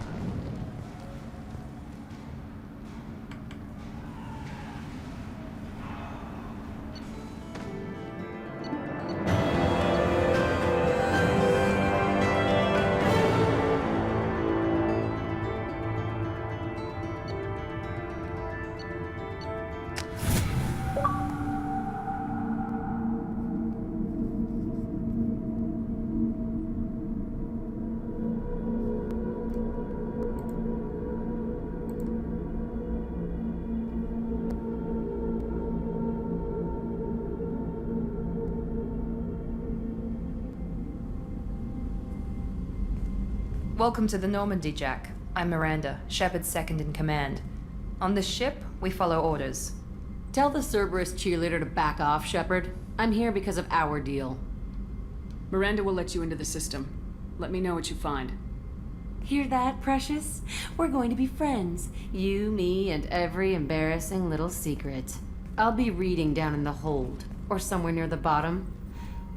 Welcome to the Normandy, Jack. I'm Miranda, Shepard's second in command. On this ship, we follow orders. Tell the Cerberus cheerleader to back off, Shepard. I'm here because of our deal. Miranda will let you into the system. Let me know what you find. Hear that, Precious? We're going to be friends. You, me, and every embarrassing little secret. I'll be reading down in the hold, or somewhere near the bottom.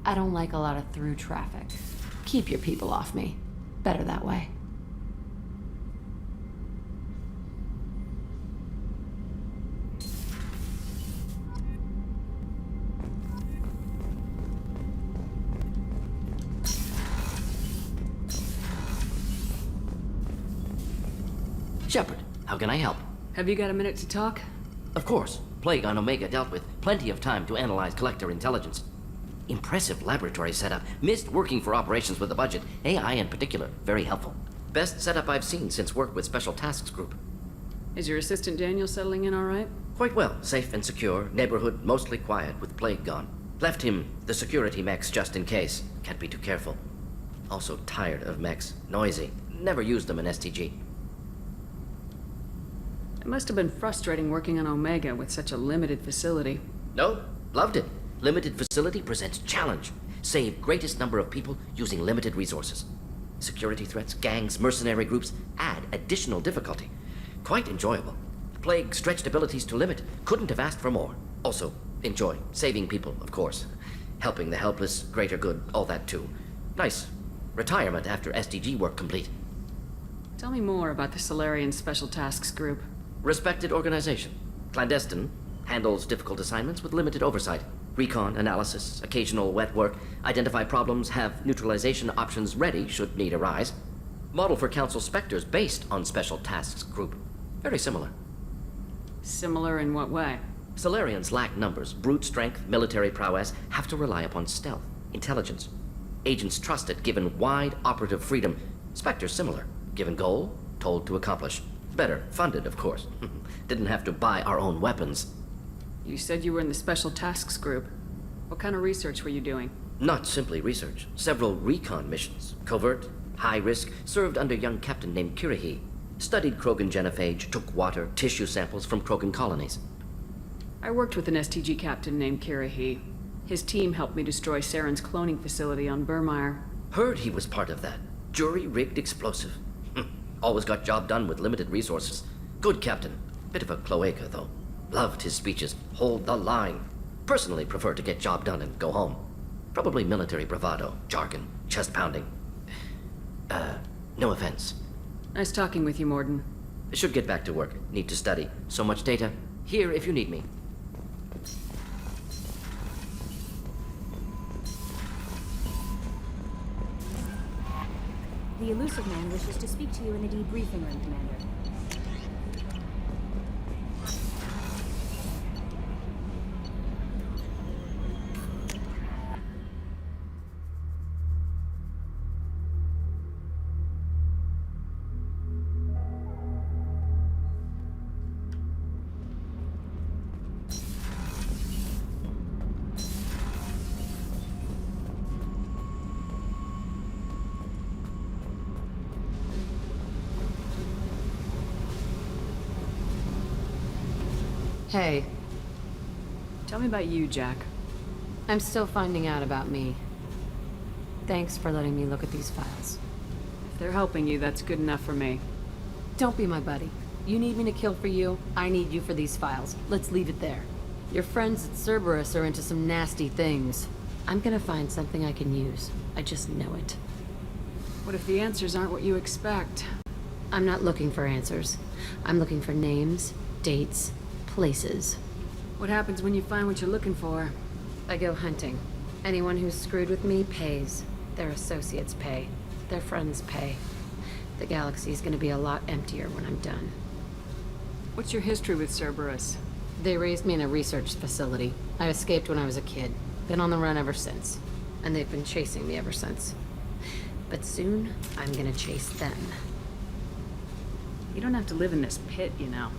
I don't like a lot of through traffic. Keep your people off me. Better that way. Shepard, how can I help? Have you got a minute to talk? Of course. Plague on Omega dealt with. Plenty of time to analyze collector intelligence. Impressive laboratory setup. Missed working for operations with a budget. AI in particular. Very helpful. Best setup I've seen since work with Special Tasks Group. Is your assistant Daniel settling in all right? Quite well. Safe and secure. Neighborhood mostly quiet with Plague gone. Left him the security mechs just in case. Can't be too careful. Also tired of mechs. Noisy. Never used them in STG. It must have been frustrating working on Omega with such a limited facility. No, loved it. Limited facility presents challenge. Save greatest number of people using limited resources. Security threats, gangs, mercenary groups add additional difficulty. Quite enjoyable. Plague stretched abilities to limit. Couldn't have asked for more. Also, enjoy. Saving people, of course. Helping the helpless, greater good, all that too. Nice. Retirement after SDG work complete. Tell me more about the Solarian Special Tasks Group. Respected organization. Clandestine. Handles difficult assignments with limited oversight. Recon, analysis, occasional wet work. Identify problems, have neutralization options ready should need arise. Model for Council Spectres based on Special Tasks Group. Very similar. Similar in what way? Solarians lack numbers, brute strength, military prowess, have to rely upon stealth, intelligence. Agents trusted, given wide operative freedom. Spectres similar, given goal, told to accomplish. Better funded, of course. Didn't have to buy our own weapons. You said you were in the Special Tasks Group. What kind of research were you doing? Not simply research. Several recon missions. Covert, high risk, served under a young captain named Kirihi. Studied Krogan genophage, took water, tissue samples from Krogan colonies. I worked with an STG captain named Kirihi. His team helped me destroy Saren's cloning facility on Burmire. Heard he was part of that. Jury-rigged explosive. Always got job done with limited resources. Good captain. Bit of a cloaca, though. Loved his speeches. Hold the line. Personally prefer to get job done and go home. Probably military bravado, jargon, chest pounding. No offense. Nice talking with you, Morden. Should get back to work. Need to study. So much data. Here if you need me. The elusive man wishes to speak to you in the debriefing room, Commander. Hey. Tell me about you, Jack. I'm still finding out about me. Thanks for letting me look at these files. If they're helping you, that's good enough for me. Don't be my buddy. You need me to kill for you, I need you for these files. Let's leave it there. Your friends at Cerberus are into some nasty things. I'm gonna find something I can use. I just know it. What if the answers aren't what you expect? I'm not looking for answers. I'm looking for names, dates, places. What happens when you find what you're looking for? I go hunting. Anyone who's screwed with me pays. Their associates pay. Their friends pay. The galaxy's gonna be a lot emptier when I'm done. What's your history with Cerberus? They raised me in a research facility. I escaped when I was a kid. Been on the run ever since. And they've been chasing me ever since. But soon, I'm gonna chase them. You don't have to live in this pit, you know.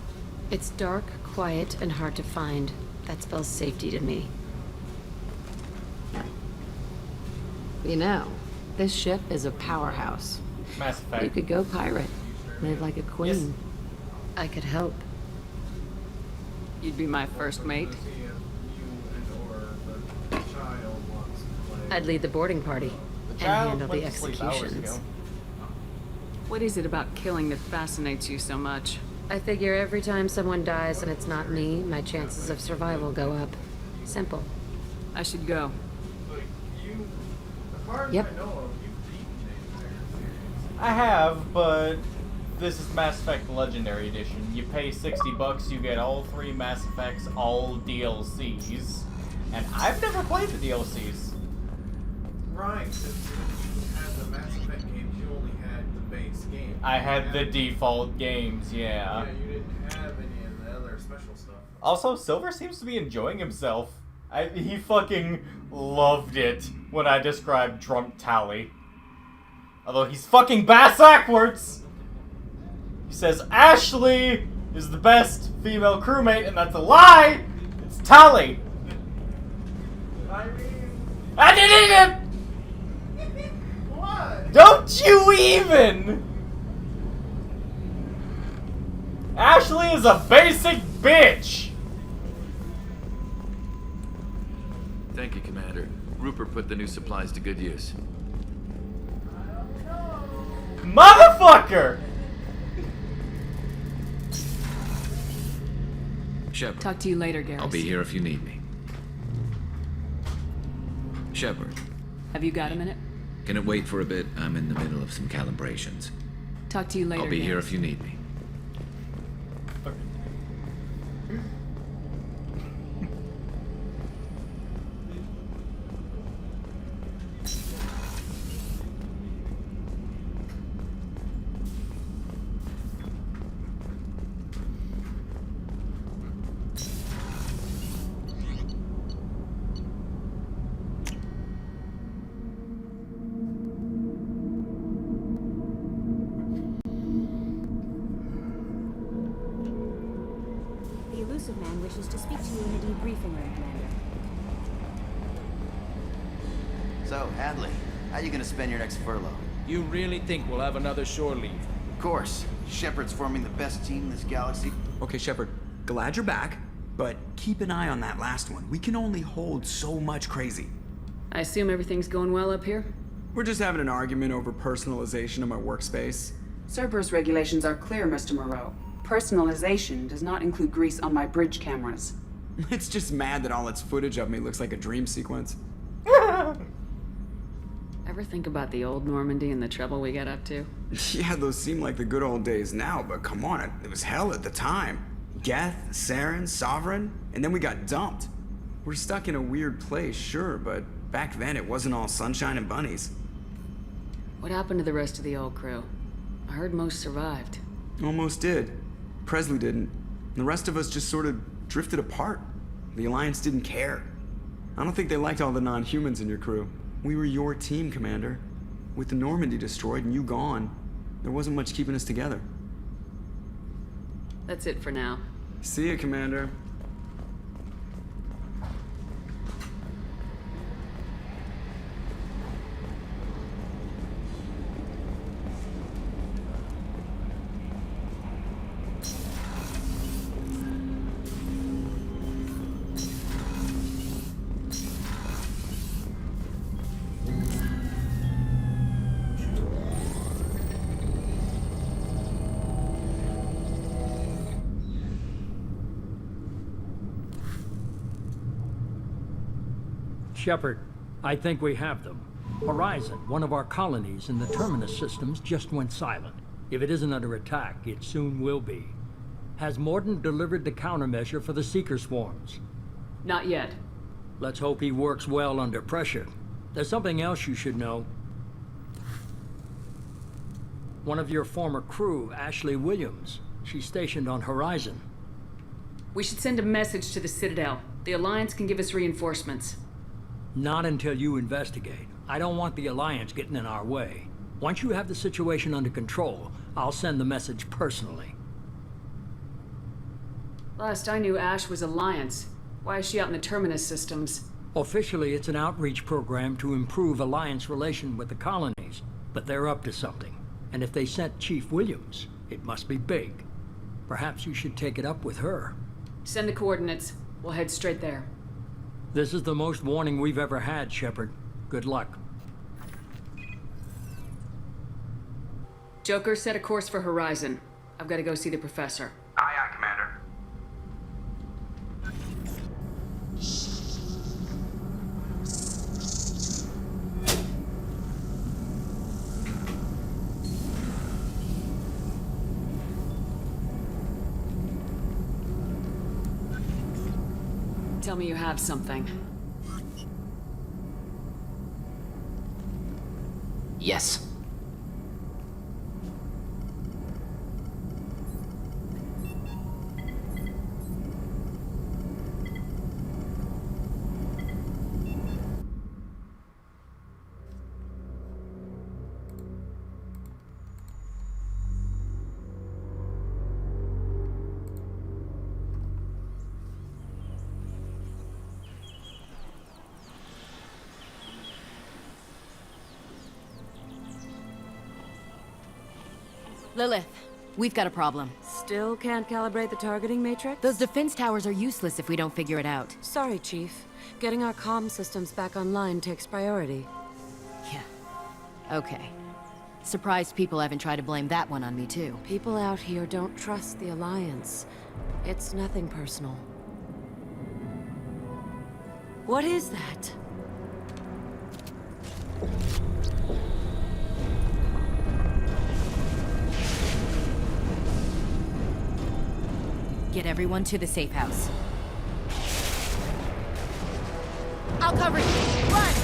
It's dark, quiet, and hard to find. That spells safety to me. You know, this ship is a powerhouse. Mass Effect. You could go pirate. Live like a queen. I could help. You'd be my first mate. I'd lead the boarding party and handle the executions. What is it about killing that fascinates you so much? I figure every time someone dies and it's not me, my chances of survival go up. Simple. I should go. Yep. I have, but this is Mass Effect Legendary Edition. You pay $60, you get all 3 Mass Effects, all DLCs. And I've never played the DLCs. Right, since you had the Mass Effect games, you only had the base game. I had the default games, yeah. Yeah, you didn't have any of the other special stuff. Also, Silver seems to be enjoying himself. He fucking loved it when I described Drunk Tally. Although he's fucking backwards! He says Ashley is the best female crewmate, and that's a lie! It's Tally! I didn't even! What? Don't you even! Ashley is a basic bitch! Thank you, Commander. Rupert put the new supplies to good use. Motherfucker! Shepard. Talk to you later, Garrus. I'll be here if you need me. Shepard. Have you got a minute? Can it wait for a bit? I'm in the middle of some calibrations. Talk to you later, I'll be here Garrus. if you need me. The elusive man wishes to speak to you in the debriefing room, Commander. So, Hadley, how you gonna spend your next furlough? You really think we'll have another shore leave? Of course. Shepard's forming the best team in this galaxy. Okay, Shepard, glad you're back, but keep an eye on that last one. We can only hold so much crazy. I assume everything's going well up here? We're just having an argument over personalization of my workspace. Cerberus regulations are clear, Mr. Moreau. Personalization does not include grease on my bridge cameras. It's just mad that all its footage of me looks like a dream sequence. Ever think about the old Normandy and the trouble we got up to? Yeah, those seem like the good old days now, but come on, it was hell at the time. Geth, Saren, Sovereign, and then we got dumped. We're stuck in a weird place, sure, but back then it wasn't all sunshine and bunnies. What happened to the rest of the old crew? I heard most survived. Almost did. Presley didn't. The rest of us just sort of drifted apart. The Alliance didn't care. I don't think they liked all the non-humans in your crew. We were your team, Commander. With the Normandy destroyed and you gone, there wasn't much keeping us together. That's it for now. See ya, Commander. Shepard, I think we have them. Horizon, one of our colonies in the Terminus systems, just went silent. If it isn't under attack, it soon will be. Has Mordin delivered the countermeasure for the Seeker swarms? Not yet. Let's hope he works well under pressure. There's something else you should know. One of your former crew, Ashley Williams, she's stationed on Horizon. We should send a message to the Citadel. The Alliance can give us reinforcements. Not until you investigate. I don't want the Alliance getting in our way. Once you have the situation under control, I'll send the message personally. Last I knew, Ash was Alliance. Why is she out in the Terminus systems? Officially, it's an outreach program to improve Alliance relation with the colonies, but they're up to something. And if they sent Chief Williams, it must be big. Perhaps you should take it up with her. Send the coordinates. We'll head straight there. This is the most warning we've ever had, Shepard. Good luck. Joker, set a course for Horizon. I've got to go see the professor. Aye, aye, Commander. Tell me you have something. Yes. Lilith, we've got a problem. Still can't calibrate the targeting matrix? Those defense towers are useless if we don't figure it out. Sorry, Chief. Getting our comm systems back online takes priority. Yeah. Okay. Surprised people haven't tried to blame that one on me, too. People out here don't trust the Alliance. It's nothing personal. What is that? Get everyone to the safe house. I'll cover you. Run!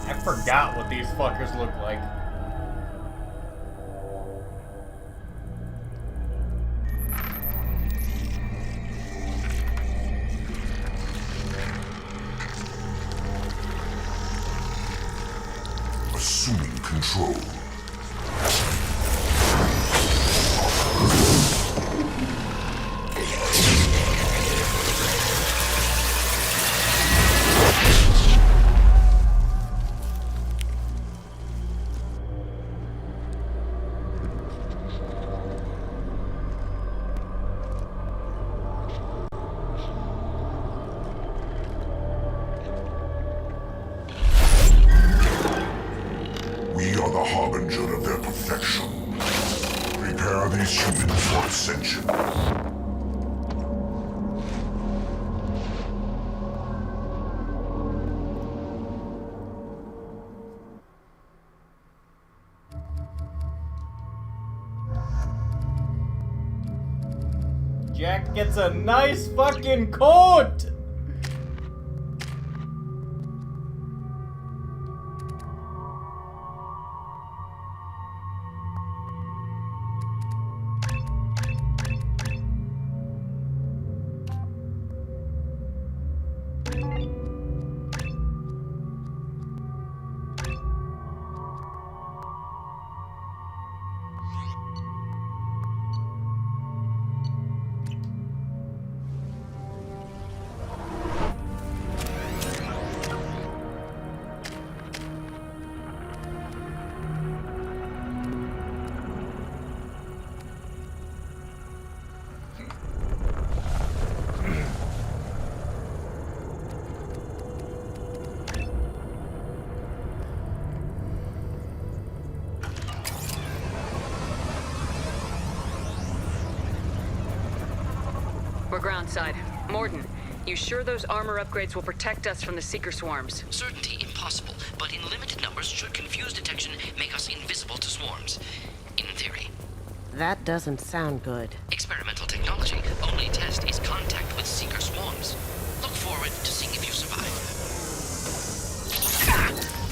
I forgot what these fuckers look like. Assuming control. We are the harbinger of their perfection. Prepare these humans for ascension. Jack gets a nice fucking coat! We're groundside. Morden, you sure those armor upgrades will protect us from the Seeker swarms? Certainty impossible, but in limited numbers should confused detection make us invisible to swarms. In theory. That doesn't sound good. Experimental technology. Only test is contact with Seeker swarms. Look forward to seeing if you survive.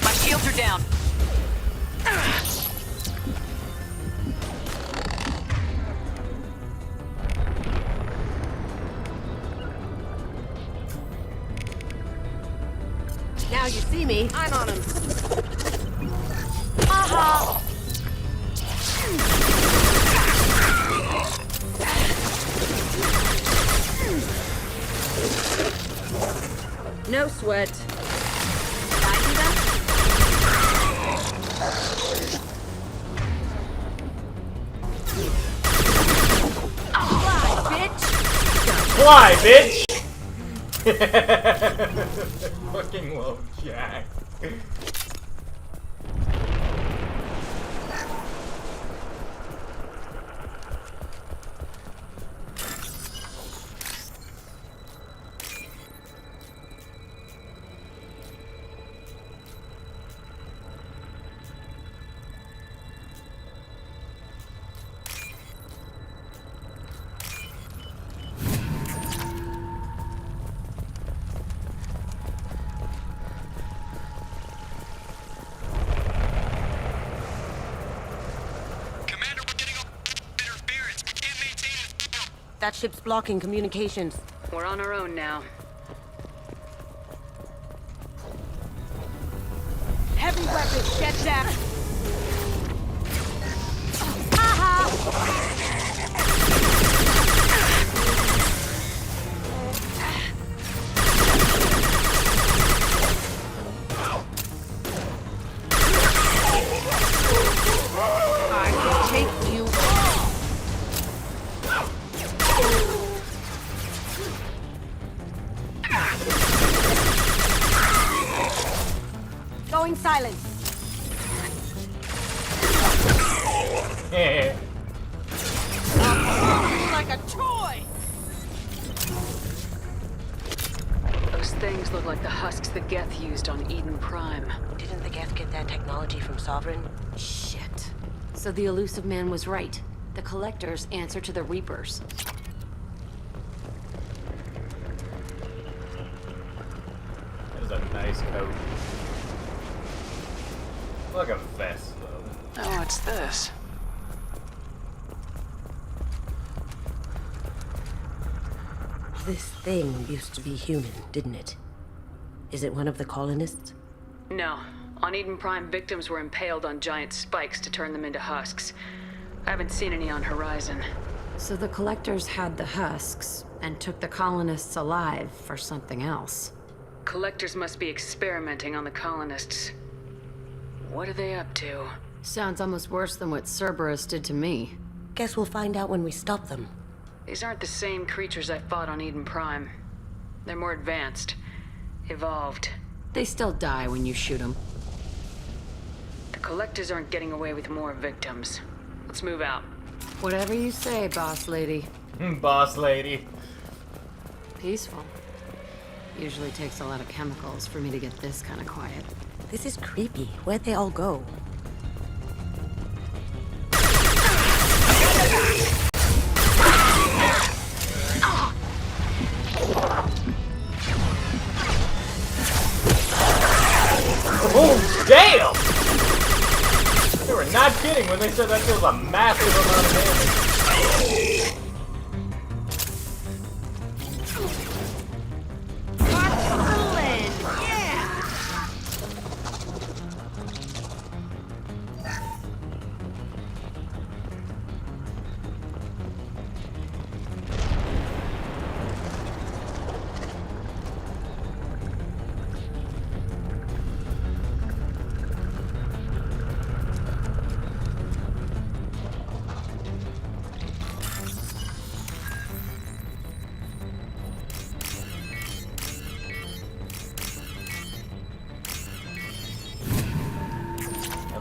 My shields are down. Now you see me, I'm on him. Aha! No sweat. Fly, bitch! Fucking low jack. That ship's blocking communications. We're on our own now. Heavy weapons, get down! I can take you all! Going silent. Like a toy. Those things look like the husks the Geth used on Eden Prime. Didn't the Geth get that technology from Sovereign? Shit. So the elusive man was right. The Collectors answer to the Reapers. That is a nice coat. Like a vest, though. Oh, what's this? This thing used to be human, didn't it? Is it one of the colonists? No. On Eden Prime, victims were impaled on giant spikes to turn them into husks. I haven't seen any on Horizon. So the Collectors had the husks and took the colonists alive for something else. Collectors must be experimenting on the colonists. What are they up to? Sounds almost worse than what Cerberus did to me. Guess we'll find out when we stop them. These aren't the same creatures I fought on Eden Prime. They're more advanced. Evolved. They still die when you shoot them. The Collectors aren't getting away with more victims. Let's move out. Whatever you say, boss lady. Boss lady. Peaceful. Usually takes a lot of chemicals for me to get this kind of quiet. This is creepy. Where'd they all go? Oh, damn! They were not kidding when they said that deals a massive amount of damage.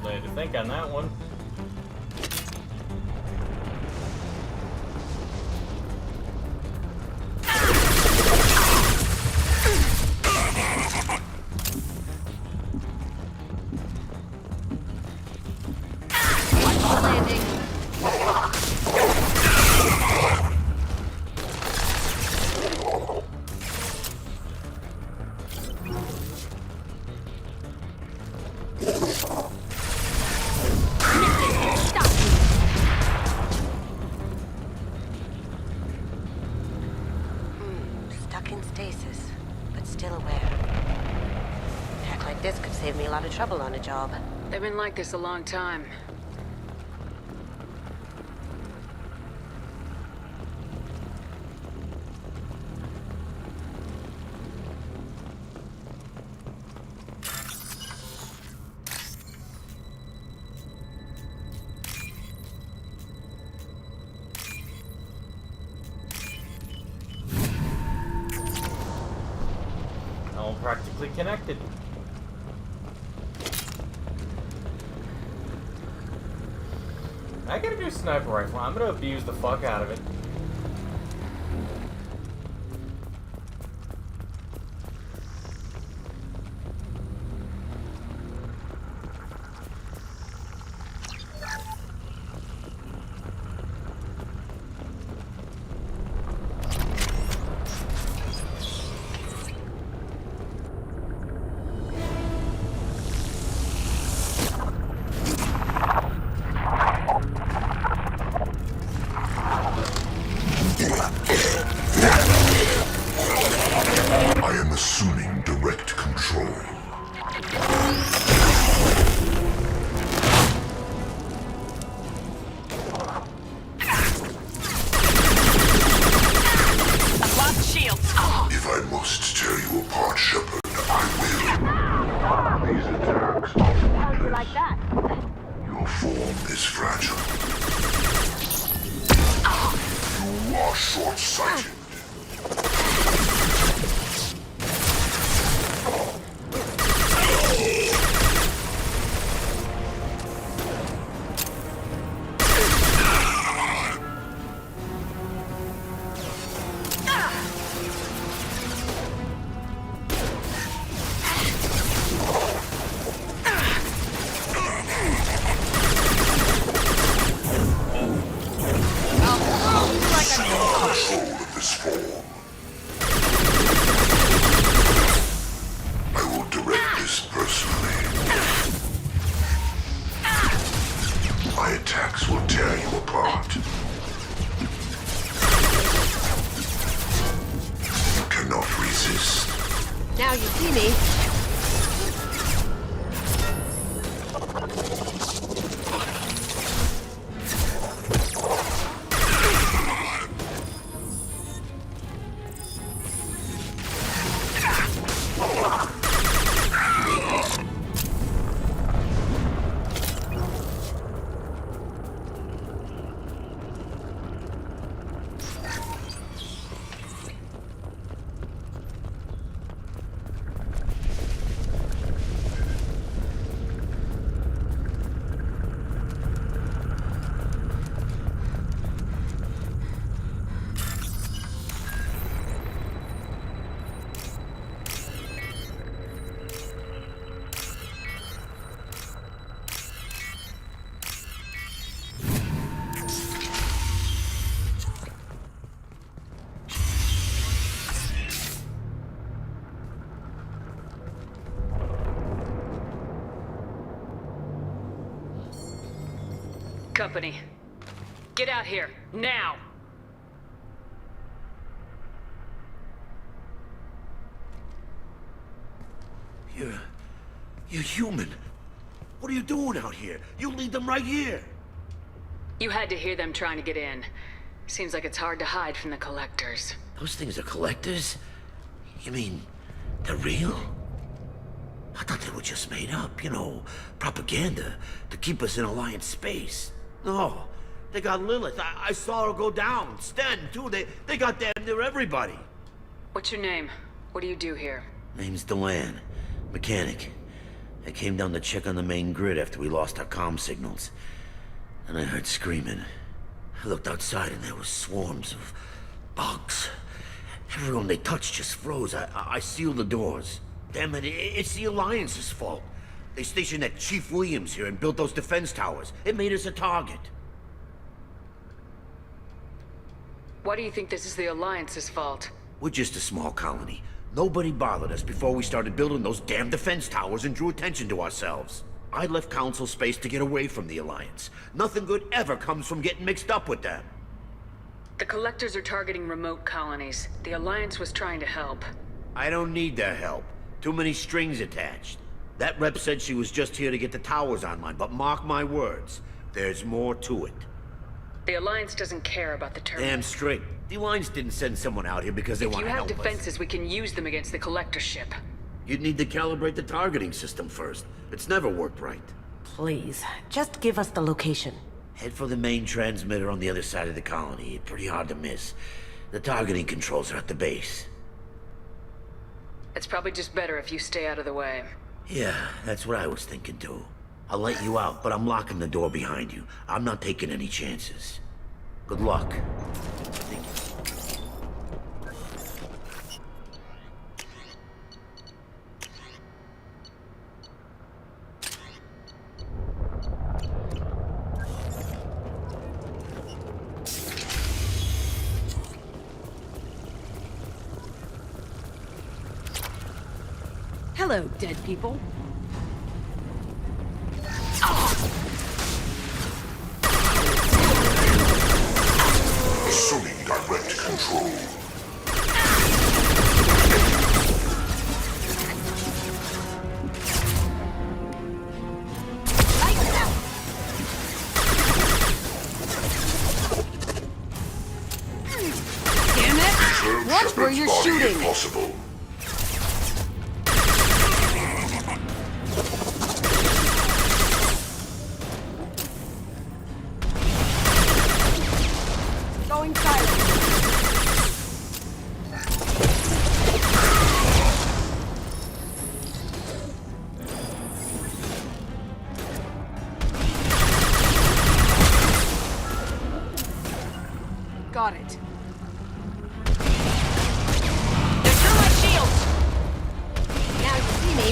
I had to think on that one. Stuck in stasis, but still aware. Tech like this could save me a lot of trouble on a job. They've been like this a long time. All practically connected. I got a new sniper rifle. I'm gonna abuse the fuck out of it. I am assuming direct control. I've lost shields. If I must tear you apart, Shepard, I will. These attacks are pointless. Like that. Your form is fragile. You are short-sighted. Control of this form. I will direct this personally. My attacks will tear you apart. You cannot resist. Now you see me. Company. Get out here, now! You're human. What are you doing out here? You lead them right here. You had to hear them trying to get in. Seems like it's hard to hide from the collectors. Those things are collectors? You mean, they're real? I thought they were just made up, you know, propaganda to keep us in Alliance space. No, they got Lilith. I saw her go down. Sten, too. They got damn near everybody. What's your name? What do you do here? Name's Delan. Mechanic. I came down to check on the main grid after we lost our comm signals. And I heard screaming. I looked outside and there was swarms of bugs. Everyone they touched just froze. I sealed the doors. Damn it, it's the Alliance's fault. They stationed that Chief Williams here and built those defense towers. It made us a target. Why do you think this is the Alliance's fault? We're just a small colony. Nobody bothered us before we started building those damn defense towers and drew attention to ourselves. I left Council space to get away from the Alliance. Nothing good ever comes from getting mixed up with them. The Collectors are targeting remote colonies. The Alliance was trying to help. I don't need their help. Too many strings attached. That rep said she was just here to get the towers online, but mark my words, there's more to it. The Alliance doesn't care about the terminal. Damn straight. The Alliance didn't send someone out here because they want to help If you have defenses, we can use them against the Collector ship. You'd need to calibrate the targeting system first. It's never worked right. Please, just give us the location. Head for the main transmitter on the other side of the colony. Pretty hard to miss. The targeting controls are at the base. It's probably just better if you stay out of the way. Yeah, that's what I was thinking too. I'll let you out, but I'm locking the door behind you. I'm not taking any chances. Good luck. Thank you. Hello, dead people. Assuming direct control. Damn it! Watch where you're shooting! Possible. Going silent. Got it. Destroy my shields! Now you see me.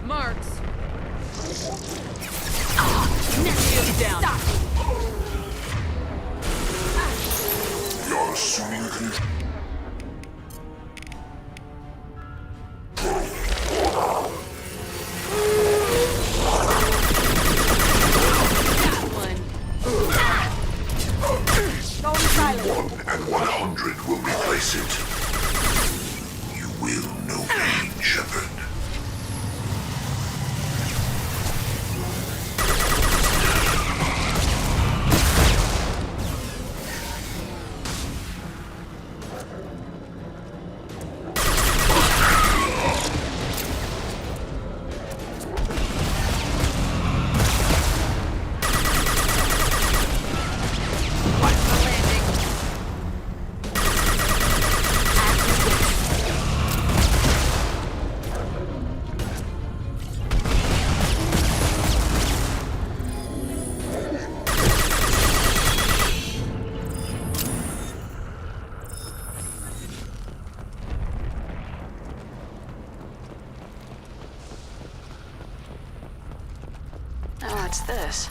Marks. Shields down. You're assuming control. Going silent. 1 and 100 will replace it. You will know pain, Shepard. Oh, what's this?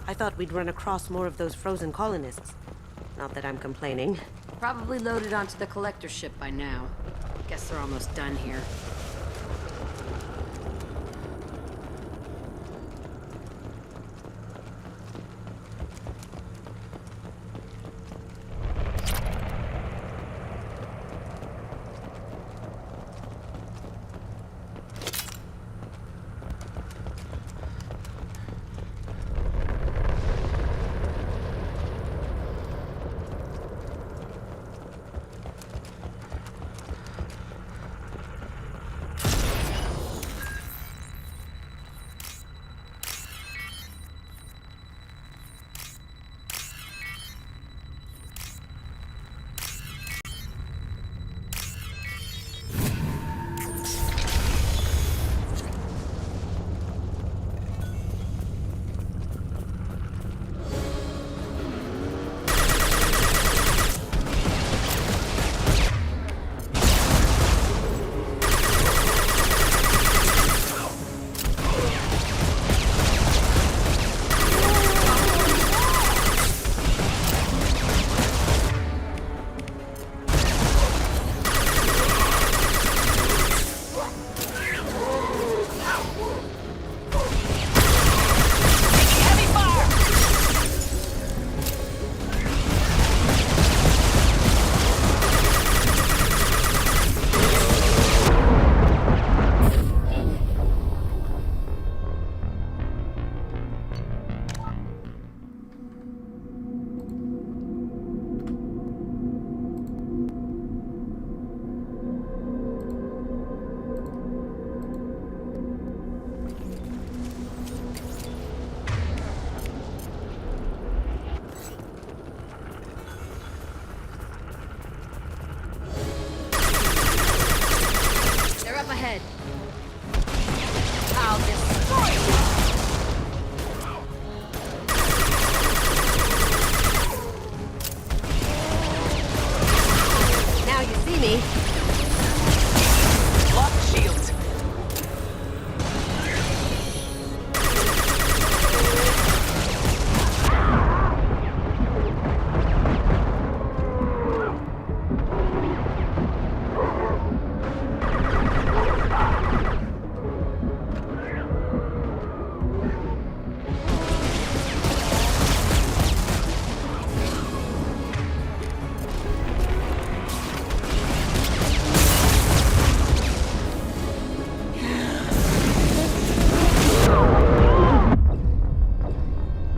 I thought we'd run across more of those frozen colonists. Not that I'm complaining. Probably loaded onto the Collector ship by now. Guess they're almost done here.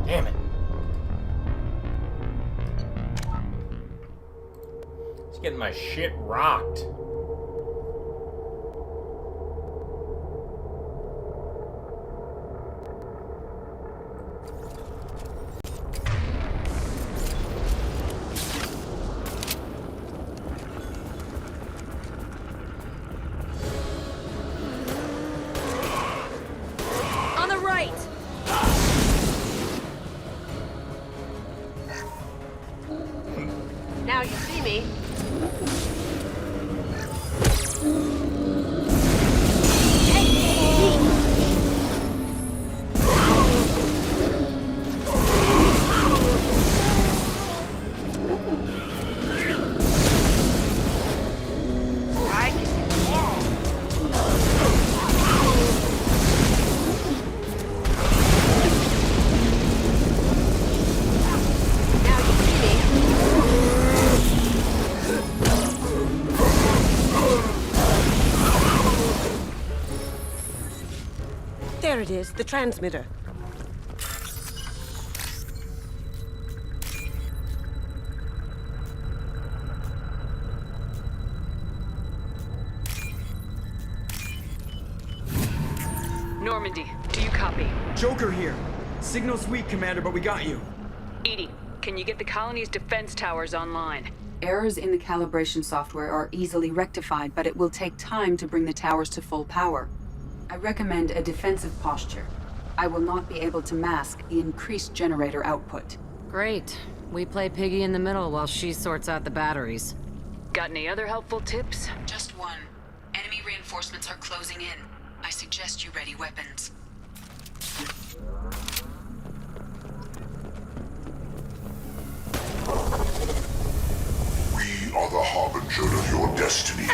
Damn it. Just getting my shit rocked. On the right! Now you see me. There it is, the transmitter. Normandy, do you copy? Joker here. Signal's weak, Commander, but we got you. Edie, can you get the colony's defense towers online? Errors in the calibration software are easily rectified, but it will take time to bring the towers to full power. I recommend a defensive posture. I will not be able to mask the increased generator output. Great. We play piggy in the middle while she sorts out the batteries. Got any other helpful tips? Just one. Enemy reinforcements are closing in. I suggest you ready weapons. We are the harbinger of your destiny.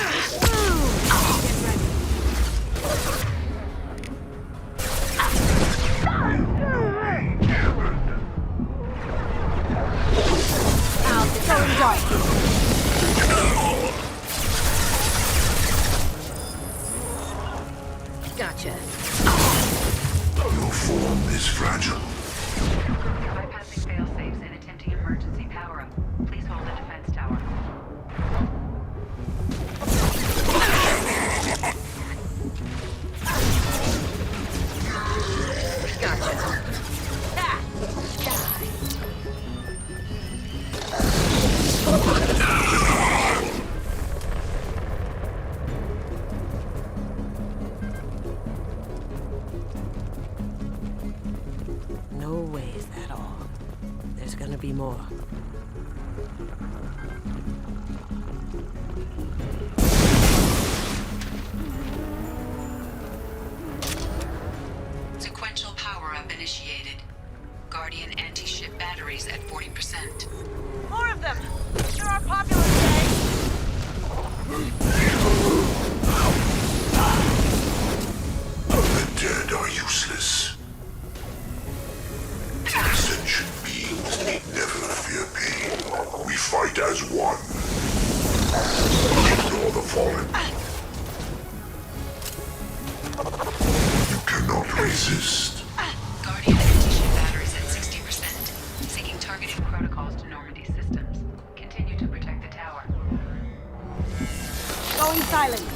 Gotcha. Your form is fragile. Bypassing fail-safes and attempting emergency power-up. Please hold the defense tower. Gotcha. No way is that all. There's gonna be more. Sequential power-up initiated. Guardian anti-ship batteries at 40%. More of them! Sure are popular today! The dead are useless. Sentient beings need never fear pain. We fight as one. Ignore the fallen. You cannot resist. Guardian anti-ship batteries at 60%. Seeking targeting protocols to Normandy systems. Continue to protect the tower. Going silent.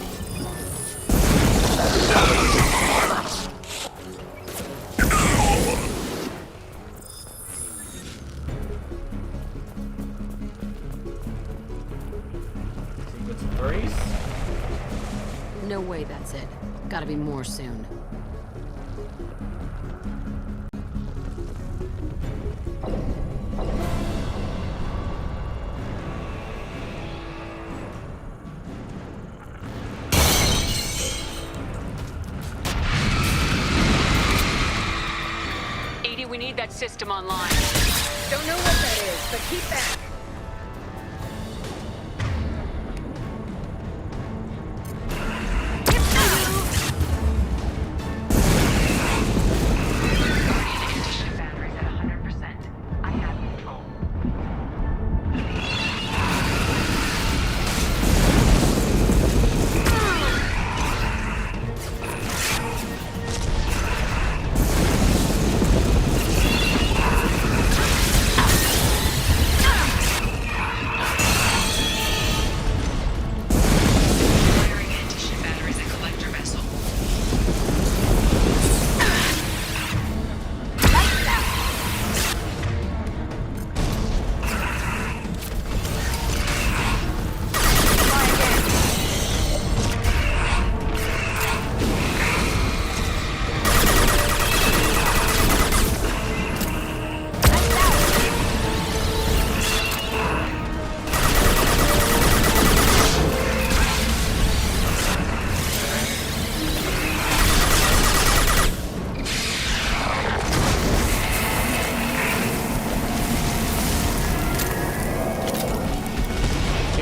Sequence of threes? No way that's it. Gotta be more soon. Edie, we need that system online. Don't know what that is, but keep back.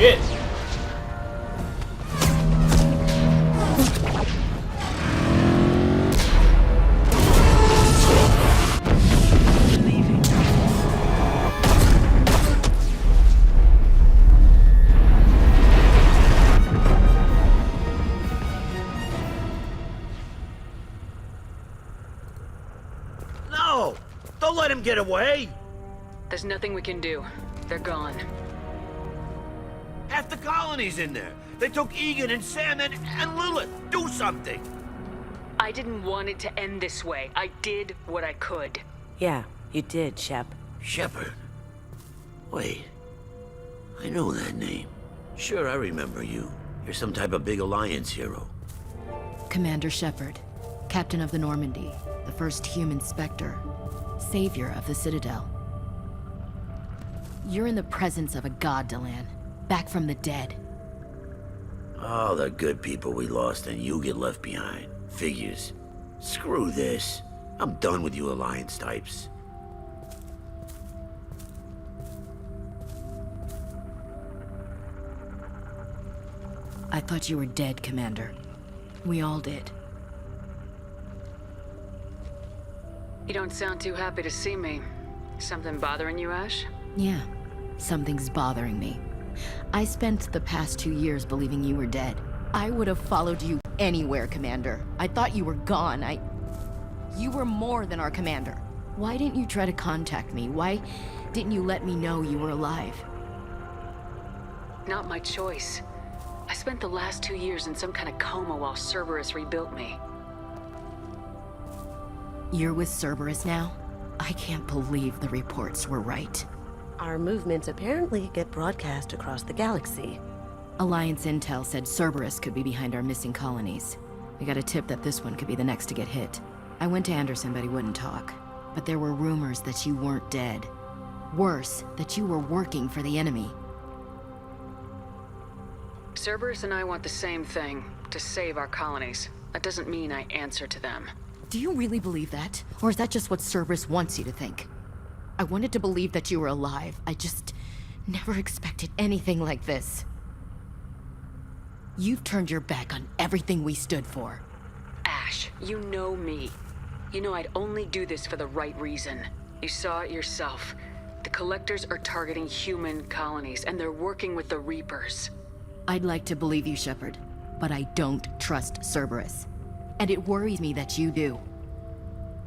shit. No! Don't let him get away! There's nothing we can do. They're gone. Half the colony's in there. They took Egan and Sam and Lilith. Do something! I didn't want it to end this way. I did what I could. Yeah, you did, Shep. Shepard. Wait. I know that name. Sure, I remember you. You're some type of big Alliance hero. Commander Shepard, Captain of the Normandy, the first human Spectre, savior of the Citadel. You're in the presence of a god, Delan, back from the dead. All the good people we lost and you get left behind. Figures. Screw this. I'm done with you Alliance types. I thought you were dead, Commander. We all did. You don't sound too happy to see me. Something bothering you, Ash? Yeah, something's bothering me. I spent the past 2 years believing you were dead. I would have followed you anywhere, Commander. I thought you were gone. You were more than our commander. Why didn't you try to contact me? Why didn't you let me know you were alive? Not my choice. I spent the last 2 years in some kind of coma while Cerberus rebuilt me. You're with Cerberus now? I can't believe the reports were right. Our movements apparently get broadcast across the galaxy. Alliance intel said Cerberus could be behind our missing colonies. We got a tip that this one could be the next to get hit. I went to Anderson, but he wouldn't talk. But there were rumors that you weren't dead. Worse, that you were working for the enemy. Cerberus and I want the same thing, to save our colonies. That doesn't mean I answer to them. Do you really believe that? Or is that just what Cerberus wants you to think? I wanted to believe that you were alive. I just never expected anything like this. You've turned your back on everything we stood for. Ash, you know me. You know I'd only do this for the right reason. You saw it yourself. The Collectors are targeting human colonies, and they're working with the Reapers. I'd like to believe you, Shepard, but I don't trust Cerberus. And it worries me that you do.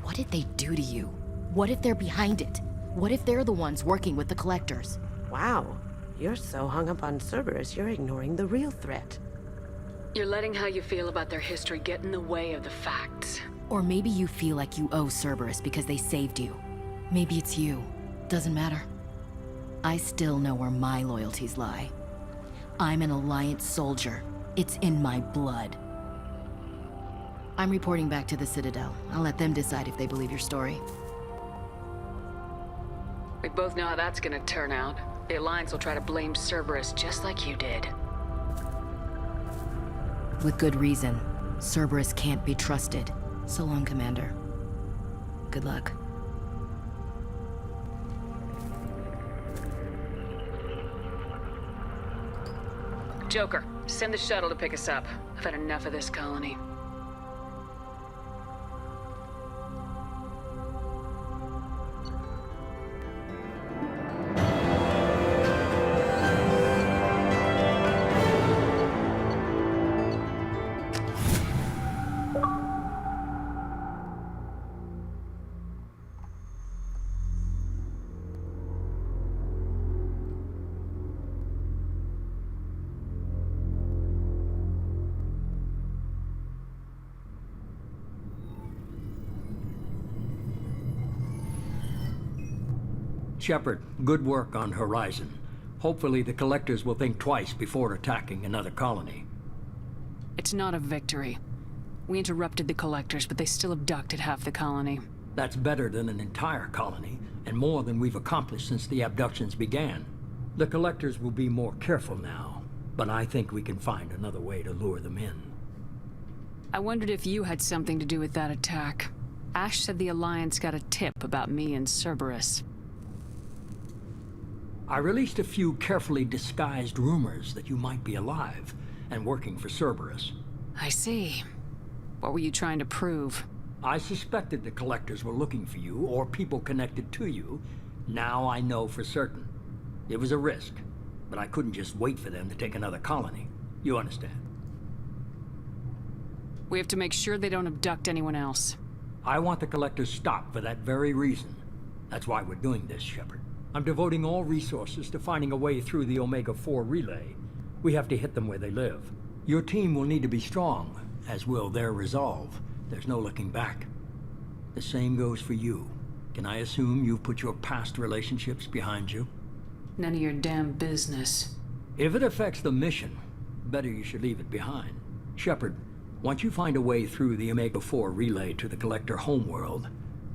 What did they do to you? What if they're behind it? What if they're the ones working with the Collectors? Wow, you're so hung up on Cerberus, you're ignoring the real threat. You're letting how you feel about their history get in the way of the facts. Or maybe you feel like you owe Cerberus because they saved you. Maybe it's you. Doesn't matter. I still know where my loyalties lie. I'm an Alliance soldier. It's in my blood. I'm reporting back to the Citadel. I'll let them decide if they believe your story. We both know how that's gonna turn out. The Alliance will try to blame Cerberus just like you did. With good reason. Cerberus can't be trusted. So long, Commander. Good luck. Joker, send the shuttle to pick us up. I've had enough of this colony. Shepard, good work on Horizon. Hopefully the Collectors will think twice before attacking another colony. It's not a victory. We interrupted the Collectors, but they still abducted half the colony. That's better than an entire colony, and more than we've accomplished since the abductions began. The Collectors will be more careful now, but I think we can find another way to lure them in. I wondered if you had something to do with that attack. Ash said the Alliance got a tip about me and Cerberus. I released a few carefully disguised rumors that you might be alive and working for Cerberus. I see. What were you trying to prove? I suspected the Collectors were looking for you, or people connected to you. Now I know for certain. It was a risk, but I couldn't just wait for them to take another colony. You understand? We have to make sure they don't abduct anyone else. I want the Collectors stopped for that very reason. That's why we're doing this, Shepard. I'm devoting all resources to finding a way through the Omega-4 relay. We have to hit them where they live. Your team will need to be strong, as will their resolve. There's no looking back. The same goes for you. Can I assume you've put your past relationships behind you? None of your damn business. If it affects the mission, better you should leave it behind. Shepard, once you find a way through the Omega-4 relay to the Collector homeworld,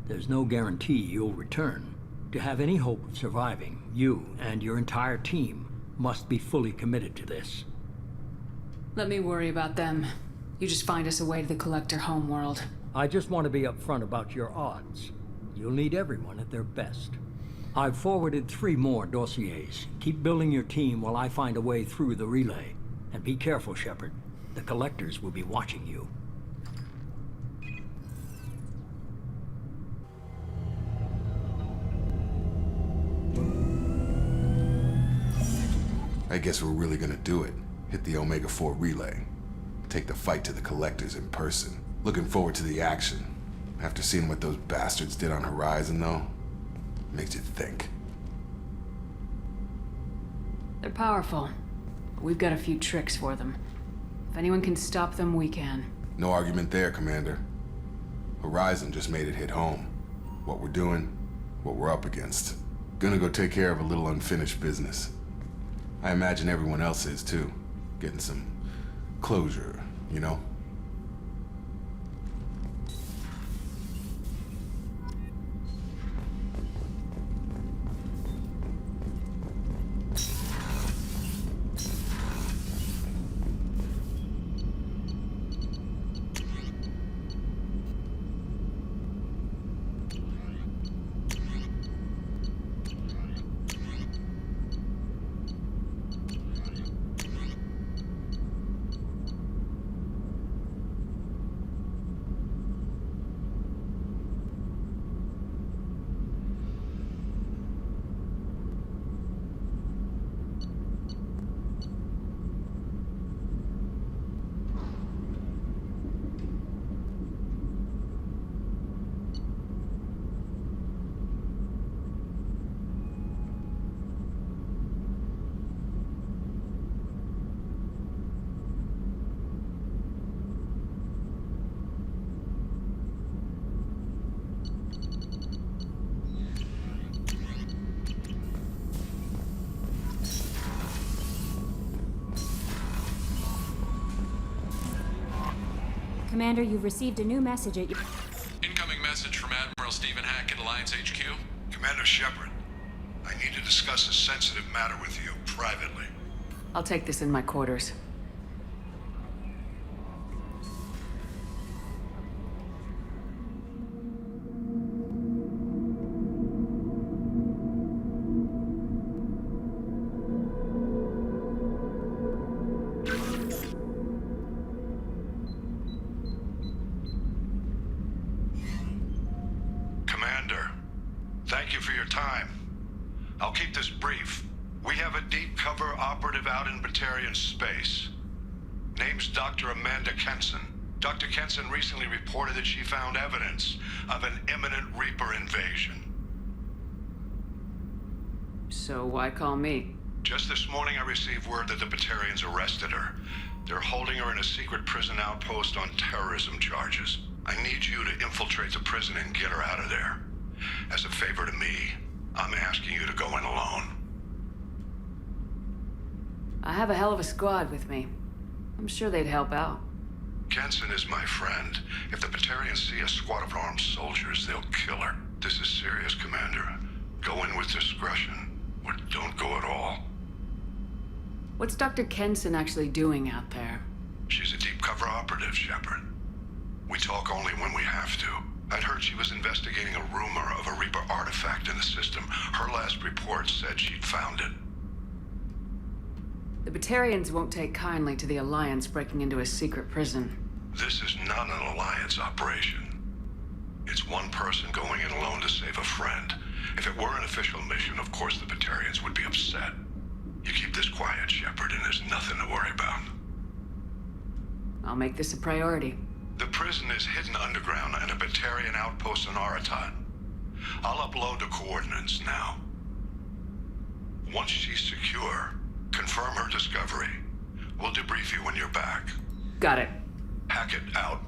there's no guarantee you'll return. To have any hope of surviving, you and your entire team must be fully committed to this. Let me worry about them. You just find us a way to the Collector homeworld. I just want to be upfront about your odds. You'll need everyone at their best. I've forwarded 3 more dossiers. Keep building your team while I find a way through the relay. And be careful, Shepard. The Collectors will be watching you. I guess we're really gonna do it. Hit the Omega-4 relay. Take the fight to the Collectors in person. Looking forward to the action. After seeing what those bastards did on Horizon, though, makes you think. They're powerful, but we've got a few tricks for them. If anyone can stop them, we can. No argument there, Commander. Horizon just made it hit home. What we're doing, what we're up against. Gonna go take care of a little unfinished business. I imagine everyone else is, too. Getting some closure, you know? Commander, you've received a new message at your... Incoming message from Admiral Stephen Hack at Alliance HQ. Commander Shepard, I need to discuss a sensitive matter with you privately. I'll take this in my quarters. Thank you for your time. I'll keep this brief. We have a deep cover operative out in Batarian space. Name's Dr. Amanda Kenson. Dr. Kenson recently reported that she found evidence of an imminent Reaper invasion. So why call me? Just this morning I received word that the Batarians arrested her. They're holding her in a secret prison outpost on terrorism charges. I need you to infiltrate the prison and get her out of there. As a favor to me, I'm asking you to go in alone. I have a hell of a squad with me. I'm sure they'd help out. Kenson is my friend. If the Batarians see a squad of armed soldiers, they'll kill her. This is serious, Commander. Go in with discretion, or don't go at all. What's Dr. Kenson actually doing out there? She's a deep cover operative, Shepard. We talk only when we have to. I'd heard she was investigating a rumor of a Reaper artifact in the system. Her last last report said she'd found it. The Batarians won't take kindly to the Alliance breaking into a secret prison. This is not an Alliance operation. It's one person going in alone to save a friend. If it were an official mission, of course the Batarians would be upset. You keep this quiet, Shepard, and there's nothing to worry about. I'll make this a priority. The prison is hidden underground in a Batarian outpost in Aratat. I'll upload the coordinates now. Once she's secure, confirm her discovery. We'll debrief you when you're back. Got it. Hackett out.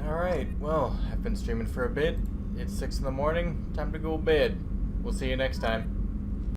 Alright, well, I've been streaming for a bit. It's 6 in the morning. Time to go to bed. We'll see you next time.